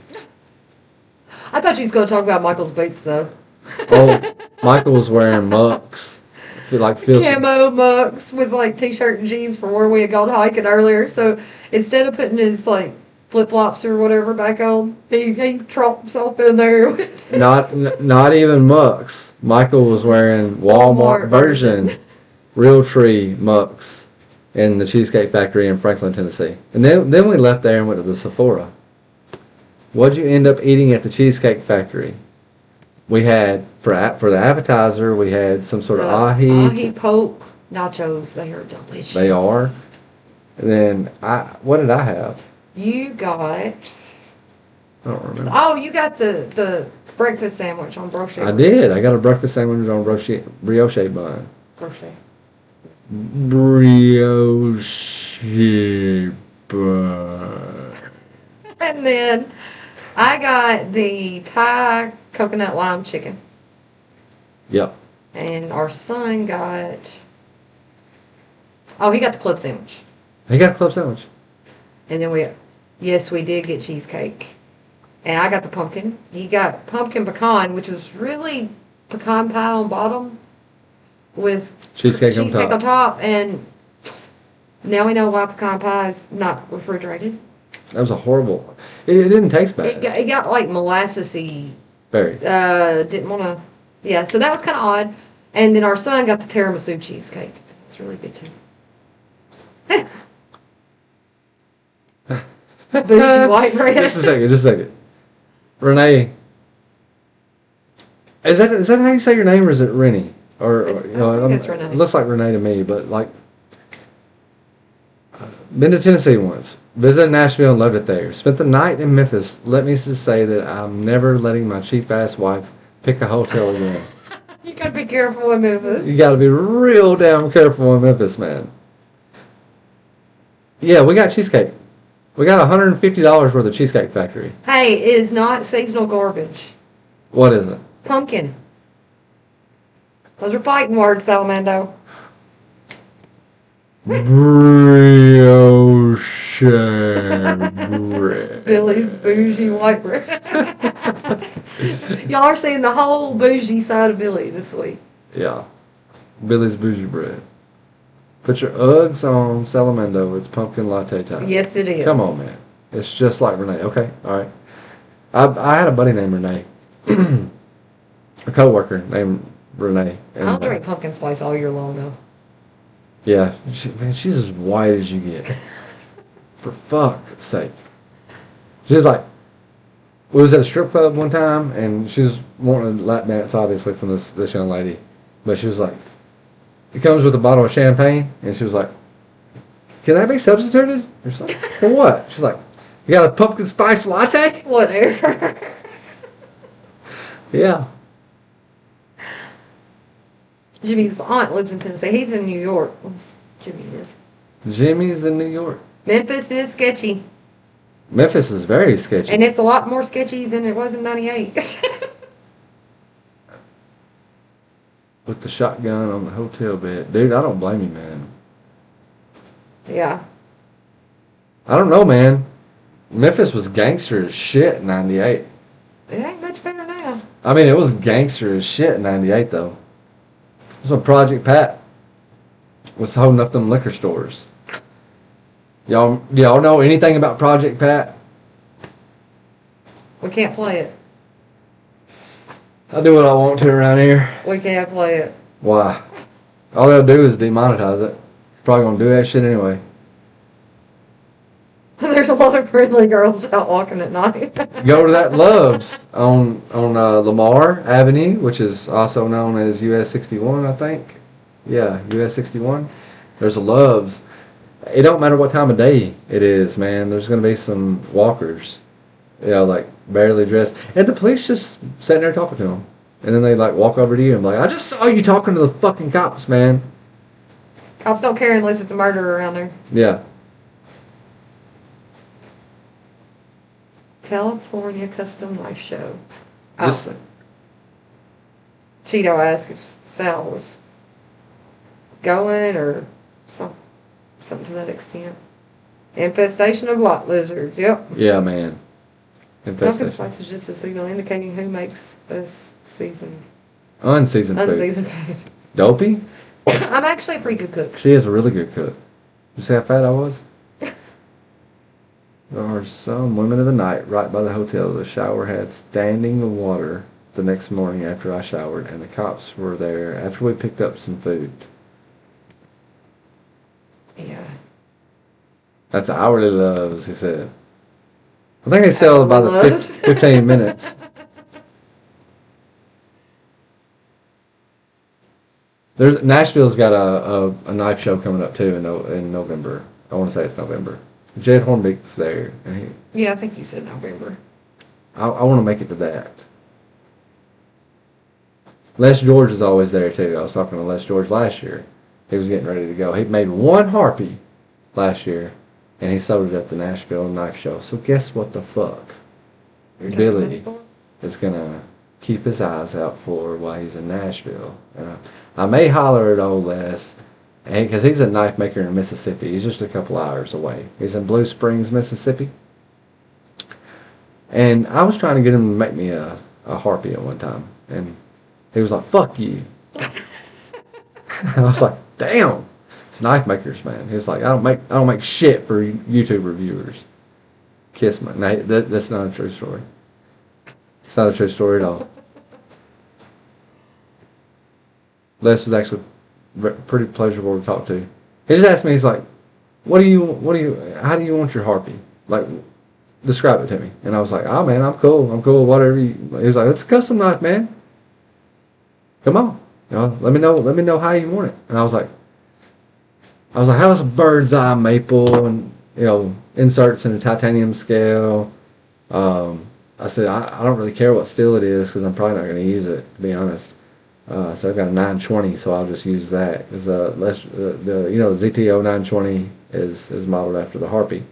B: I thought you was going to talk about Michael's boots, though.
A: Oh, Michael was wearing mucks. Like filthy.
B: Camo mucks with like t-shirt and jeans from where we had gone hiking earlier. So instead of putting his like flip-flops or whatever back on, he tromped himself in there.
A: Not even mucks. Michael was wearing Walmart version Realtree mucks in the Cheesecake Factory in Franklin, Tennessee. And then we left there and went to the Sephora. What'd you end up eating at the Cheesecake Factory? We had, for the appetizer, we had some sort of
B: ahi poke nachos. They are delicious.
A: They are. And then, what did I have?
B: You got... I
A: don't remember.
B: Oh, you got the breakfast sandwich on brioche.
A: I did. I got a breakfast sandwich on brioche bun.
B: Brioche
A: bun.
B: And then I got the Thai coconut lime chicken.
A: Yep.
B: And our son got... Oh, he got the club sandwich.
A: He got a club sandwich.
B: And then we did get cheesecake. And I got the pumpkin. He got pumpkin pecan, which was really pecan pie on bottom with
A: cheesecake on
B: top. And now we know why pecan pie is not refrigerated.
A: That was a horrible... It didn't taste bad.
B: It got like molassesy.
A: Very.
B: Didn't want to... Yeah, so that was kind of odd. And then our son got the tiramisu cheesecake. It's really good, too. Bougie white bread.
A: Just a second. Renee. Is that how you say your name, or is it Rennie? Or you know,
B: it's Renee.
A: It looks like Renee to me, but like, been to Tennessee once, visited Nashville and loved it there. Spent the night in Memphis. Let me just say that I'm never letting my cheap ass wife pick a hotel again.
B: You gotta be careful in Memphis.
A: You gotta be real damn careful in Memphis, man. Yeah, we got cheesecake. We got $150 worth of Cheesecake Factory.
B: Hey, it is not seasonal garbage.
A: What is it?
B: Pumpkin. Those are fighting words, Salamando.
A: Brioche bread.
B: Billy's bougie white bread. Y'all are seeing the whole bougie side of Billy this week.
A: Yeah. Billy's bougie bread. Put your Uggs on, Salamando. It's pumpkin latte time.
B: Yes, it is.
A: Come on, man. It's just like Renee. Okay, all right. I had a buddy named Renee. A coworker named Renee. And,
B: I'll drink pumpkin spice all year long, though.
A: Yeah, she's as white as you get. For fuck's sake. She was like, we was at a strip club one time, and she was wanting a lap dance, obviously, from this young lady. But she was like, it comes with a bottle of champagne, and she was like, can that be substituted? Or something? For what? She's like, you got a pumpkin spice latte?
B: Whatever.
A: Yeah.
B: Jimmy's aunt lives in Tennessee. He's in New York. Jimmy is.
A: Jimmy's in New York.
B: Memphis is sketchy.
A: Memphis is very sketchy.
B: And it's a lot more sketchy than it was in 98.
A: With the shotgun on the hotel bed. Dude, I don't blame you, man.
B: Yeah.
A: I don't know, man. Memphis was gangster as shit in 98.
B: It ain't much better now.
A: I mean, it was gangster as shit in 98, though. That's when Project Pat was holding up them liquor stores. Y'all know anything about Project Pat?
B: We can't play it.
A: I do what I want to around here.
B: We can't play it.
A: Why? All they'll do is demonetize it. Probably gonna do that shit anyway.
B: There's a lot of friendly girls out walking at night.
A: Go to that Love's on Lamar Avenue, which is also known as US 61, I think. Yeah, US 61. There's a Love's. It don't matter what time of day it is, man. There's gonna be some walkers, like barely dressed, and the police just sitting there talking to them. and then they like walk over to you and be like, I just saw you talking to the fucking cops, man.
B: Cops don't care unless it's a murder around there.
A: Yeah.
B: California Custom Life Show.
A: Just,
B: Cheeto asked if Sal was going or something to that extent. Infestation of lot lizards. Yep.
A: yeah, man.
B: Pumpkin
A: Infestation.
B: spice is just a signal indicating who makes us
A: Unseasoned food.
B: unseasoned food.
A: Dopey?
B: I'm actually a pretty good cook.
A: She is a really good cook. You see how fat I was? There are some women of the night right by the hotel. The shower had standing water the next morning after I showered, and the cops were there after we picked up some food.
B: Yeah.
A: That's hourly loves, he said. I think they sell about the
B: Hourly loves?
A: 15 minutes. Nashville's got a knife show coming up too in November. I want to say it's November. Jed Hornbeck's there. And
B: Yeah, I think you said November.
A: I want to make it to that. Les George is always there too. I was talking to Les George last year. He was getting ready to go. He made one harpy last year, and he sold it at the Nashville Knife Show. So guess what the fuck? Billy is gonna keep his eyes out for while he's in Nashville. I may holler at old Les, because he's a knife maker in Mississippi. He's just a couple hours away. He's in Blue Springs, Mississippi. And I was trying to get him to make me a harpy at one time, and he was like, "Fuck you." I was like, "Damn, it's knife makers, man." He was like, "I don't make shit for YouTube reviewers." Kiss my. No, that's not a true story. It's not a true story at all. Les was actually pretty pleasurable to talk to. He just asked me, he's like, how do you want your harpy? Like, describe it to me. And I was like, oh man, I'm cool, whatever you. He was like, it's a custom knife, man. Come on, let me know how you want it. And I was like, how's a bird's eye maple and inserts in a titanium scale. I said, I don't really care what steel it is because I'm probably not going to use it, to be honest. So I've got a 920, so I'll just use that. Because the ZTO 920 is modeled after the Harpy.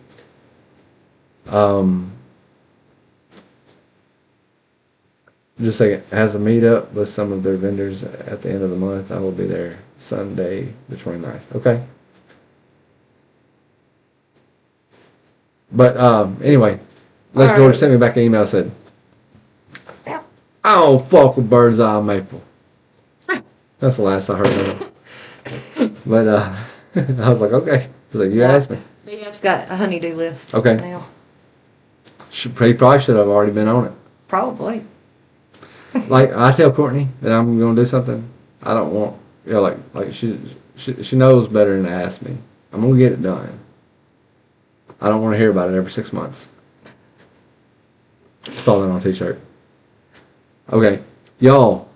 A: Just a second. It has a meetup with some of their vendors at the end of the month. I will be there Sunday the 29th. Okay. But anyway, Les George sent me back an email and said, I don't fuck with bird's eye maple. That's the last I heard of it. But I was like, okay. I was like, you asked me.
B: BF's got a honeydew list.
A: Okay.
B: Now.
A: He probably should have already been on it.
B: Probably.
A: Like, I tell Courtney that I'm going to do something. I don't want, like she knows better than to ask me. I'm going to get it done. I don't want to hear about it every 6 months. Saw that on a t-shirt. Okay. Y'all.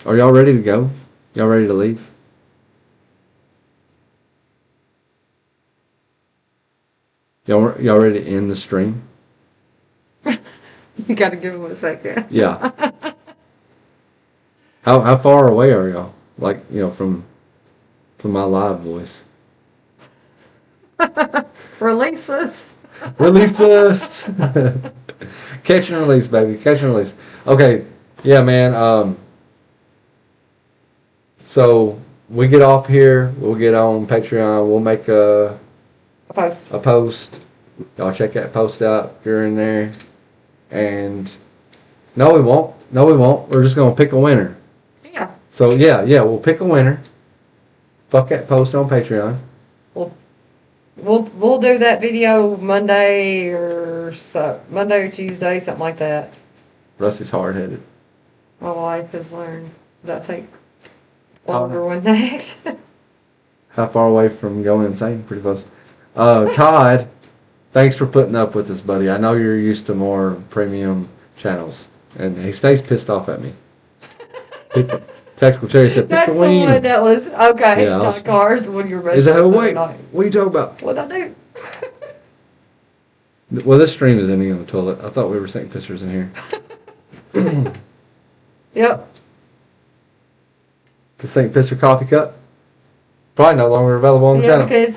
A: Are y'all ready to go? Y'all ready to leave? Y'all ready to end the stream?
B: You got to give him a second.
A: Yeah. How far away are y'all? Like, from my live voice.
B: Release us.
A: Release us. Catch and release, baby. Catch and release. Okay. Yeah, man. So we get off here. We'll get on Patreon. We'll make a post. Y'all check that post out if you're in there. And no, we won't. We're just gonna pick a winner.
B: Yeah.
A: So yeah, we'll pick a winner. Fuck that post on Patreon.
B: We'll do that video Monday or Tuesday, something like that.
A: Rusty's hard headed.
B: My wife has learned that'll take longer one day.
A: How far away from going insane? Pretty close. Todd, thanks for putting up with us, buddy. I know you're used to more premium channels, and he stays pissed off at me. Tactical Cherry said, "Pick
B: That's
A: a
B: the
A: win."
B: one that was okay.
A: Yeah,
B: Not cars when you're
A: Is that wait? What are you talking about?
B: What'd I do?
A: Well, this stream is ending on the toilet. I thought we were taking pictures in here.
B: Yep.
A: The St. Pitcher coffee cup. Probably no longer available on the
B: Yeah,
A: channel.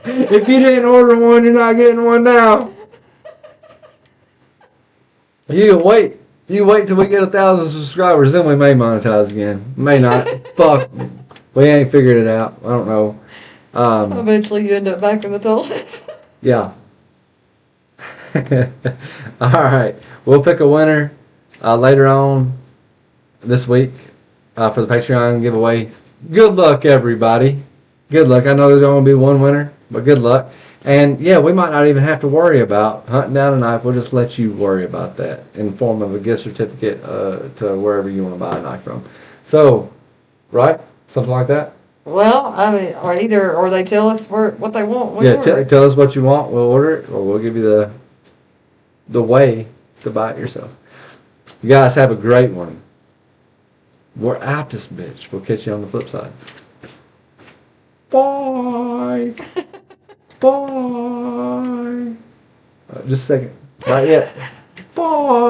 A: If you didn't order one, you're not getting one now. You can wait. You wait till we get 1,000 subscribers, then we may monetize again. May not. Fuck. We ain't figured it out. I don't know.
B: Eventually you end up back in the toilet.
A: Yeah. All right. We'll pick a winner later on this week for the Patreon giveaway. Good luck, everybody. Good luck. I know there's only be one winner, but good luck. And yeah, we might not even have to worry about hunting down a knife. We'll just let you worry about that in form of a gift certificate to wherever you want to buy a knife from. So, right? Something like that?
B: Well, I mean, or they tell us what they want.
A: Yeah, tell us what you want. We'll order it, or we'll give you the way to buy it yourself. You guys have a great one. We're out this bitch. We'll catch you on the flip side. Bye. Bye. Just a second. Not yet. Bye.